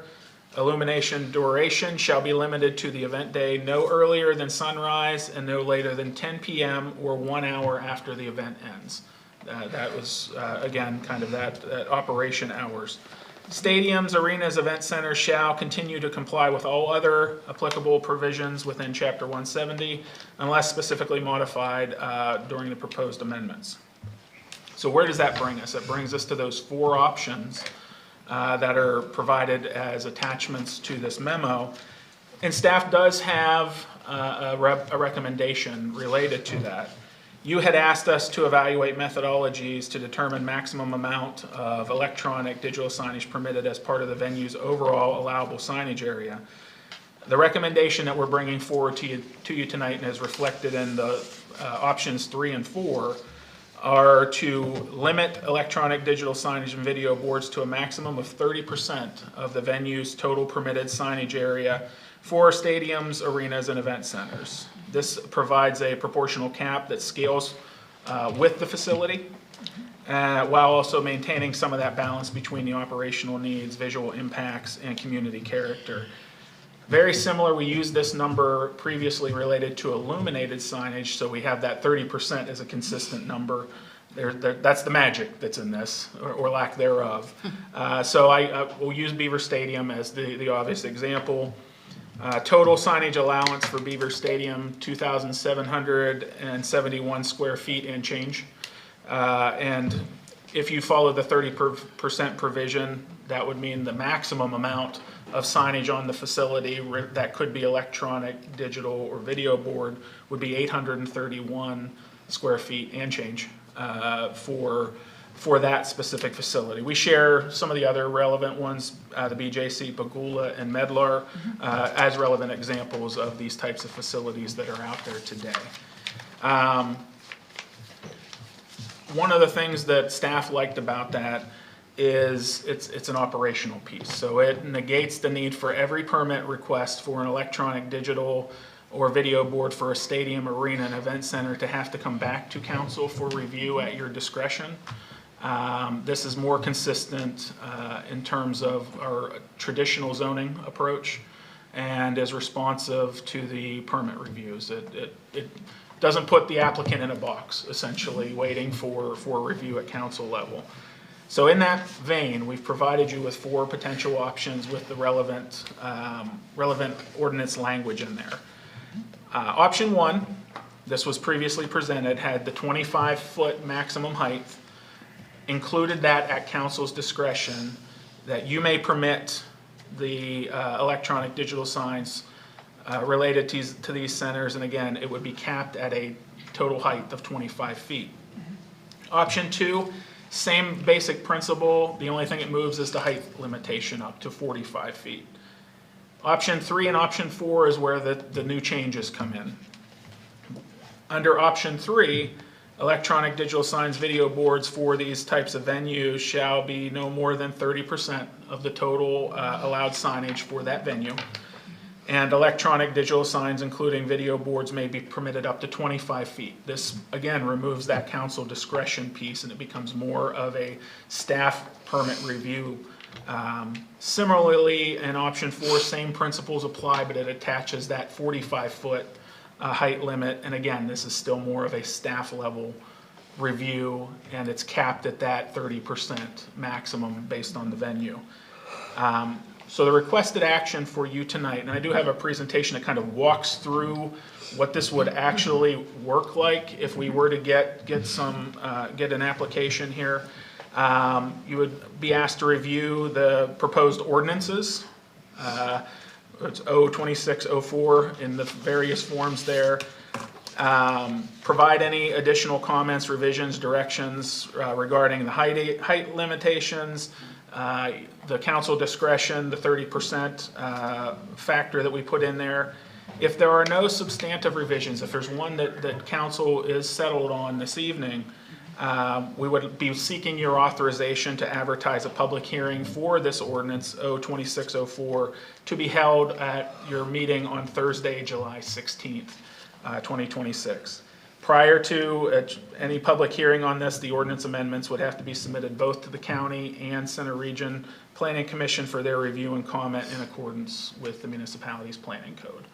Illumination duration shall be limited to the event day no earlier than sunrise and no later than 10 p.m. or 1 hour after the event ends. That was, again, kind of that operation hours. Stadiums, arenas, event centers shall continue to comply with all other applicable provisions within Chapter 170 unless specifically modified during the proposed amendments. So where does that bring us? It brings us to those 4 options that are provided as attachments to this memo. And staff does have a recommendation related to that. You had asked us to evaluate methodologies to determine maximum amount of electronic digital signage permitted as part of the venue's overall allowable signage area. The recommendation that we're bringing forward to you tonight and is reflected in the options 3 and 4 are to limit electronic digital signage and video boards to a maximum of 30% of the venue's total permitted signage area for stadiums, arenas, and event centers. This provides a proportional cap that scales with the facility while also maintaining some of that balance between the operational needs, visual impacts, and community character. Very similar, we used this number previously related to illuminated signage, so we have that 30% as a consistent number. That's the magic that's in this, or lack thereof. So I will use Beaver Stadium as the obvious example. Total signage allowance for Beaver Stadium, 2,771 square feet and change. And if you follow the 30% provision, that would mean the maximum amount of signage on the facility that could be electronic, digital, or video board would be 831 square feet and change for that specific facility. We share some of the other relevant ones, the BJC, Pagula, and Medlar, as relevant examples of these types of facilities that are out there today. One of the things that staff liked about that is it's an operational piece. So it negates the need for every permit request for an electronic, digital, or video board for a stadium, arena, and event center to have to come back to council for review at your discretion. This is more consistent in terms of our traditional zoning approach and is responsive to the permit reviews. It doesn't put the applicant in a box, essentially, waiting for review at council level. So in that vein, we've provided you with 4 potential options with the relevant ordinance language in there. Option 1, this was previously presented, had the 25-foot maximum height, included that at council's discretion, that you may permit the electronic digital signs related to these centers, and again, it would be capped at a total height of 25 feet. Option 2, same basic principle, the only thing it moves is the height limitation up to 45 feet. Option 3 and option 4 is where the new changes come in. Under option 3, electronic digital signs, video boards for these types of venues shall be no more than 30% of the total allowed signage for that venue. And electronic digital signs, including video boards, may be permitted up to 25 feet. This, again, removes that council discretion piece and it becomes more of a staff permit review. Similarly, in option 4, same principles apply, but it attaches that 45-foot height limit. And again, this is still more of a staff level review and it's capped at that 30% maximum based on the venue. So the requested action for you tonight, and I do have a presentation that kind of walks through what this would actually work like if we were to get an application here. You would be asked to review the proposed ordinances. It's 02604 in the various forms there. Provide any additional comments, revisions, directions regarding the height limitations, the council discretion, the 30% factor that we put in there. If there are no substantive revisions, if there's one that council is settled on this evening, we would be seeking your authorization to advertise a public hearing for this ordinance 02604 to be held at your meeting on Thursday, July 16th, 2026. Prior to any public hearing on this, the ordinance amendments would have to be submitted both to the county and Center Region Planning Commission for their review and comment in accordance with the municipality's planning code.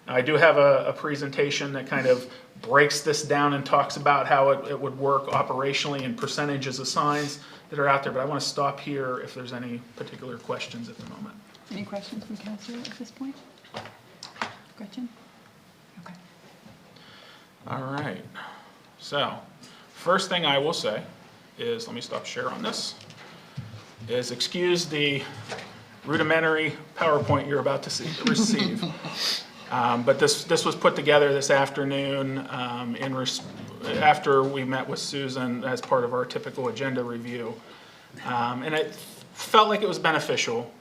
Now, I do have a presentation that kind of breaks this down and talks about how it would work operationally and percentages of signs that are out there, but I want to stop here if there's any particular questions at the moment. Any questions from council at this point? Gretchen? Okay. All right. So, first thing I will say is, let me stop share on this, is excuse the rudimentary PowerPoint you're about to receive. But this was put together this afternoon after we met with Susan as part of our typical agenda review. And it felt like it was beneficial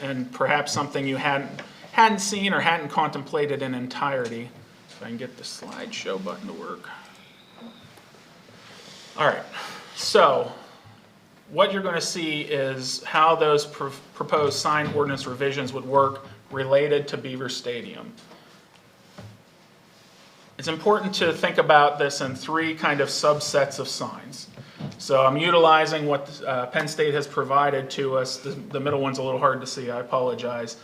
and perhaps something you hadn't seen or hadn't contemplated in entirety. If I can get the slideshow button to work. All right, so what you're going to see is how those proposed sign ordinance revisions would work related to Beaver Stadium. It's important to think about this in three kind of subsets of signs. So I'm utilizing what Penn State has provided to us. The middle one's a little hard to see, I apologize.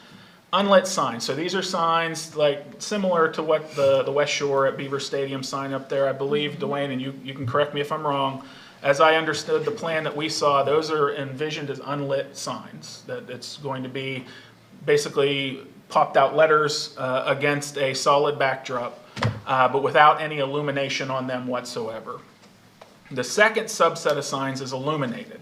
Unlit signs. So these are signs like similar to what the West Shore at Beaver Stadium sign up there. I believe, Dwayne, and you can correct me if I'm wrong, as I understood the plan that we saw, those are envisioned as unlit signs. That it's going to be basically popped out letters against a solid backdrop, but without any illumination on them whatsoever. The second subset of signs is illuminated.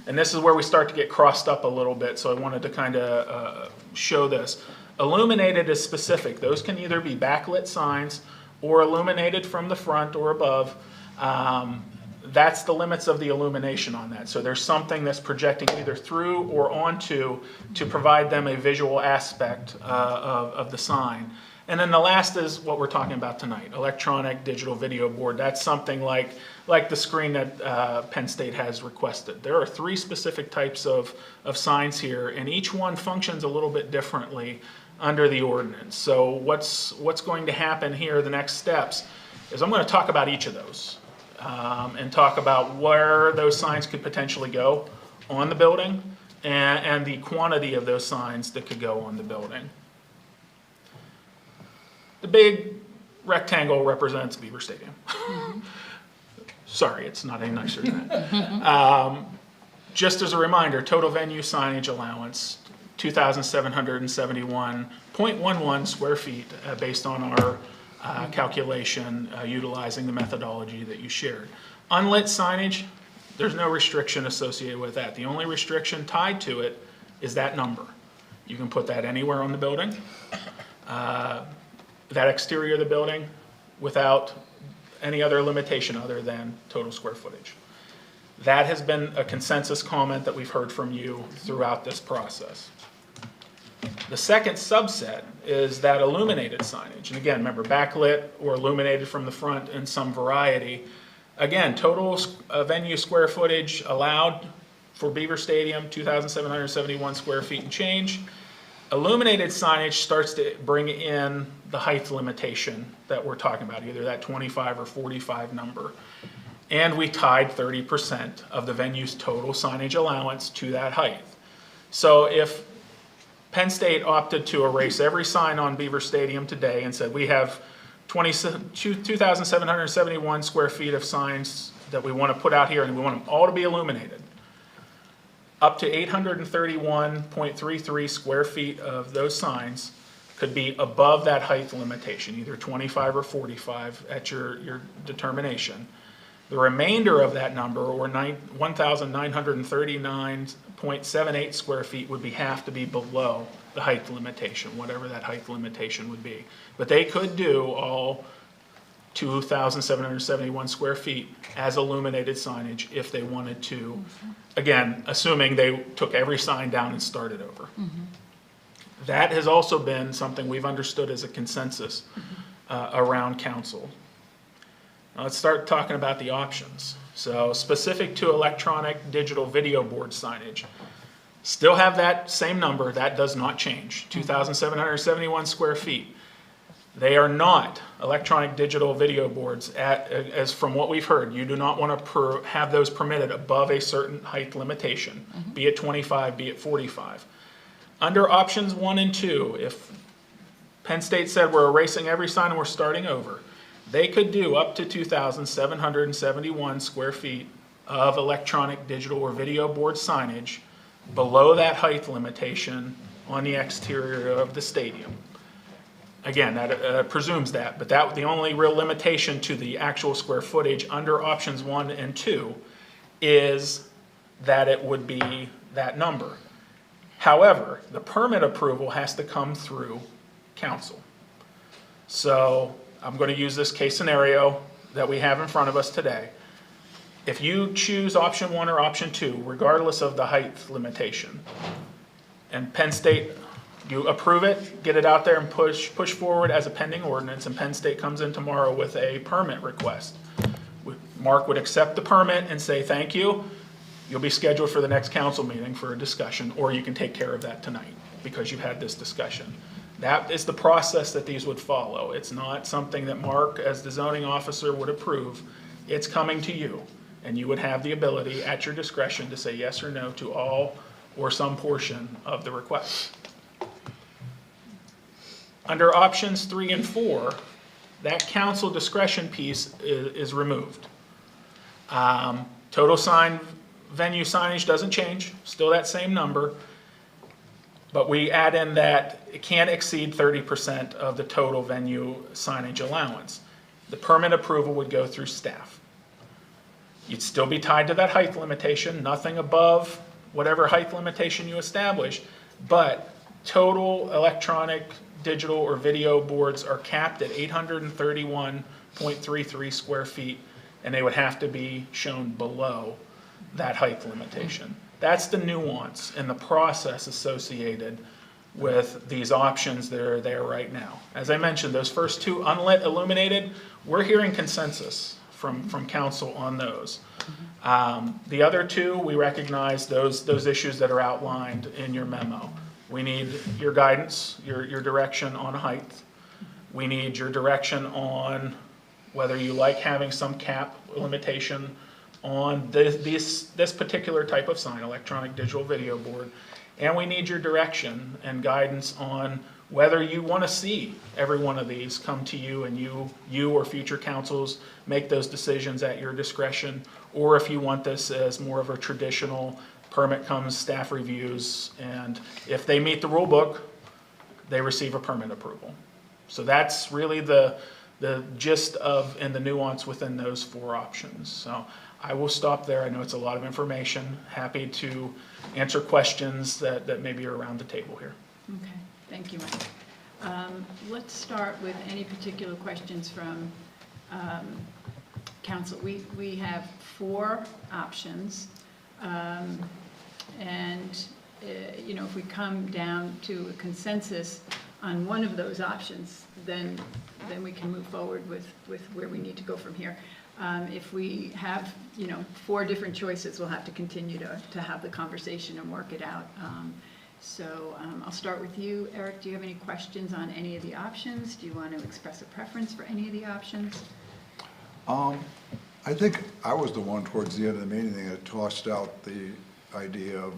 And this is where we start to get crossed up a little bit, so I wanted to kind of show this. Illuminated is specific. Those can either be backlit signs or illuminated from the front or above. That's the limits of the illumination on that. So there's something that's projecting either through or onto to provide them a visual aspect of the sign. And then the last is what we're talking about tonight, electronic digital video board. That's something like the screen that Penn State has requested. There are three specific types of signs here, and each one functions a little bit differently under the ordinance. So what's going to happen here, the next steps, is I'm going to talk about each of those and talk about where those signs could potentially go on the building and the quantity of those signs that could go on the building. The big rectangle represents Beaver Stadium. Sorry, it's not any nicer than that. Just as a reminder, total venue signage allowance, 2,771.11 square feet based on our calculation utilizing the methodology that you shared. Unlit signage, there's no restriction associated with that. The only restriction tied to it is that number. You can put that anywhere on the building. That exterior of the building without any other limitation other than total square footage. That has been a consensus comment that we've heard from you throughout this process. The second subset is that illuminated signage. And again, remember, backlit or illuminated from the front in some variety. Again, total venue square footage allowed for Beaver Stadium, 2,771 square feet and change. Illuminated signage starts to bring in the height limitation that we're talking about, either that 25 or 45 number. And we tied 30% of the venue's total signage allowance to that height. So if Penn State opted to erase every sign on Beaver Stadium today and said we have 2,771 square feet of signs that we want to put out here and we want them all to be illuminated, up to 831.33 square feet of those signs could be above that height limitation, either 25 or 45 at your determination. The remainder of that number, or 1,939.78 square feet, would have to be below the height limitation, whatever that height limitation would be. But they could do all 2,771 square feet as illuminated signage if they wanted to. Again, assuming they took every sign down and started over. That has also been something we've understood as a consensus around council. Now let's start talking about the options. So specific to electronic digital video board signage, still have that same number, that does not change, 2,771 square feet. They are not electronic digital video boards, as from what we've heard, you do not want to have those permitted above a certain height limitation, be it 25, be it 45. Under options 1 and 2, if Penn State said we're erasing every sign and we're starting over, they could do up to 2,771 square feet of electronic digital or video board signage below that height limitation on the exterior of the stadium. Again, that presumes that, but the only real limitation to the actual square footage under options 1 and 2 is that it would be that number. However, the permit approval has to come through council. So I'm going to use this case scenario that we have in front of us today. If you choose option 1 or option 2, regardless of the height limitation, and Penn State, you approve it, get it out there and push forward as a pending ordinance, and Penn State comes in tomorrow with a permit request, Mark would accept the permit and say thank you. You'll be scheduled for the next council meeting for a discussion, or you can take care of that tonight because you've had this discussion. That is the process that these would follow. It's not something that Mark, as the zoning officer, would approve. It's coming to you, and you would have the ability at your discretion to say yes or no to all or some portion of the request. Under options 3 and 4, that council discretion piece is removed. Total venue signage doesn't change, still that same number, but we add in that it can't exceed 30% of the total venue signage allowance. The permit approval would go through staff. You'd still be tied to that height limitation, nothing above whatever height limitation you establish, but total electronic, digital, or video boards are capped at 831.33 square feet, and they would have to be shown below that height limitation. That's the nuance in the process associated with these options that are there right now. As I mentioned, those first 2, unlit, illuminated, we're hearing consensus from council on those. The other 2, we recognize those issues that are outlined in your memo. We need your guidance, your direction on height. We need your direction on whether you like having some cap limitation on this particular type of sign, electronic digital video board. And we need your direction and guidance on whether you want to see every one of these come to you and you or future councils make those decisions at your discretion, or if you want this as more of a traditional permit comes, staff reviews, and if they meet the rule book, they receive a permit approval. So that's really the gist of and the nuance within those 4 options. So I will stop there. I know it's a lot of information. Happy to answer questions that maybe are around the table here. Okay, thank you, Mike. Let's start with any particular questions from council. We have 4 options, and if we come down to a consensus on one of those options, then we can move forward with where we need to go from here. If we have, 4 different choices, we'll have to continue to have the conversation and work it out. So I'll start with you, Eric. Do you have any questions on any of the options? Do you want to express a preference for any of the options? I think I was the one towards the end of the meeting that tossed out the idea of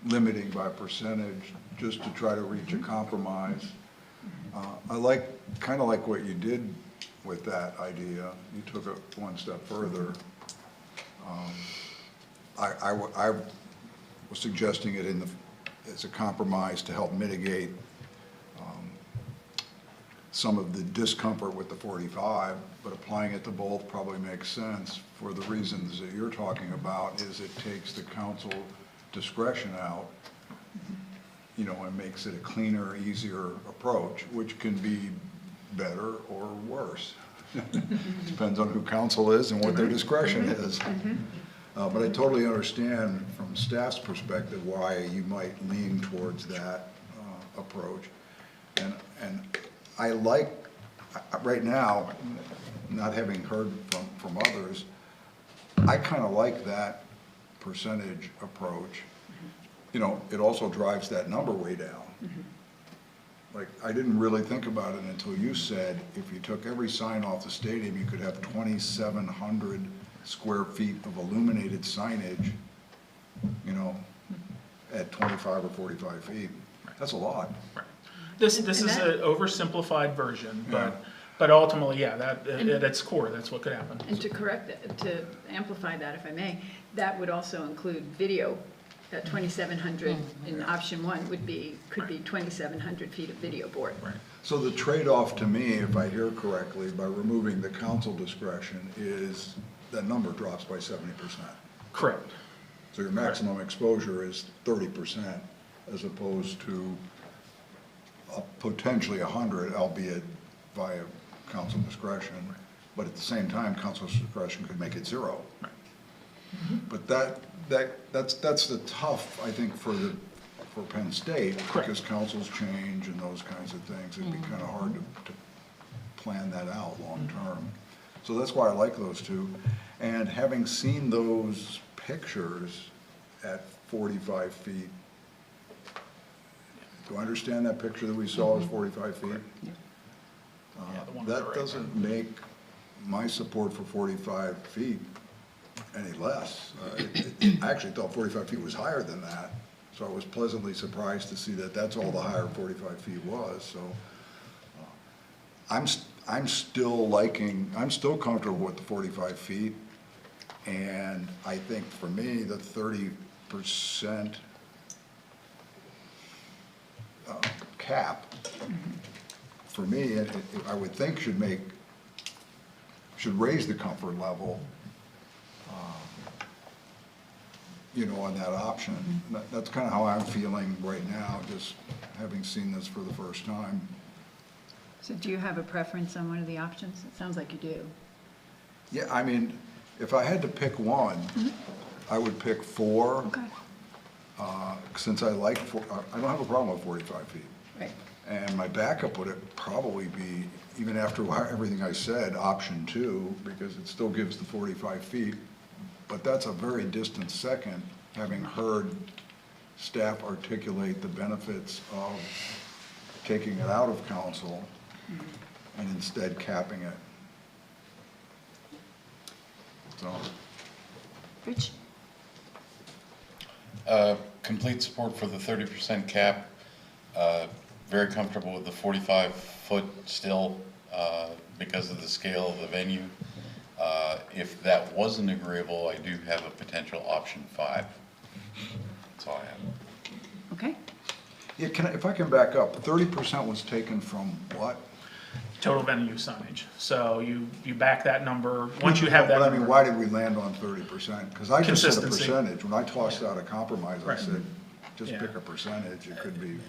limiting by percentage just to try to reach a compromise. I kind of like what you did with that idea. You took it one step further. I was suggesting it as a compromise to help mitigate some of the discomfort with the 45, but applying it to both probably makes sense for the reasons that you're talking about. Is it takes the council discretion out, and makes it a cleaner, easier approach, which can be better or worse. Depends on who council is and what their discretion is. But I totally understand from staff's perspective why you might lean towards that approach. And I like, right now, not having heard from others, I kind of like that percentage approach. You know, it also drives that number way down. Like, I didn't really think about it until you said, if you took every sign off the stadium, you could have 2,700 square feet of illuminated signage, you know, at 25 or 45 feet. That's a lot. This is an oversimplified version, but ultimately, yeah, that, at its core, that's what could happen. And to correct that, to amplify that, if I may, that would also include video. That 2,700 in option one could be 2,700 feet of video board. So the trade-off to me, if I hear correctly, by removing the council discretion is that number drops by 70%. Correct. So your maximum exposure is 30% as opposed to potentially 100, albeit via council discretion. But at the same time, council discretion could make it 0. But that's the tough, I think, for Penn State, because councils change and those kinds of things. It'd be kind of hard to plan that out long term. So that's why I like those two. And having seen those pictures at 45 feet, do I understand that picture that we saw is 45 feet? That doesn't make my support for 45 feet any less. I actually thought 45 feet was higher than that, so I was pleasantly surprised to see that that's all the higher 45 feet was. So I'm still comfortable with the 45 feet, and I think for me the 30% cap for me, I would think should raise the comfort level. You know, on that option. That's kind of how I'm feeling right now, just having seen this for the first time. So do you have a preference on one of the options? It sounds like you do. Yeah, I mean, if I had to pick one, I would pick 4. Okay. Since I like 4, I don't have a problem with 45 feet. Right. And my backup would probably be, even after everything I said, option 2, because it still gives the 45 feet. But that's a very distant second, having heard staff articulate the benefits of taking it out of council and instead capping it. So. Rich? Complete support for the 30% cap. Very comfortable with the 45-foot still because of the scale of the venue. If that wasn't agreeable, I do have a potential option 5. That's all I have. Okay. Yeah, if I can back up, 30% was taken from what? Total venue signage. So you back that number, once you have that But I number. mean, why did we land on 30%? Because I just said a Consistency. percentage. When I tossed out a compromise, I Right. said, just Yeah. pick a percentage. It could be.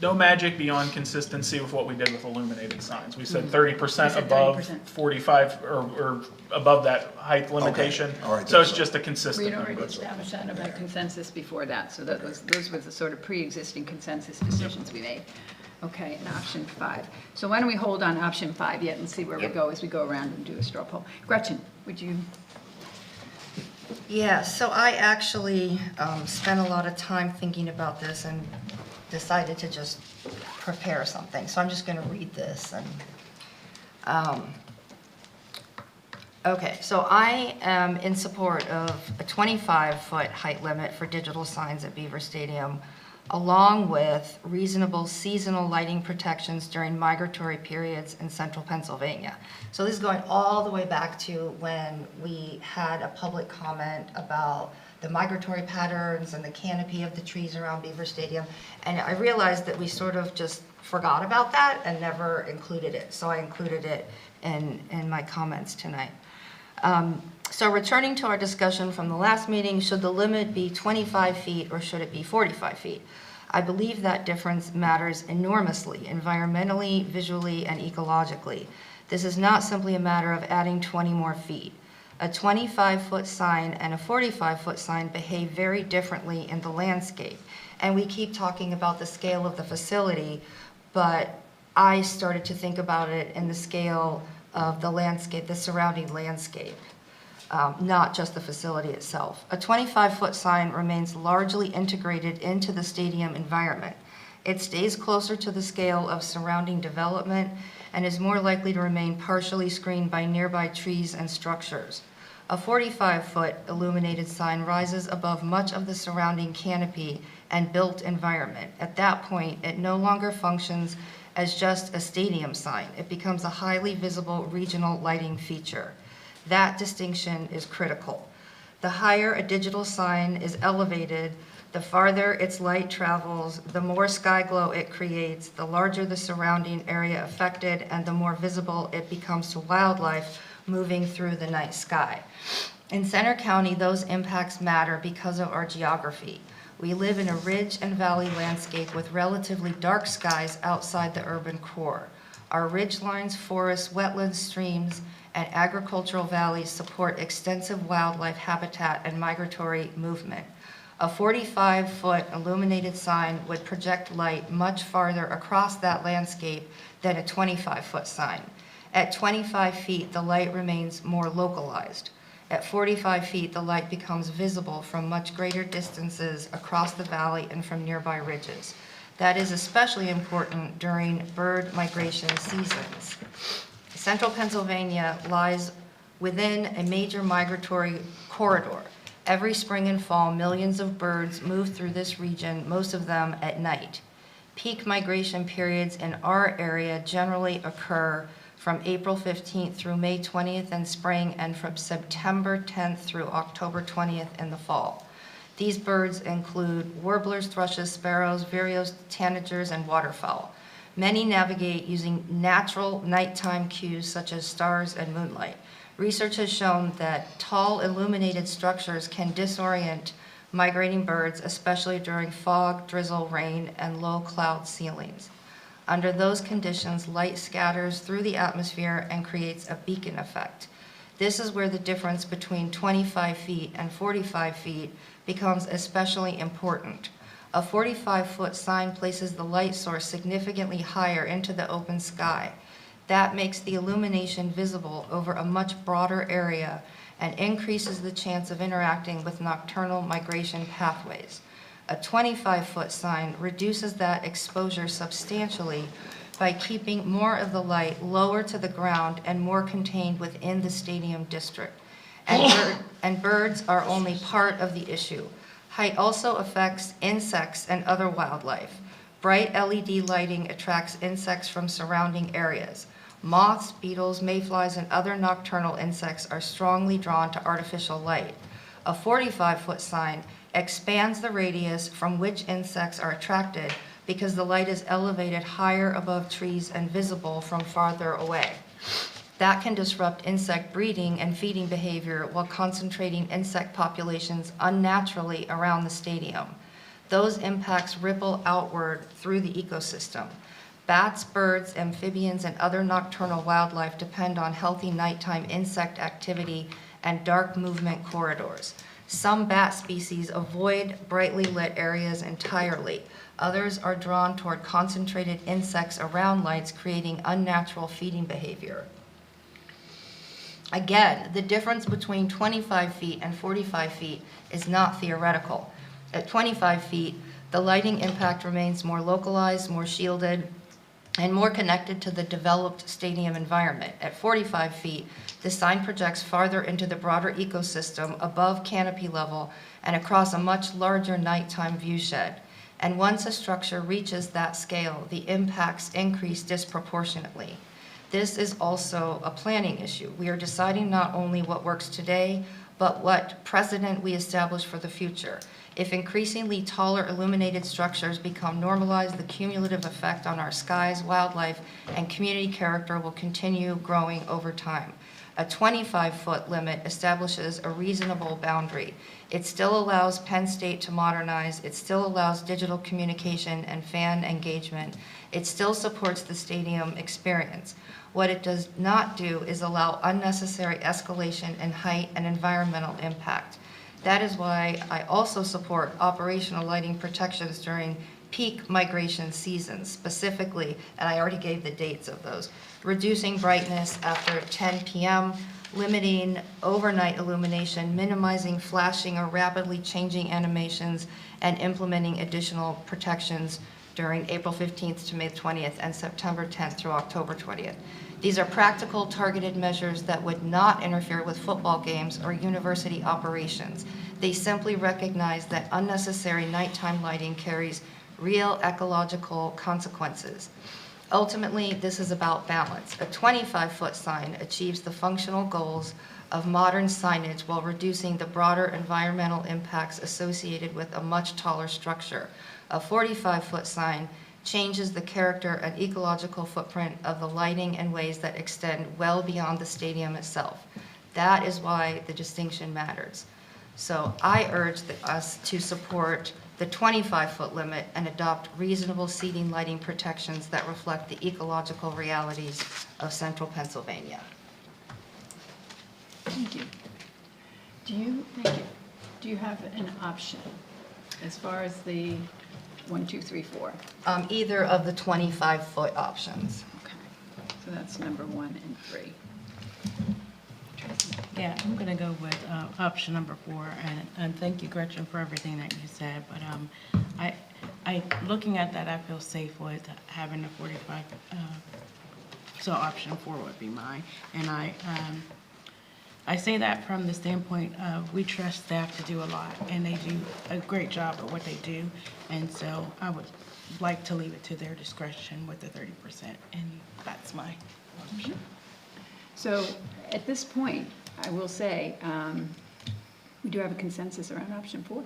No magic beyond consistency with what we did with illuminated signs. We said 30% We said above 30%. 45, or above that height limitation. All right, So it's that's- just a consistent We'd number. already established that about consensus before that, so those were the sort of pre-existing consensus decisions we made. Okay, and option 5. So why don't we hold on option 5 yet and see where we go as we go around and do a straw poll. Gretchen, would you? Yeah, so I actually spent a lot of time thinking about this and decided to just prepare something. So I'm just going to read this. And okay, so I am in support of a 25-foot height limit for digital signs at Beaver Stadium, along with reasonable seasonal lighting protections during migratory periods in central Pennsylvania. So this is going all the way back to when we had a public comment about the migratory patterns and the canopy of the trees around Beaver Stadium. And I realized that we sort of just forgot about that and never included it. So I included it in my comments tonight. So returning to our discussion from the last meeting, should the limit be 25 feet or should it be 45 feet? I believe that difference matters enormously, environmentally, visually, and ecologically. This is not simply a matter of adding 20 more feet. A 25-foot sign and a 45-foot sign behave very differently in the landscape. And we keep talking about the scale of the facility, but I started to think about it in the scale of the landscape, the surrounding landscape, not just the facility itself. A 25-foot sign remains largely integrated into the stadium environment. It stays closer to the scale of surrounding development and is more likely to remain partially screened by nearby trees and structures. A 45-foot illuminated sign rises above much of the surrounding canopy and built environment. At that point, it no longer functions as just a stadium sign. It becomes a highly visible regional lighting feature. That distinction is critical. The higher a digital sign is elevated, the farther its light travels, the more sky glow it creates, the larger the surrounding area affected, and the more visible it becomes to wildlife moving through the night sky. In Center County, those impacts matter because of our geography. We live in a ridge and valley landscape with relatively dark skies outside the urban core. Our ridgelines, forests, wetlands, streams, and agricultural valleys support extensive wildlife habitat and migratory movement. A 45-foot illuminated sign would project light much farther across that landscape than a 25-foot sign. At 25 feet, the light remains more localized. At 45 feet, the light becomes visible from much greater distances across the valley and from nearby ridges. That is especially important during bird migration seasons. Central Pennsylvania lies within a major migratory corridor. Every spring and fall, millions of birds move through this region, most of them at night. Peak migration periods in our area generally occur from April 15th through May 20th in spring and from September 10th through October 20th in the fall. These birds include warblers, thrushes, sparrows, vireos, tanagers, and waterfowl. Many navigate using natural nighttime cues such as stars and moonlight. Research has shown that tall illuminated structures can disorient migrating birds, especially during fog, drizzle, rain, and low cloud ceilings. Under those conditions, light scatters through the atmosphere and creates a beacon effect. This is where the difference between 25 feet and 45 feet becomes especially important. A 45-foot sign places the light source significantly higher into the open sky. That makes the illumination visible over a much broader area and increases the chance of interacting with nocturnal migration pathways. A 25-foot sign reduces that exposure substantially by keeping more of the light lower to the ground and more contained within the stadium district. And birds are only part of the issue. Height also affects insects and other wildlife. Bright LED lighting attracts insects from surrounding areas. Moths, beetles, mayflies, and other nocturnal insects are strongly drawn to artificial light. A 45-foot sign expands the radius from which insects are attracted because the light is elevated higher above trees and visible from farther away. That can disrupt insect breeding and feeding behavior while concentrating insect populations unnaturally around the stadium. Those impacts ripple outward through the ecosystem. Bats, birds, amphibians, and other nocturnal wildlife depend on healthy nighttime insect activity and dark movement corridors. Some bat species avoid brightly lit areas entirely. Others are drawn toward concentrated insects around lights, creating unnatural feeding behavior. Again, the difference between 25 feet and 45 feet is not theoretical. At 25 feet, the lighting impact remains more localized, more shielded, and more connected to the developed stadium environment. At 45 feet, the sign projects farther into the broader ecosystem above canopy level and across a much larger nighttime viewshed. And once a structure reaches that scale, the impacts increase disproportionately. This is also a planning issue. We are deciding not only what works today, but what precedent we establish for the future. If increasingly taller illuminated structures become normalized, the cumulative effect on our skies, wildlife, and community character will continue growing over time. A 25-foot limit establishes a reasonable boundary. It still allows Penn State to modernize, it still allows digital communication and fan engagement, it still supports the stadium experience. What it does not do is allow unnecessary escalation in height and environmental impact. That is why I also support operational lighting protections during peak migration seasons, specifically, and I already gave the dates of those, reducing brightness after 10 p.m., limiting overnight illumination, minimizing flashing or rapidly changing animations, and implementing additional protections during April 15th to May 20th and September 10th through October 20th. These are practical, targeted measures that would not interfere with football games or university operations. They simply recognize that unnecessary nighttime lighting carries real ecological consequences. Ultimately, this is about balance. A 25-foot sign achieves the functional goals of modern signage while reducing the broader environmental impacts associated with a much taller structure. A 45-foot sign changes the character and ecological footprint of the lighting in ways that extend well beyond the stadium itself. That is why the distinction matters. So I urge us to support the 25-foot limit and adopt reasonable seating lighting protections that reflect the ecological realities of central Pennsylvania. Thank you. Do you have an option as far as the 1, 2, 3, 4? Either of the 25-foot options. Okay, so that's number 1 and 3. Yeah, I'm gonna go with option number 4, and thank you, Gretchen, for everything that you said. But I looking at that, I feel safe with having the 45. So option 4 would be mine, and I say that from the standpoint of we trust staff to do a lot, and they do a great job at what they do, and so I would like to leave it to their discretion with the 30%, and that's my option. So at this point, I will say, we do have a consensus around option 4.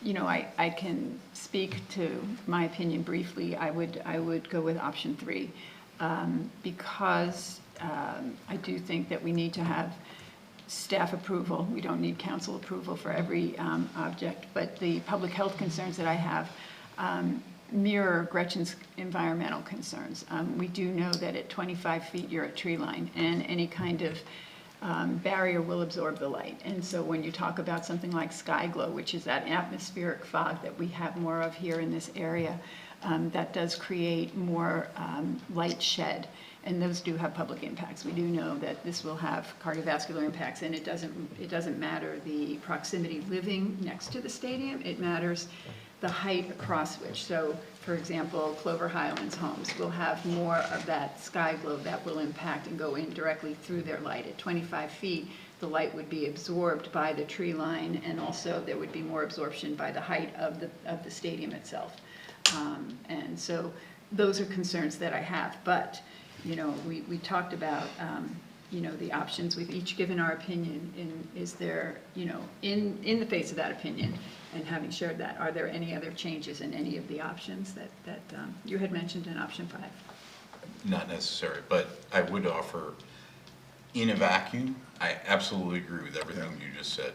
You know, I can speak to my opinion briefly. I would go with option 3 because I do think that we need to have staff approval. We don't need council approval for every object, but the public health concerns that I have mirror Gretchen's environmental concerns. We do know that at 25 feet you're at tree line, and any kind of barrier will absorb the light. And so when you talk about something like sky glow, which is that atmospheric fog that we have more of here in this area, that does create more light shed, and those do have public impacts. We do know that this will have cardiovascular impacts, and it doesn't matter the proximity living next to the stadium, it matters the height across which. So, for example, Clover Highlands homes will have more of that sky glow that will impact and go in directly through their light. At 25 feet, the light would be absorbed by the tree line, and also there would be more absorption by the height of the stadium itself. And so those are concerns that I have. But, you know, we talked about, you know, the options. We've each given our opinion. Is there, you know, in the face of that opinion, and having shared that, are there any other changes in any of the options that you had mentioned in option 5? Not necessary, but I would offer, in a vacuum, I absolutely agree with everything you just said.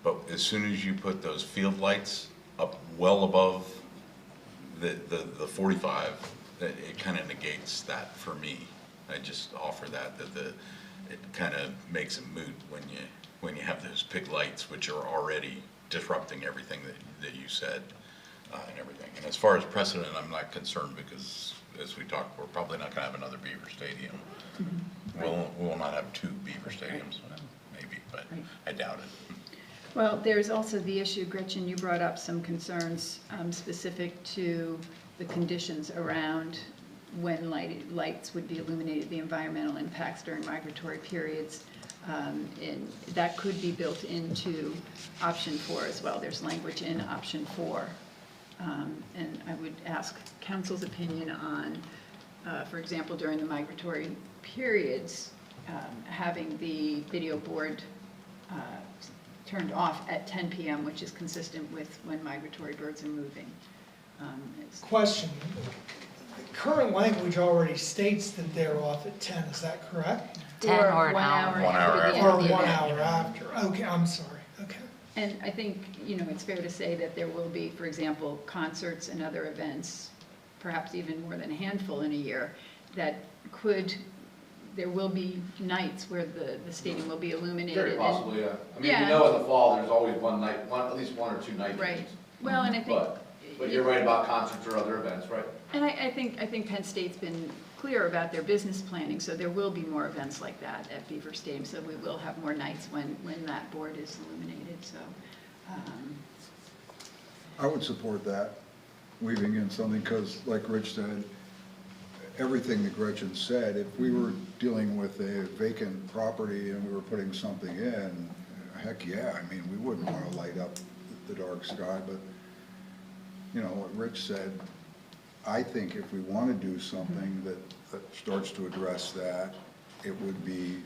But as soon as you put those field lights up well above the 45, it kind of negates that for me. I just offer that it kind of makes it moot when you have those big lights, which are already disrupting everything that you said and everything. And as far as precedent, I'm not concerned because, as we talked, we're probably not going to have another Beaver Stadium. Mm-hmm. Right. We'll not have 2 Beaver Stadiums, right. Maybe, but right. I doubt it. Well, there's also the issue, Gretchen, you brought up some concerns specific to the conditions around when lights would be illuminated, the environmental impacts during migratory periods. And that could be built into option 4 as well. There's language in option 4. And I would ask council's opinion on, for example, during the migratory periods, having the video board turned off at 10 p.m., which is consistent with when migratory birds are moving. Question. current language already states that they're off at 10, is that correct? 10 or an hour. 1 hour after the end Or of the 1 event. hour after? Okay, I'm sorry, okay. And I think, it's fair to say that there will be, for example, concerts and other events, perhaps even more than a handful in a year, that there will be nights where the stadium will be illuminated. Very and- possibly, yeah. I mean, Yeah. we know in the fall, there's always at least one or two night Right. games. Well, and I think. But you're right about concerts or other events, right? And I think Penn State's been clear about their business planning, so there will be more events like that at Beaver Stadium, so we will have more nights when that board is illuminated, so. I would support that, weaving in something, because like Rich said, everything that Gretchen said, if we were dealing with a vacant property and we were putting something in, heck yeah, I mean, we wouldn't want to light up the dark sky, but, what Rich said, I think if we want to do something that starts to address that, it would be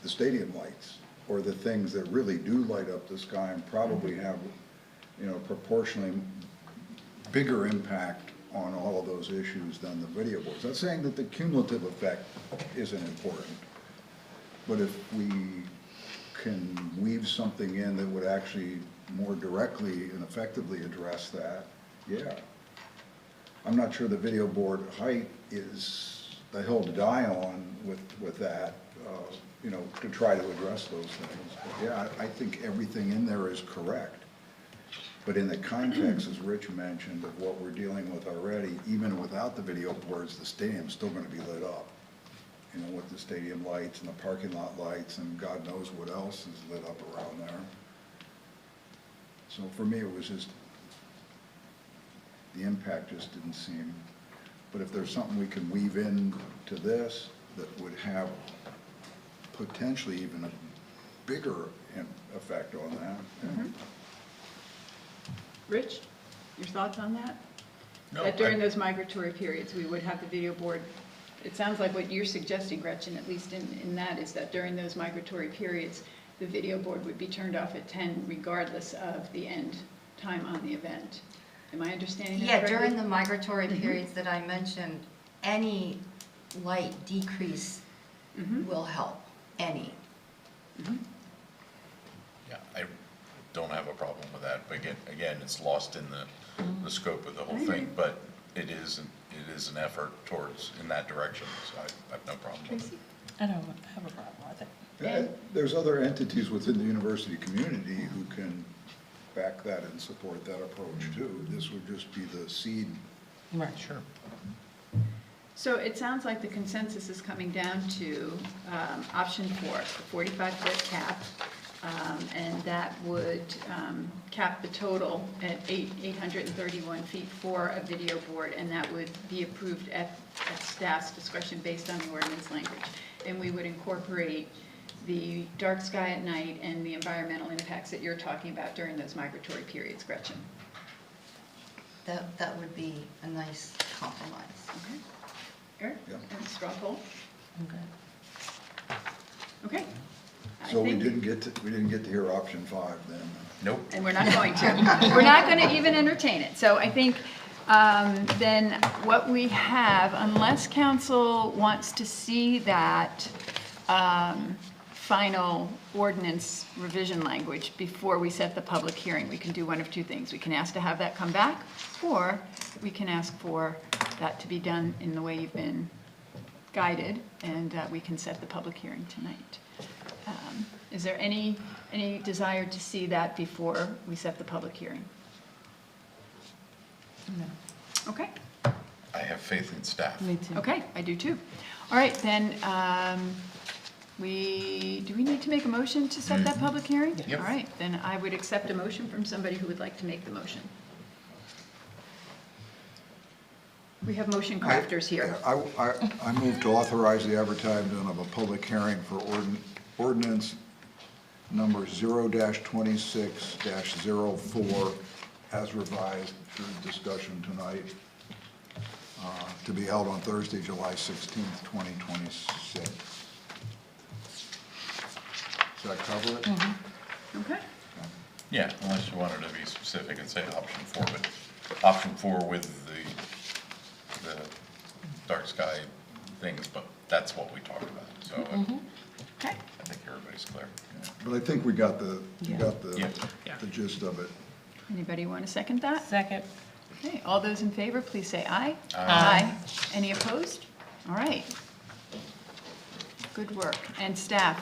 the stadium lights, or the things that really do light up the sky and probably have, proportionally bigger impact on all of those issues than the video boards. Not saying that the cumulative effect isn't important, but if we can weave something in that would actually more directly and effectively address that, yeah. I'm not sure the video board height is the hill to die on with that, to try to address those things. But yeah, I think everything in there is correct. But in the context, as Rich mentioned, of what we're dealing with already, even without the video boards, the stadium's still gonna be lit up. With the stadium lights and the parking lot lights and God knows what else is lit up around there. So for me, it was just, the impact just didn't seem, but if there's something we can weave in to this that would have potentially even a bigger effect on that. Rich, your thoughts on that? No, That during those migratory periods, we would have the video board. It sounds like what you're suggesting, Gretchen, at least in that, is that during those migratory periods, the video board would be turned off at 10 regardless of the end time on the event. Am I understanding that Yeah, correctly? during the migratory periods that I mentioned, any light decrease will help, any. Yeah, I don't have a problem with that, but again, it's lost in the scope of the whole thing, but it is an effort towards, in that direction, so I have no problem with it. I don't have a problem with it. There's other entities within the university community who can back that and support that approach too. This would just be the seed. Right, sure. So it sounds like the consensus is coming down to option 4, the 45-foot cap, and that would cap the total at 831 feet for a video board, and that would be approved at staff's discretion based on the ordinance language. And we would incorporate the dark sky at night and the environmental impacts that you're talking about during those migratory periods, Gretchen. That would be a nice compromise. Okay. Eric? Yeah. And straw poll? Okay. Okay. I So we think- didn't get to hear option 5 then. Nope. And we're not going to. We're not going to even entertain it. So I think then what we have, unless council wants to see that final ordinance revision language before we set the public hearing, we can do one of two things. We can ask to have that come back, or we can ask for that to be done in the way you've been guided, and we can set the public hearing tonight. Is there any desire to see that before we set the public hearing? No. Okay, I have faith in staff. Me too. okay, I do too. All right, then, do we need to make a motion to set that public hearing? Yep. All right, then I would accept a motion from somebody who would like to make the motion. We have motion crafters here. I move to authorize the advertisement of a public hearing for ordinance number 0-26-04 as revised through discussion tonight, to be held on Thursday, July 16th, 2026. Does that cover it? Okay, Yeah, unless you wanted to be specific and say option 4, but option 4 with the dark sky things, but that's what we talked about, so Okay. I think everybody's clear. But I think we got the, Yeah. the gist of it. Anybody want to second that? Second. Okay, all those in favor, please say aye. Aye. Any opposed? All right. Good work. And staff,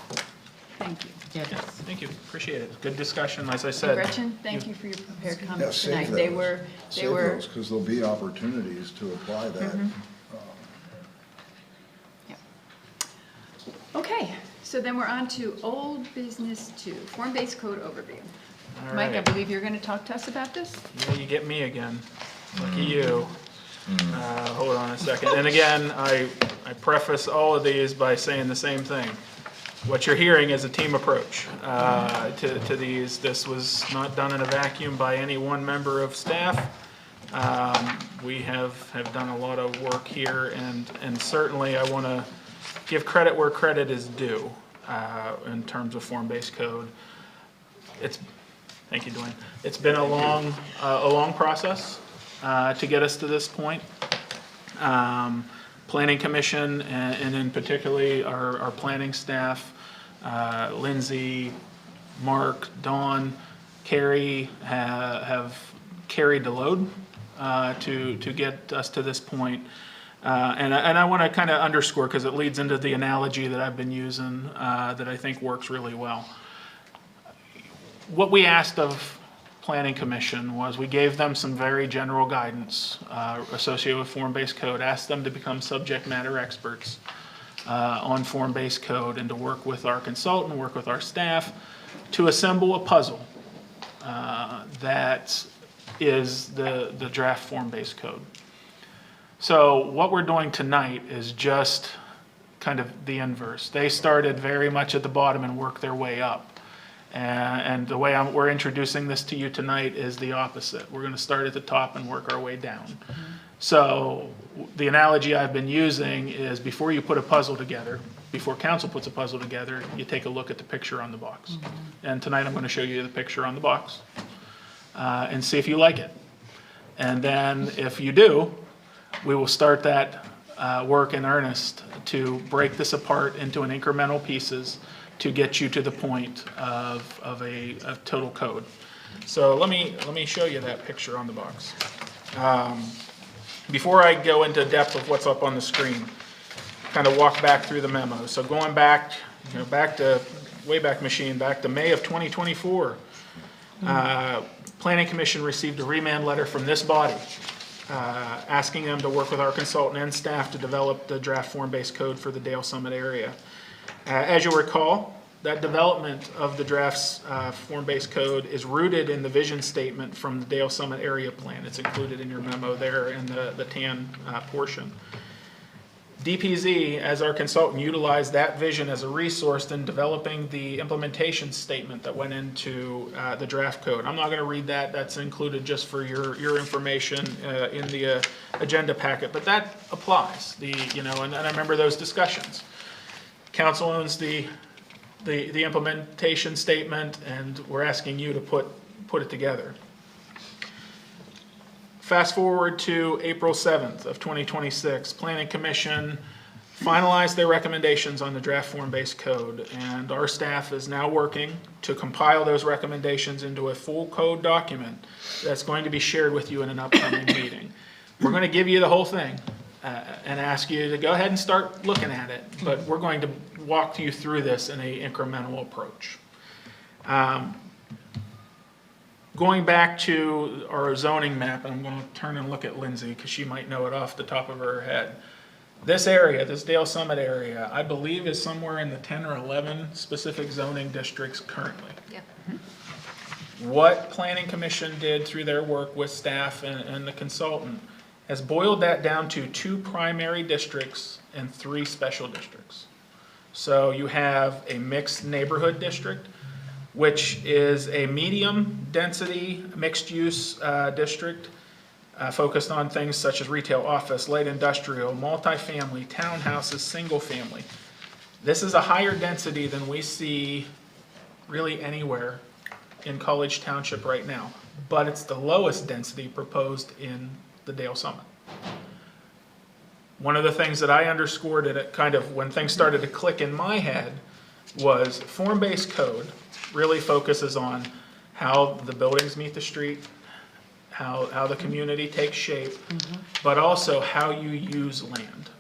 thank you. Yes. Thank you, appreciate it. Good discussion, as I And said. Gretchen, thank you for your prepared Yeah, comments save tonight. those. They were, Because there'll be opportunities to apply that. okay, so then we're on to old business 2, form-based code overview. All Mike, I right. believe you're going to talk to us about this? Yeah, you get me again. Lucky you. Hold on a second. And again, I preface all of these by saying the same thing. What you're hearing is a team approach to these. This was not done in a vacuum by any one member of staff. We have done a lot of work here, and certainly I want to give credit where credit is due in terms of form-based code. Thank you, Dwayne. It's been a long process to get us to this point. Planning Commission and in particularly our planning staff, Lindsay, Mark, Dawn, Carrie have carried the load to get us to this point. And I want to kind of underscore, because it leads into the analogy that I've been using that I think works really well. What we asked of Planning Commission was we gave them some very general guidance associated with form-based code, asked them to become subject matter experts on form-based code and to work with our consultant, work with our staff to assemble a puzzle that is the draft form-based code. So what we're doing tonight is just kind of the inverse. They started very much at the bottom and worked their way up. And the way we're introducing this to you tonight is the opposite. We're going to start at the top and work our way down. So the analogy I've been using is before you put a puzzle together, before council puts a puzzle together, you take a look at the picture on the box. And tonight I'm going to show you the picture on the box and see if you like it. And then if you do, we will start that work in earnest to break this apart into an incremental pieces to get you to the point of a total code. So let me show you that picture on the box. Before I go into depth of what's up on the screen, kind of walk back through the memo. So going back, back to Wayback Machine, back to May of 2024, Planning Commission received a remand letter from this body asking them to work with our consultant and staff to develop the draft form-based code for the Dale Summit area. As you'll recall, that development of the draft's form-based code is rooted in the vision statement from the Dale Summit area plan. It's included in your memo there in the tan portion. DPZ, as our consultant, utilized that vision as a resource in developing the implementation statement that went into the draft code. I'm not going to read that. That's included just for your information in the agenda packet, but that applies. And I remember those discussions. Council owns the implementation statement, and we're asking you to put it together. Fast forward to April 7th of 2026, Planning Commission finalized their recommendations on the draft form-based code, and our staff is now working to compile those recommendations into a full code document that's going to be shared with you in an upcoming meeting. We're going to give you the whole thing and ask you to go ahead and start looking at it, but we're going to walk you through this in an incremental approach. Going back to our zoning map, and I'm going to turn and look at Lindsay because she might know it off the top of her head. This area, this Dale Summit area, I believe is somewhere in the 10 or 11 specific zoning districts currently. Yep. What Planning Commission did through their work with staff and the consultant has boiled that down to 2 primary districts and 3 special districts. So you have a mixed neighborhood district, which is a medium density mixed use district focused on things such as retail, office, light industrial, multifamily, townhouses, single family. This is a higher density than we see really anywhere in College Township right now, but it's the lowest density proposed in the Dale Summit. One of the things that I underscored, and it kind of, when things started to click in my head, was form-based code really focuses on how the buildings meet the street, how the community takes shape, but also how you use land.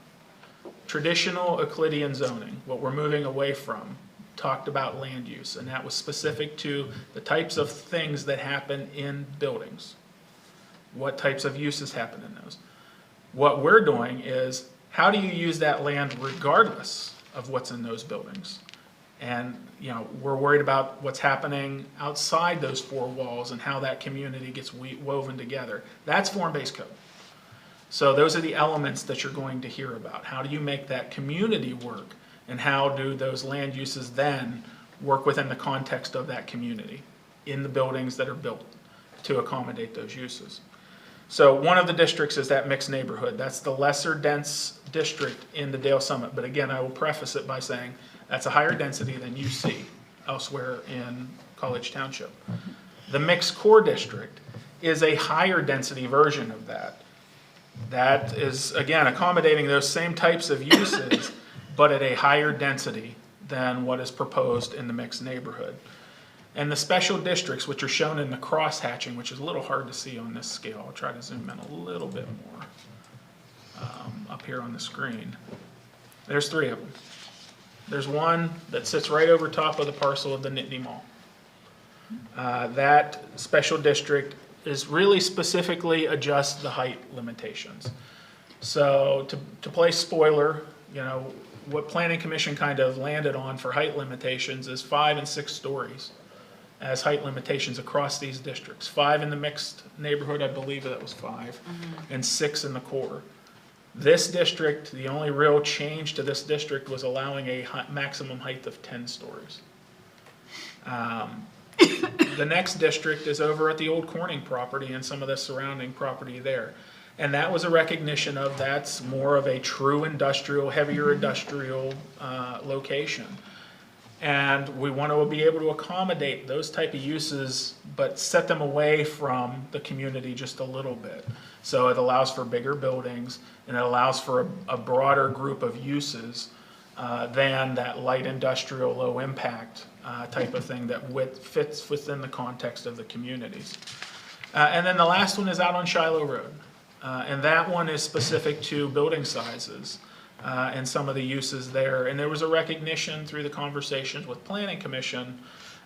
Traditional Euclidean zoning, what we're moving away from, talked about land use, and that was specific to the types of things that happen in buildings. What types of uses happen in those. What we're doing is, how do you use that land regardless of what's in those buildings? And, you know, we're worried about what's happening outside those four walls and how that community gets woven together. That's form-based code. So those are the elements that you're going to hear about. How do you make that community work? And how do those land uses then work within the context of that community in the buildings that are built to accommodate those uses? So one of the districts is that mixed neighborhood. That's the lesser dense district in the Dale Summit. But again, I will preface it by saying that's a higher density than you see elsewhere in College Township. The mixed core district is a higher density version of that. That is, again, accommodating those same types of uses, but at a higher density than what is proposed in the mixed neighborhood. And the special districts, which are shown in the cross-hatching, which is a little hard to see on this scale. I'll try to zoom in a little bit more up here on the screen. There's three of them. There's one that sits right over top of the parcel of the Nittany Mall. That special district is really specifically adjust the height limitations. So to play spoiler, you know, what Planning Commission kind of landed on for height limitations is 5 and 6 stories as height limitations across these districts. 5 in the mixed neighborhood, I believe that was 5, and 6 in the core. This district, the only real change to this district was allowing a maximum height of 10 stories. The next district is over at the old Corning property and some of the surrounding property there. And that was a recognition of that's more of a true industrial, heavier industrial location. And we want to be able to accommodate those type of uses, but set them away from the community just a little bit. So it allows for bigger buildings, and it allows for a broader group of uses than that light industrial, low impact type of thing that fits within the context of the communities. And then the last one is out on Shiloh Road. And that one is specific to building sizes and some of the uses there. And there was a recognition through the conversations with Planning Commission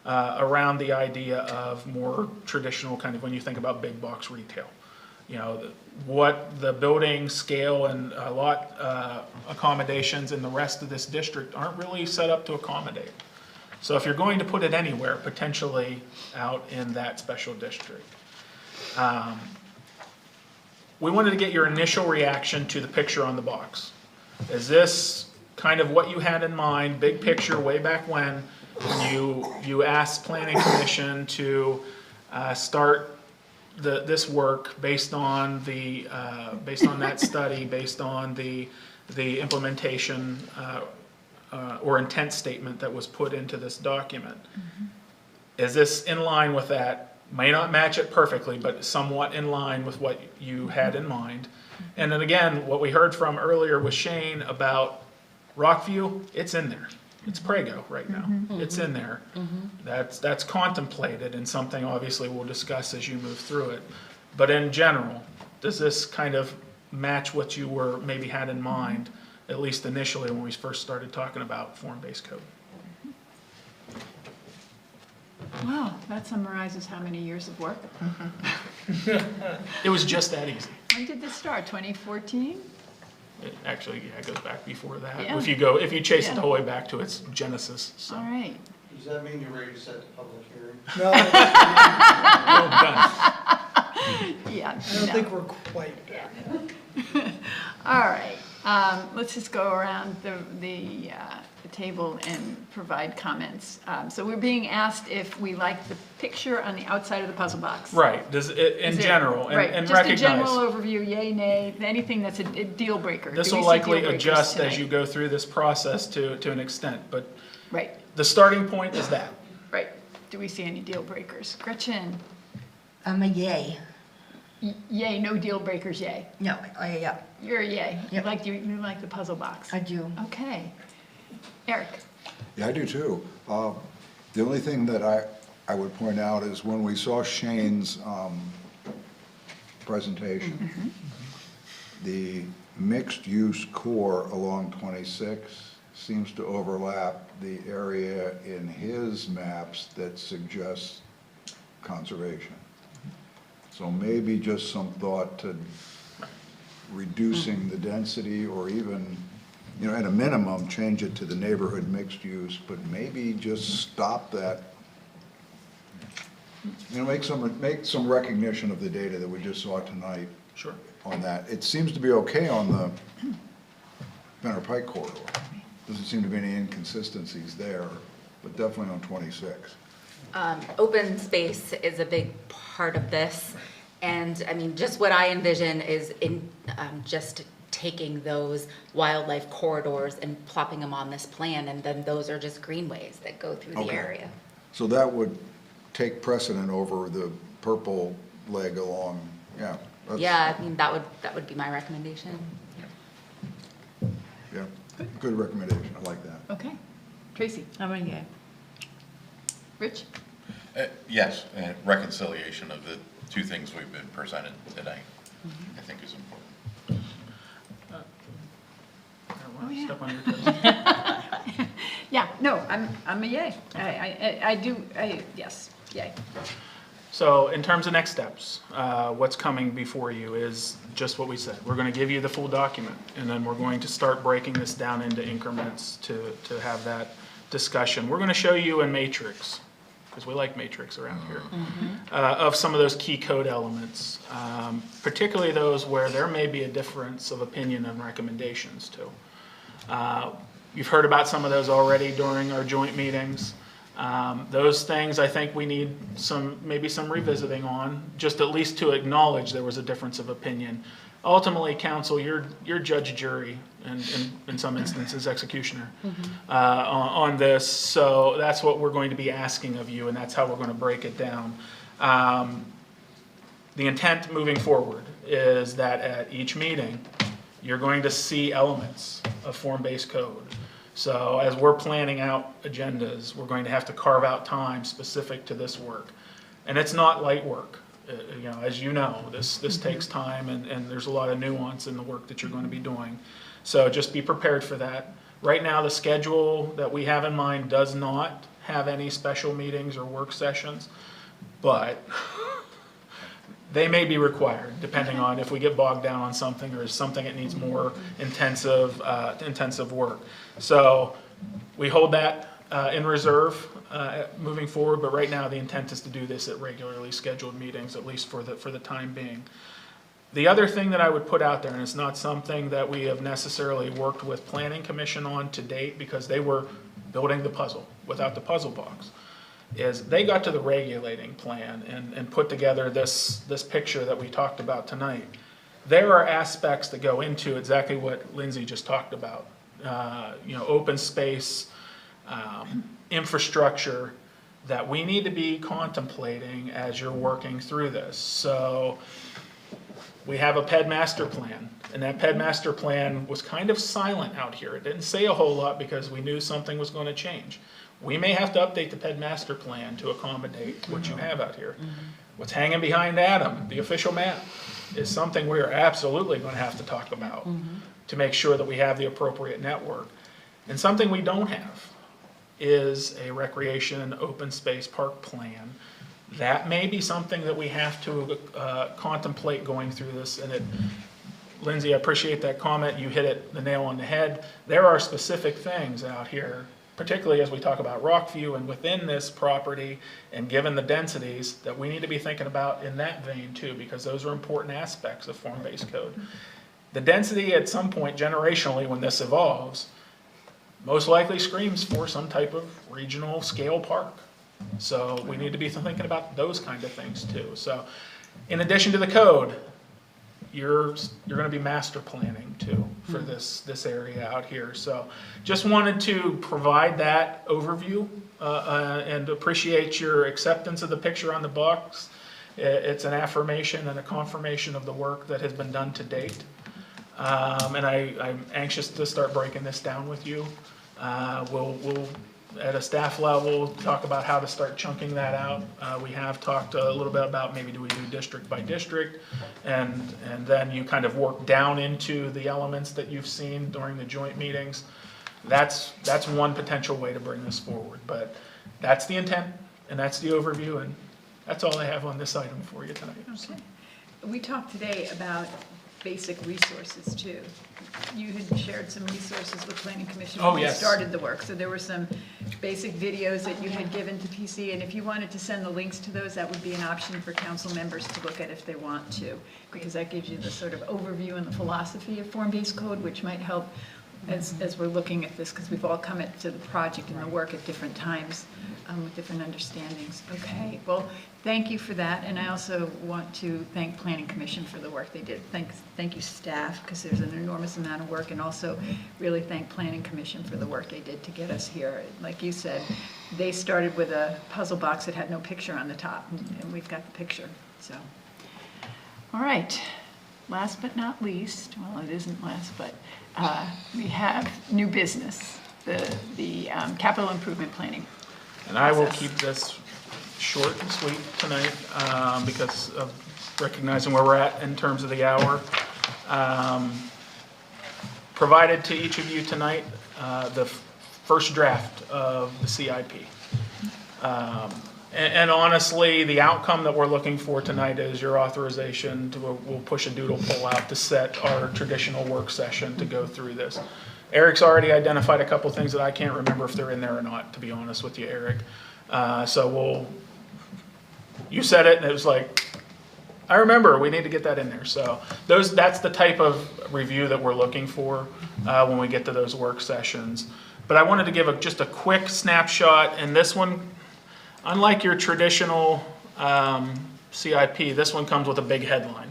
around the idea of more traditional kind of when you think about big box retail. You know, what the building scale and lot accommodations in the rest of this district aren't really set up to accommodate. So if you're going to put it anywhere, potentially out in that special district. We wanted to get your initial reaction to the picture on the box. Is this kind of what you had in mind, big picture way back when you asked Planning Commission to start this work based on that study, based on the implementation or intent statement that was put into this document? Is this in line with that? May not match it perfectly, but somewhat in line with what you had in mind. And then again, what we heard from earlier with Shane about Rockview, it's in there. It's Prego right now. It's in there. That's contemplated and something obviously we'll discuss as you move through it. But in general, does this kind of match what you were maybe had in mind, at least initially when we first started talking about form-based code? Wow, that summarizes how many years of work. It was just that easy. When did this start, 2014? Actually, yeah, it goes back before that. Yeah. If you chase it the whole way back to its genesis. So. All right. Does that mean you're ready to set the public hearing? No, Yeah. I don't think we're quite there. All right. Let's just go around the table and provide comments. So we're being asked if we like the picture on the outside of the puzzle box. Right. Does it in general right. and Just recognize. a general overview, yay, nay, anything that's a deal breaker. This Do we will see likely deal breakers adjust tonight? as you go through this process to an extent, but Right. the starting point is that. Right. Do we see any deal breakers? Gretchen? A yay. Yay, no deal breakers, yay. No, yeah, You're a yay. Yep. You like the puzzle box. I do. Okay. Eric? Yeah, I do too. The only thing that I would point out is when we saw Shane's presentation, the mixed-use core along 26 seems to overlap the area in his maps that suggests conservation. So maybe just some thought to reducing the density, or even, you know, at a minimum, change it to the neighborhood mixed use, but maybe just stop that. You know, make some recognition of the data that we just saw tonight. Sure. On that. It seems to be okay on the Benner Pike corridor. Doesn't seem to be any inconsistencies there, but definitely on 26. Open space is a big part of this. And I mean, just what I envision is just taking those wildlife corridors and plopping them on this plan, and then those are just greenways that go through the Okay. area. So that would take precedent over the purple leg along, yeah. Yeah, I mean, that would be my recommendation. Yeah, good recommendation, I like that. Okay. Tracy? I'm a yay. Rich? Yes, and reconciliation of the two things we've been presented today, I think is important. I don't want to yeah. step on your toes. Yeah, no, I'm a yay. I do, yes, yay. So in terms of next steps, what's coming before you is just what we said. We're going to give you the full document, and then we're going to start breaking this down into increments to have that discussion. We're going to show you a matrix, because we like matrix around here, of some of those key code elements, particularly those where there may be a difference of opinion and recommendations too. You've heard about some of those already during our joint meetings. Those things I think we need maybe some revisiting on, just at least to acknowledge there was a difference of opinion. Ultimately, council, you're judge, jury, and in some instances executioner on this. So that's what we're going to be asking of you, and that's how we're going to break it down. The intent moving forward is that at each meeting, you're going to see elements of form-based code. So as we're planning out agendas, we're going to have to carve out time specific to this work. And it's not light work. You know, as you know, this takes time, and there's a lot of nuance in the work that you're going to be doing. So just be prepared for that. Right now, the schedule that we have in mind does not have any special meetings or work sessions, but they may be required depending on if we get bogged down on something or something that needs more intensive work. So we hold that in reserve moving forward, but right now the intent is to do this at regularly scheduled meetings, at least for the time being. The other thing that I would put out there, and it's not something that we have necessarily worked with Planning Commission on to date because they were building the puzzle without the puzzle box, is they got to the regulating plan and put together this picture that we talked about tonight. There are aspects that go into exactly what Lindsay just talked about. You know, open space, infrastructure that we need to be contemplating as you're working through this. So we have a PED master plan, and that PED master plan was kind of silent out here. It didn't say a whole lot because we knew something was going to change. We may have to update the PED master plan to accommodate what you have out here. What's hanging behind Adam, the official map, is something we are absolutely going to have to talk about to make sure that we have the appropriate network. And something we don't have is a recreation open space park plan. That may be something that we have to contemplate going through this. And Lindsay, I appreciate that comment. You hit the nail on the head. There are specific things out here, particularly as we talk about Rockview and within this property, and given the densities, that we need to be thinking about in that vein too, because those are important aspects of form-based code. The density at some point generationally when this evolves, most likely screams for some type of regional scale park. So we need to be thinking about those kind of things too. So in addition to the code, you're going to be master planning too for this area out here. So just wanted to provide that overview and appreciate your acceptance of the picture on the box. It's an affirmation and a confirmation of the work that has been done to date. And I'm anxious to start breaking this down with you. We'll at a staff level, talk about how to start chunking that out. We have talked a little bit about maybe do we do district by district, and then you kind of work down into the elements that you've seen during the joint meetings. That's one potential way to bring this forward, but that's the intent, and that's the overview, and that's all I have on this item for you tonight. Okay. We talked today about basic resources too. You had shared some resources with Planning Commission when you started the work. So there were some basic videos that you had given to PC, and if you wanted to send the links to those, that would be an option for council members to look at if they want to, because that gives you the sort of overview and the philosophy of form-based code, which might help as we're looking at this, because we've all come to the project and the work at different times with different understandings. Okay, well, thank you for that, and I also want to thank Planning Commission for the work they did. Thank you, staff, because there's an enormous amount of work, and also really thank Planning Commission for the work they did to get us here. Like you said, they started with a puzzle box that had no picture on the top, and we've got the picture. So, all right. Last but not least, well, it isn't last, but we have new business, the capital improvement planning. And I will keep this short and sweet tonight because of recognizing where we're at in terms of the hour. Provided to each of you tonight the first draft of the CIP. And honestly, the outcome that we're looking for tonight is your authorization to, we'll push a doodle poll out to set our traditional work session to go through this. Eric's already identified a couple things that I can't remember if they're in there or not, to be honest with you, Eric. So you said it and it was like, I remember, we need to get that in there. So that's the type of review that we're looking for when we get to those work sessions. But I wanted to give just a quick snapshot, and this one, unlike your traditional CIP, this one comes with a big headline.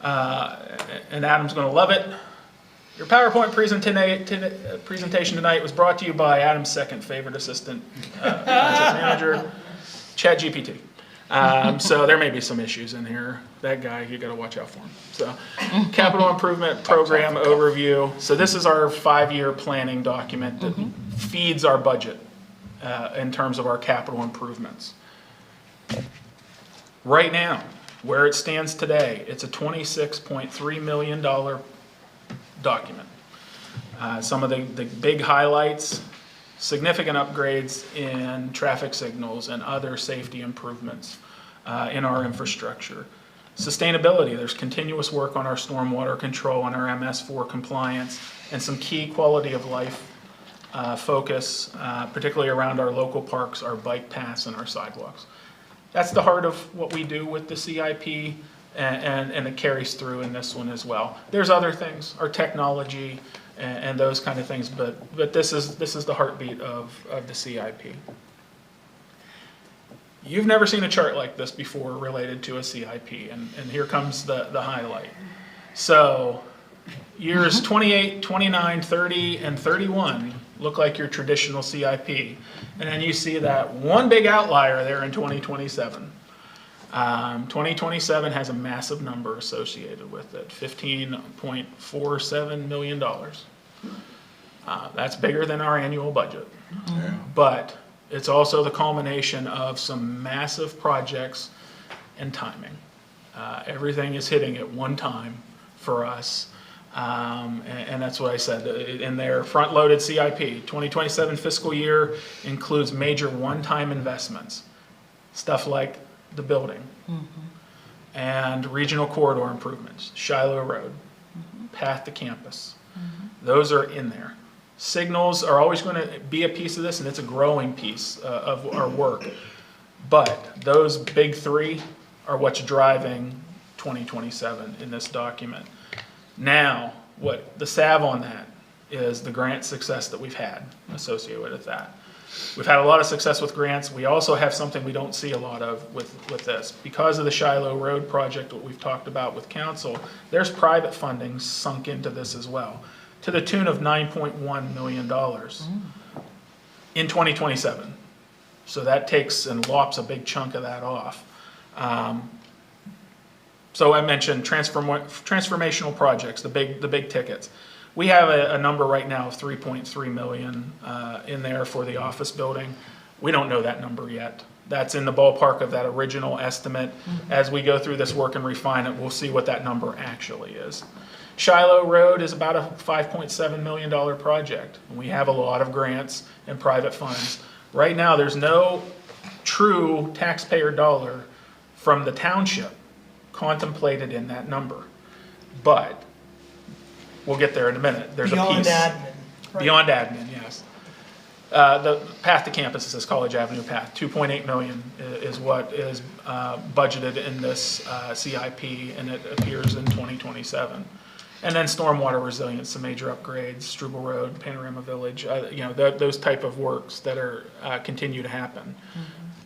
And Adam's going to love it. Your PowerPoint presentation tonight was brought to you by Adam's second favorite assistant manager, ChatGPT. So there may be some issues in here. That guy, you got to watch out for him. So, capital improvement program overview. So this is our 5-year planning document that feeds our budget in terms of our capital improvements. Right now, where it stands today, it's a $26.3 million document. Some of the big highlights: significant upgrades in traffic signals and other safety improvements in our infrastructure. Sustainability, there's continuous work on our stormwater control and our MS4 compliance, and some key quality of life focus, particularly around our local parks, our bike paths, and our sidewalks. That's the heart of what we do with the CIP, and it carries through in this one as well. There's other things, our technology, and those kind of things, but this is the heartbeat of the CIP. You've never seen a chart like this before related to a CIP, and here comes the highlight. So years 28, 29, 30, and 31 look like your traditional CIP, and then you see that one big outlier there in 2027. 2027 has a massive number associated with it, $15.47 million. That's bigger than our annual budget. Yeah. But it's also the culmination of some massive projects and timing. Everything is hitting at one time for us. And that's what I said in their front-loaded CIP. 2027 fiscal year includes major one-time investments, stuff like the building, and regional corridor improvements, Shiloh Road, path to campus. Those are in there. Signals are always going to be a piece of this, and it's a growing piece of our work. But those big three are what's driving 2027 in this document. Now, what the salve on that is the grant success that we've had associated with that. We've had a lot of success with grants. We also have something we don't see a lot of with this. Because of the Shiloh Road project, what we've talked about with council, there's private funding sunk into this as well, to the tune of $9.1 million in 2027. So that takes and lops a big chunk of that off. So I mentioned transformational projects, the big tickets. We have a number right now of 3.3 million in there for the office building. We don't know that number yet. That's in the ballpark of that original estimate. As we go through this work and refine it, we'll see what that number actually is. Shiloh Road is about a $5.7 million project. We have a lot of grants and private funds. Right now, there's no true taxpayer dollar from the township contemplated in that number. But we'll get there in a minute. There's Beyond a piece. admin. Right. Beyond admin, yes. The path to campus is this College Avenue path. 2.8 million is what is budgeted in this CIP, and it appears in 2027. And then stormwater resilience, some major upgrades, Struble Road, Panorama Village, those type of works that are continue to happen.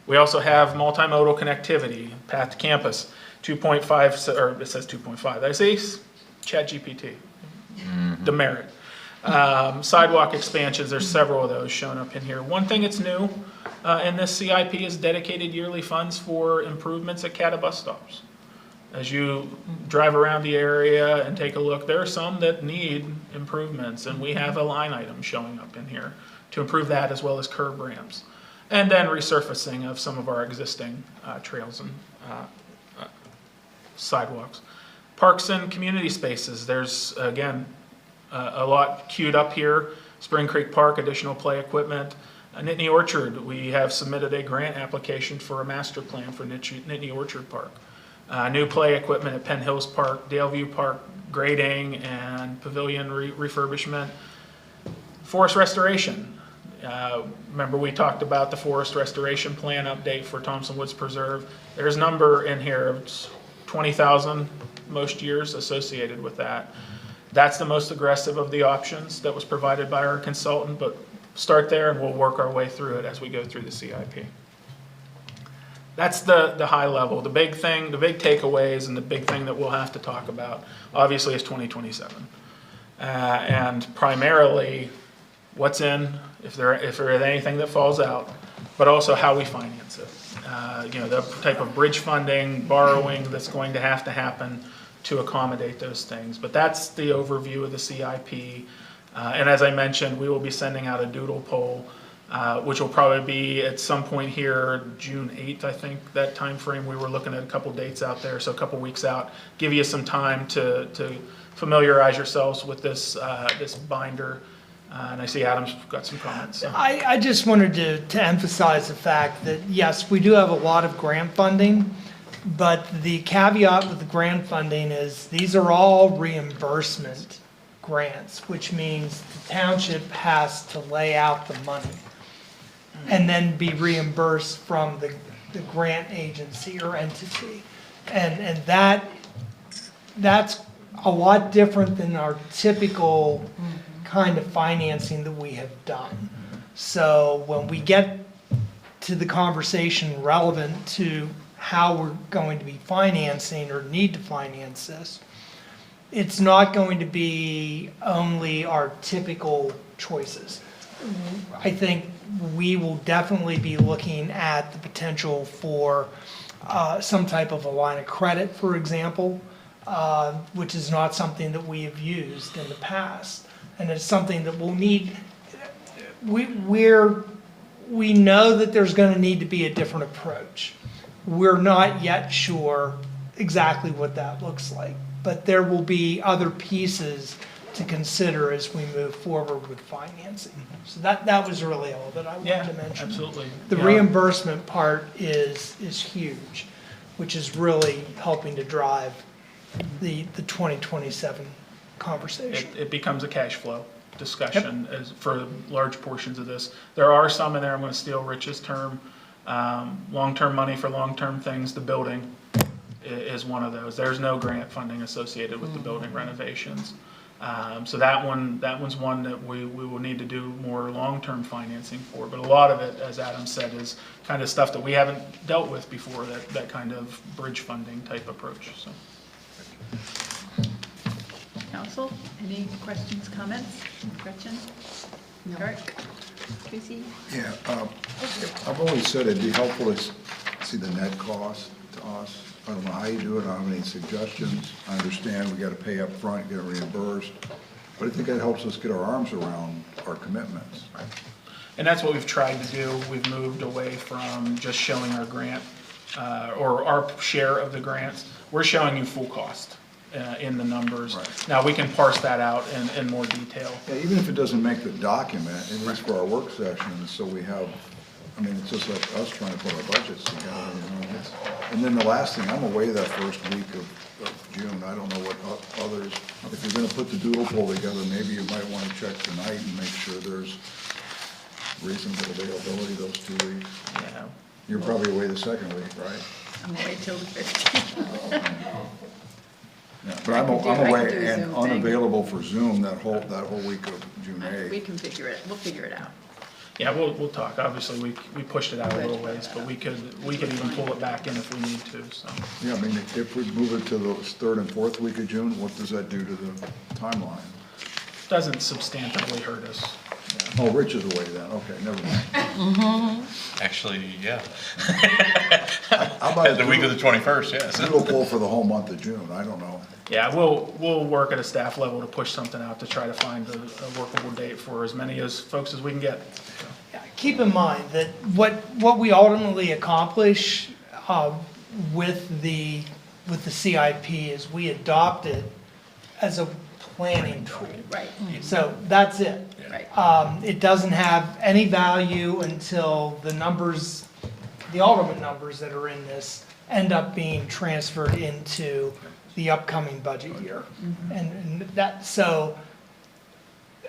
We also have multimodal connectivity, path to campus, 2.5, or it says 2.5. Did I say ChatGPT? Demerit. Sidewalk expansions, there's several of those shown up in here. One thing that's new in this CIP is dedicated yearly funds for improvements at CATA bus stops. As you drive around the area and take a look, there are some that need improvements, and we have a line item showing up in here to improve that, as well as curb ramps. And then resurfacing of some of our existing trails and sidewalks. Parks and community spaces, there's, again, a lot queued up here. Spring Creek Park, additional play equipment. Nittany Orchard, we have submitted a grant application for a master plan for Nittany Orchard Park. New play equipment at Penn Hills Park, Daleview Park, grading and pavilion refurbishment. Forest restoration. Remember we talked about the forest restoration plan update for Thompson Woods Preserve. There's a number in here of 20,000 most years associated with that. That's the most aggressive of the options that was provided by our consultant, but start there and we'll work our way through it as we go through the CIP. That's the high level. The big thing, the big takeaways, and the big thing that we'll have to talk about, obviously, is 2027. And primarily, what's in, if there is anything that falls out, but also how we finance it. The type of bridge funding, borrowing that's going to happen to accommodate those things. But that's the overview of the CIP. And as I mentioned, we will be sending out a doodle poll, which will probably be at some point here, June 8th, I think, that time frame. We were looking at a couple dates out there, so a couple weeks out. Give you some time to familiarize yourselves with this binder. And I see Adam's got some comments. So. I just wanted to emphasize the fact that, yes, we do have a lot of grant funding, but the caveat with the grant funding is these are all reimbursement grants, which means the township has to lay out the money and then be reimbursed from the grant agency or entity. And that's a lot different than our typical kind of financing that we have done. So when we get to the conversation relevant to how we're going to be financing or need to finance this, it's not going to be only our typical choices. I think we will definitely be looking at the potential for some type of a line of credit, for example, which is not something that we have used in the past. And it's something that we'll need. We know that there's going to need to be a different approach. We're not yet sure exactly what that looks like, but there will be other pieces to consider as we move forward with financing. So that was really all that I wanted to mention. Absolutely. The reimbursement part is huge, which is really helping to drive the 2027 conversation. It becomes a cash flow discussion as for large portions of this. There are some in there, I'm going to steal Rich's term, long-term money for long-term things. The building is one of those. There's no grant funding associated with the building renovations. So that one's one that we will need to do more long-term financing for. But a lot of it, as Adam said, is kind of stuff that we haven't dealt with before, that kind of bridge funding type approach. So. Council, any questions, comments? Gretchen? Eric? Tracy? Yeah, I've always said it'd be helpful to see the net cost to us. I don't know how you do it, I don't have any suggestions. I understand we gotta pay up front, get it reimbursed, but I think that helps us get our arms around our commitments. And that's what we've tried to do. We've moved away from just showing our grant, or our share of the grants. We're showing you full cost in the numbers. Right. Now, we can parse that out in more detail. Yeah, even if it doesn't make the document, at least for our work sessions, so we have, I mean, it's just like us trying to put our budgets together, you know. And then the last thing, I'm away that first week of June. I don't know what others, if you're gonna put the doodle poll together, maybe you might wanna check tonight and make sure there's reasonable availability those 2 weeks. Yeah. You're probably away the second week, right? I'm away till the 15th. Yeah, but I'm I can do away and Zoom thing. unavailable for Zoom that whole week of June 8th. We can figure it, we'll figure it out. Yeah, we'll talk. Obviously, we pushed it out a little ways, but we could even pull it back in if we need to, so. Yeah, I mean, if we move it to the third and fourth week of June, what does that do to the timeline? Doesn't substantively hurt us. Oh, Rich is away then, okay, never mind. Actually, yeah. How about The week of the 21st, yes. Doodle poll for the whole month of June, I don't know. Yeah, we'll work at a staff level to push something out to try to find a workable date for as many folks as we can get. Yeah, keep in mind that what we ultimately accomplish with the CIP is we adopt it as a planning tool. Right. So that's it. Right. It doesn't have any value until the numbers, the ultimate numbers that are in this end up being transferred into the upcoming budget year. And that, so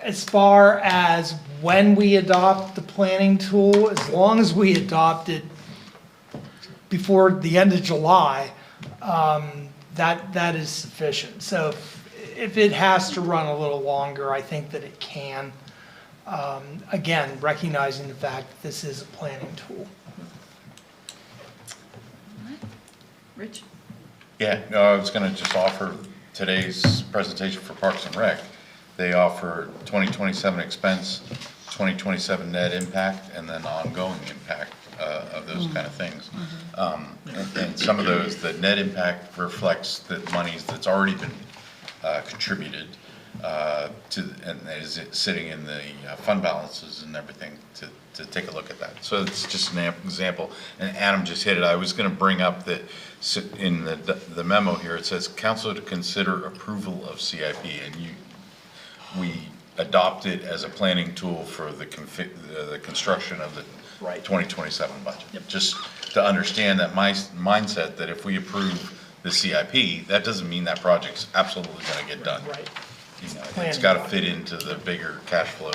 as far as when we adopt the planning tool, as long as we adopt it before the end of July, that is sufficient. So if it has to run a little longer, I think that it can. Again, recognizing the fact that this is a planning tool. Rich? Yeah, no, I was gonna just offer today's presentation for Parks and Rec. They offer 2027 expense, 2027 net impact, and then ongoing impact of those kind of things. And some of those, the net impact reflects the monies that's already been contributed and is sitting in the fund balances and everything to take a look at that. So it's just an example, and Adam just hit it. I was going to bring up that in the memo here, it says council to consider approval of CIP, and we adopt it as a planning tool for the construction of the 2027 budget. Yep. Just to understand that my mindset that if we approve the CIP, that doesn't mean that project's absolutely going to get done. Right. You know, it's got to fit into the bigger cash flow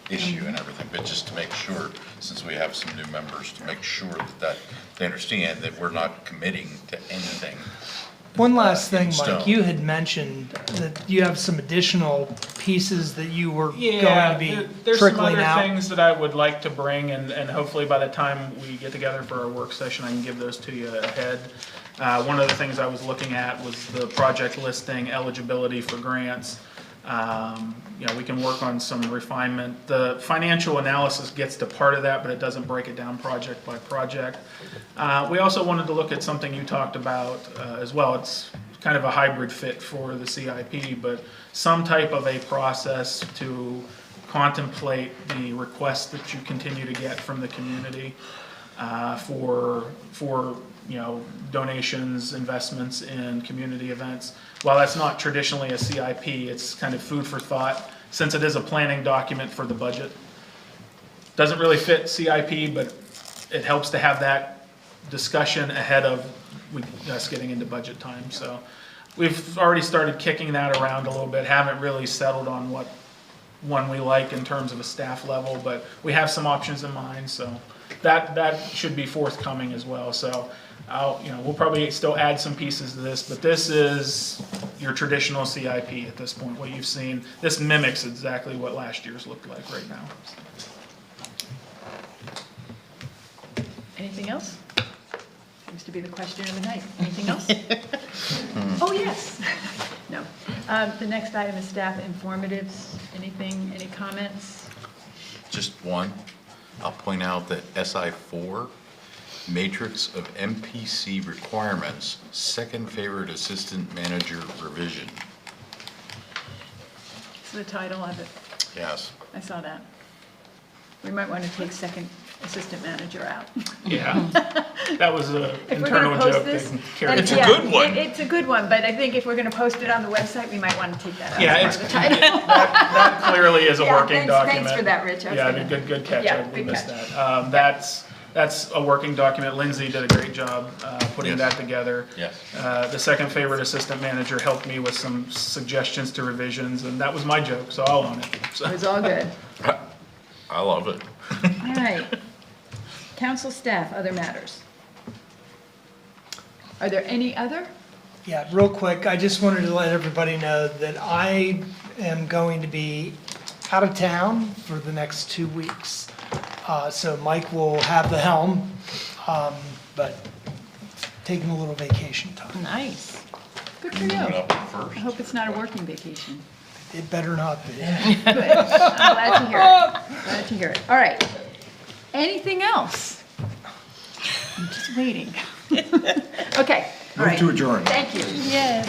issue and everything, but just to make sure, since we have some new members, to make sure that they understand that we're not committing to anything. One last thing, in stone. Mike, you had mentioned that you have some additional pieces that you were going Yeah, to be there's some trickling other out. things that I would like to bring, and hopefully by the time we get together for our work session, I can give those to you ahead. One of the things I was looking at was the project listing eligibility for grants. You know, we can work on some refinement. The financial analysis gets to part of that, but it doesn't break it down project by project. We also wanted to look at something you talked about as well. It's kind of a hybrid fit for the CIP, but some type of a process to contemplate the requests that you continue to get from the community for you know, donations, investments in community events. While that's not traditionally a CIP, it's kind of food for thought, since it is a planning document for the budget. Doesn't really fit CIP, but it helps to have that discussion ahead of us getting into budget time. So we've already started kicking that around a little bit, haven't really settled on what one we like in terms of a staff level, but we have some options in mind, so that should be forthcoming as well. So we'll probably still add some pieces to this, but this is your traditional CIP at this point, what you've seen. This mimics exactly what last year's looked like right now. Anything else? Seems to be the question of the night. Anything else? Oh, yes. No. The next item is staff informatives. Anything, any comments? Just one, I'll point out that SI4 matrix of MPC requirements, second favored assistant manager revision. It's the title of it. Yes. I saw that. We might want to take second assistant manager out. Yeah, that was an If we're gonna internal post joke. this, they carried It's a forward. good one. It's a good one, but I think if we're going to post it on the website, we might want to take that out Yeah, as it's, part of the title. that clearly is a Yeah, working document. Thanks for that, Rich. I was Yeah, gonna- good catch. Yeah, I good missed catch. that. That's a working document. Lindsay did a great job putting Yes. that together. Yes. The second favorite assistant manager helped me with some suggestions to revisions, and that was my joke, so I'll own it. So- It was all good. I love it. All right. Council staff, other matters. Are there any other? Yeah, real quick, I just wanted to let everybody know that I am going to be out of town for the next 2 weeks. So Mike will have the helm, but taking a little vacation time. Nice. Good for you. Moving I up first. hope it's not a working vacation. It better not be. Good. I'm glad to hear it. Glad to hear it. All right. Anything else? I'm just waiting. Okay, all Move right. to adjourn. Thank you. Yes.